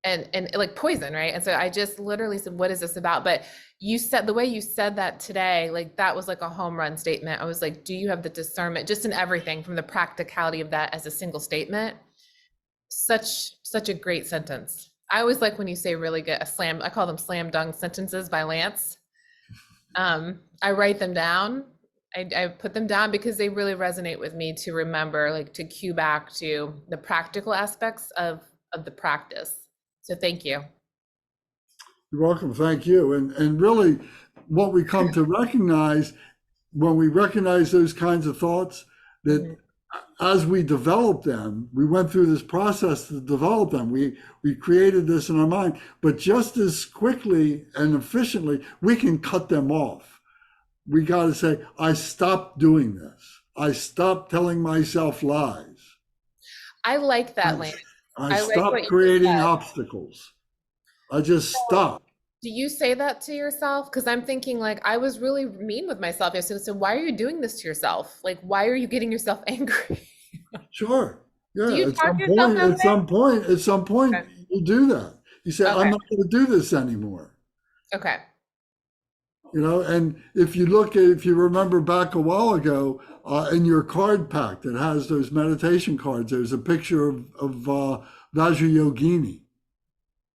And like poison, right? And so I just literally said, what is this about? But you said, the way you said that today, like that was like a home run statement. I was like, do you have the discernment just in everything, from the practicality of that as a single statement? Such a great sentence. I always like when you say really good, I call them slam dunk sentences by Lance. I write them down. I put them down because they really resonate with me to remember, like to cue back to the practical aspects of the practice. So thank you. You're welcome. Thank you. And really what we come to recognize when we recognize those kinds of thoughts, that as we develop them, we went through this process to develop them. We created this in our mind, but just as quickly and efficiently, we can cut them off. We got to say, I stopped doing this. I stopped telling myself lies. I like that, Lance. I stopped creating obstacles. I just stopped. Do you say that to yourself? Because I'm thinking like I was really mean with myself yesterday. So why are you doing this to yourself? Like, why are you getting yourself angry? Sure. Yeah. Do you At talk yourself at some point, Okay. you do that. You say, Okay. I'm not going to do this anymore. Okay. And if you remember back a while ago, in your card pack that has those meditation cards, there's a picture of Vajrayogini.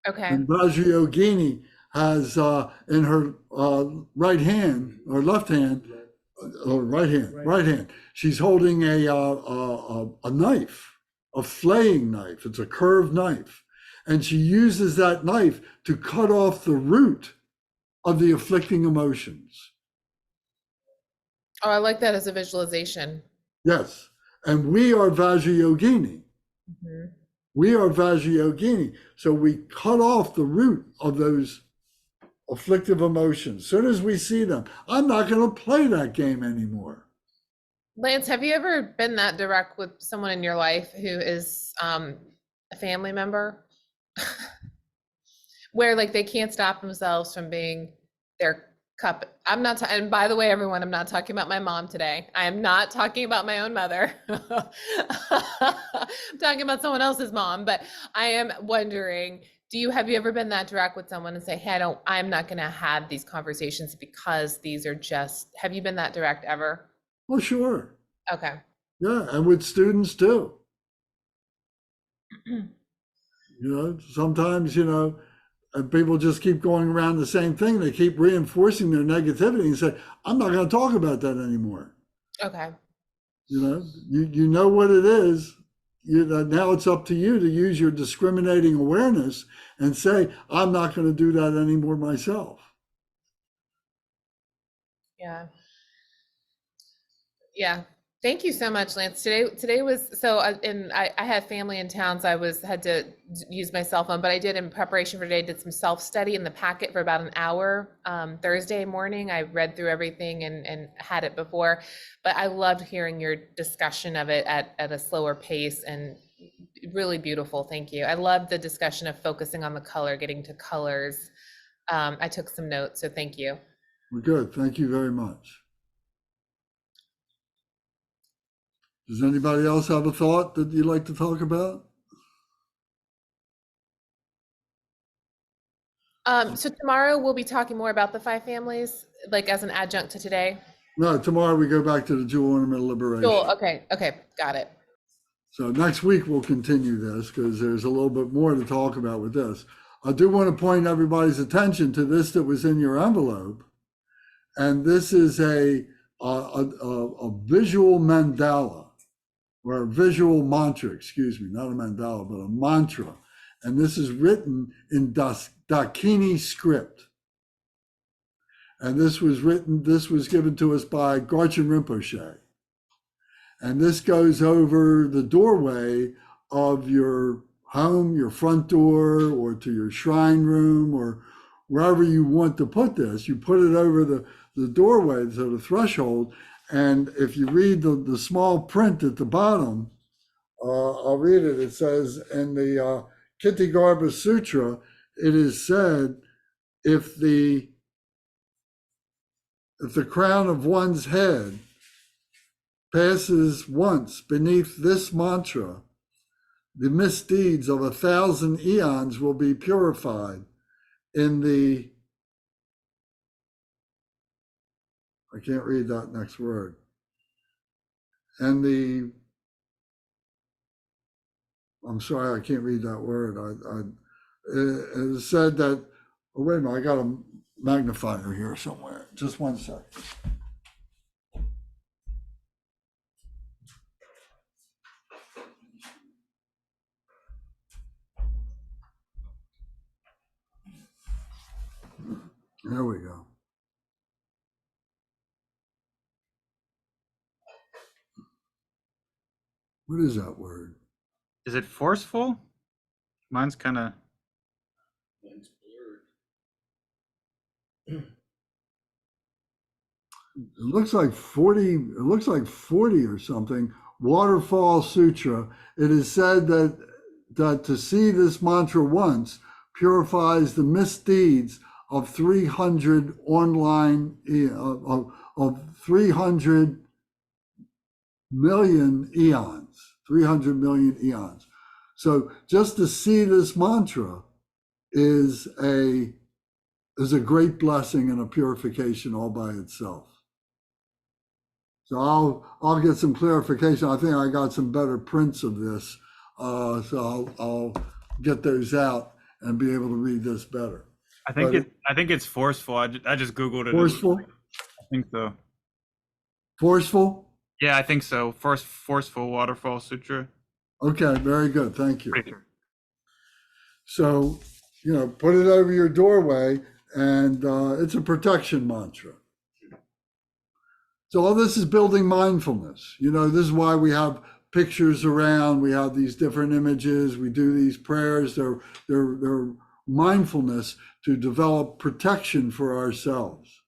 Okay. And Vajrayogini has in her right hand or left hand, or right hand, she's holding a knife, a flaying knife. It's a curved knife. And she uses that knife to cut off the root of the afflicting emotions. Oh, I like that as a visualization. Yes. And we are Vajrayogini. Mm-hmm. We are Vajrayogini. So we cut off the root of those afflictive emotions. As soon as we see them, I'm not going to play that game anymore. Lance, have you ever been that direct with someone in your life who is a family member? Where like they can't stop themselves from being their cup. And by the way, everyone, I'm not talking about my mom today. I am not talking about my own mother. I'm talking about someone else's mom, but I am wondering, have you ever been that direct with someone and say, hey, I'm not going to have these conversations because these are have you been that direct ever? Oh, sure. Okay. Yeah, and with students too. Sometimes, and people just keep going around the same thing. They keep reinforcing their negativity and say, I'm not going to talk about that anymore. Okay. You know what it is. Now it's up to you to use your discriminating awareness and say, I'm not going to do that anymore myself. Yeah. Yeah. Thank you so much, Lance. Today was so, and I had family in town, so had to use my cell phone, but I did in preparation for today, did some self-study in the packet for about an hour. Thursday morning, I read through everything and had it before, but I loved hearing your discussion of it at a slower pace and really beautiful. Thank you. I love the discussion of focusing on the color, getting to colors. I took some notes, so thank you. Well, good. Thank you very much. Does anybody else have a thought that you'd like to talk about? So tomorrow we'll be talking more about the 5 families, like as an adjunct to today. No, tomorrow we go back to the jewel ornamental liberation. Cool. Okay. Got it. So next week we'll continue this because there's a little bit more to talk about with this. I do want to point everybody's attention to this that was in your envelope. And this is a visual mandala, or a visual mantra, excuse me, not a mandala, but a mantra. And this is written in Dakini script. And this was given to us by Garchen Rinpoche. And this goes over the doorway of your home, your front door, or to your shrine room, or wherever you want to put this. You put it over the doorway, so the threshold. And if you read the small print at the bottom, I'll read it. It says in the Kittigarbha Sutra, it is said, if the crown of one's head passes once beneath this mantra, the misdeeds of 1,000 eons will be purified in the, I can't read that next word, and I'm sorry, I can't read that word. It said that, oh, wait a minute, I got a magnifier here somewhere. Just one second. There we go. What is that word? Is it forceful? Mine's kind of. Mine's blurred. It looks like 40. It looks like 40 or something. Waterfall Sutra. It is said that to see this mantra once purifies the misdeeds of 300 online of 300 million eons. 300 million eons. So just to see this mantra is a great blessing and a purification all by itself. So I'll get some clarification. I think I got some better prints of this, so I'll get those out and be able to read this better. I think it's forceful. I just googled it. Forceful. I think so. Forceful. Yeah, I think so. Forceful Waterfall Sutra. Okay, very good. Thank you. Pretty sure. So, put it over your doorway, and it's a protection mantra. So all this is building mindfulness. This is why we have pictures around. We have these different images. We do these prayers. They're mindfulness to develop protection for ourselves.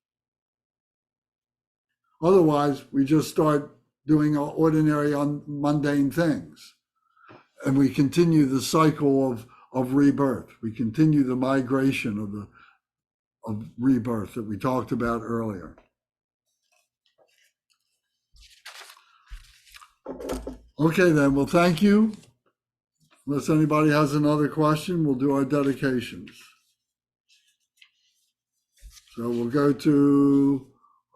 Otherwise, we just start doing ordinary, mundane things. And we continue the cycle of rebirth. We continue the migration of rebirth that we talked about earlier. Okay, then. Well, thank you. Unless anybody has another question, we'll do our dedications. So we'll go to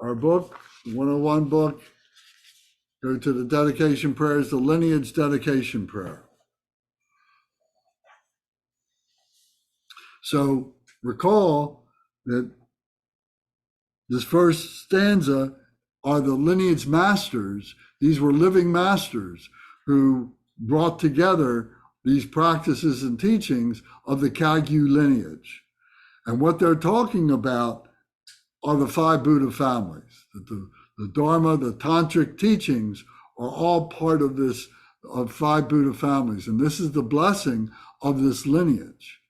our book, 101 book, Go to the dedication prayers, the lineage dedication prayer. So recall that this first stanza are the lineage masters. These were living masters who brought together these practices and teachings of the Kagyu lineage. And what they're talking about are the 5 Buddha families. The Dharma, the tantric teachings are all part of this, of 5 Buddha families. And this is the blessing of this lineage.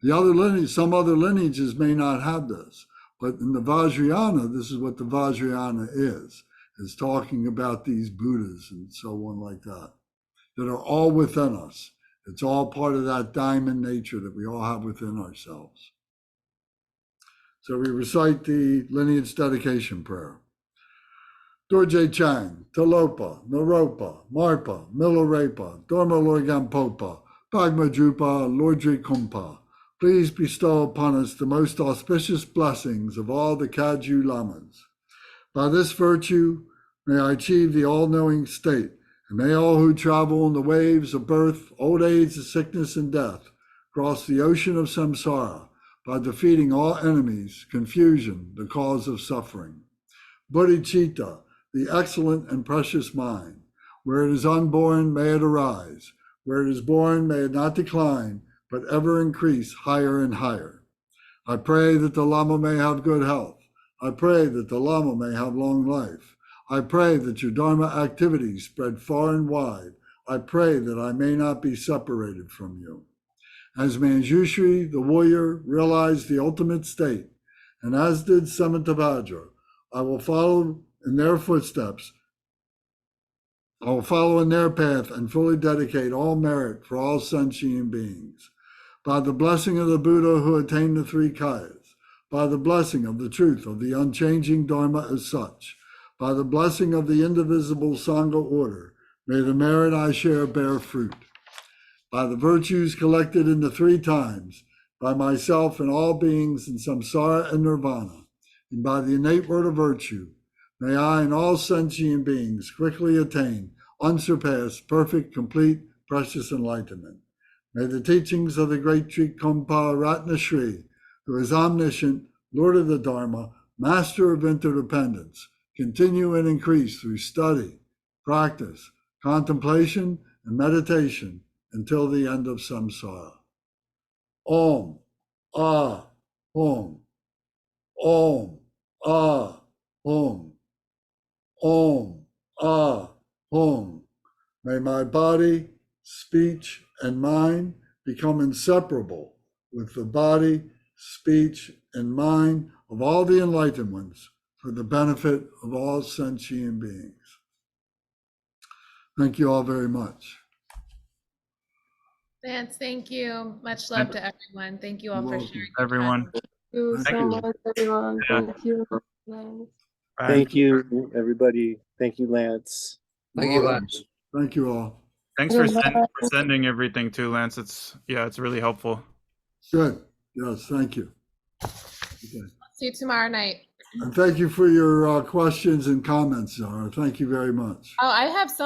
The other lineage, some other lineages may not have this, but in the Vajrayana, this is what the Vajrayana is talking about these Buddhas and so on like that are all within us. It's all part of that diamond nature that we all have within ourselves. So we recite the lineage dedication prayer. Dorje Chang, Talopa, Naropa, Marpa, Milarepa, Dharma Lorgampopa, Bhagma Drupa, Lordri Kumpa. Please bestow upon us the most auspicious blessings of all the Kagyu Lamas. By this virtue, may I achieve the all-knowing state, and may all who travel in the waves of birth, old age, sickness, and death cross the ocean of samsara by defeating all enemies, confusion, the cause of suffering. Bodhicitta, the excellent and precious mind. Where it is unborn, may it arise. Where it is born, may it not decline, but ever increase higher and higher. I pray that the Lama may have good health. I pray that the Lama may have long life. I pray that your Dharma activities spread far and wide. I pray that I may not be separated from you. As Manjushri, the warrior, realized the ultimate state, and as did Samantabhadra, I will follow in their footsteps. I will follow in their path and fully dedicate all merit for all sentient beings. By the blessing of the Buddha who attained the 3 kayas, by the blessing of the truth of the unchanging Dharma as such, by the blessing of the indivisible Sangha order, may the merit I share bear fruit. By the virtues collected in the 3 times, by myself and all beings in samsara and nirvana, and by the innate word of virtue, may I and all sentient beings quickly attain unsurpassed, perfect, complete, precious enlightenment. May the teachings of the great Trikampa Ratna Shri, who is omniscient, Lord of the Dharma, master of interdependence, continue and increase through study, practice, contemplation, and meditation until the end of samsara. Om, Ah, Om. Om, Ah, Om. Om, Ah, Om. May my body, speech, and mind become inseparable with the body, speech, and mind of all the enlightened ones for the benefit of all sentient beings. Thank you all very much. Lance, thank you. Much love to everyone. Thank you all You're for welcome. sharing. Everyone. Thank you Thank so you. much, everyone. Yeah. Thank you. Lance. Bye. Thank you, everybody. Thank you, Lance. You're Thank you, welcome. Lance. Thank you all. Thanks for, Goodbye. for sending everything too, Lance. It's really helpful. Good. Yes, thank you. Okay. See you tomorrow night. And thank you for your questions and comments, Zara. Thank you very much. Oh, I have so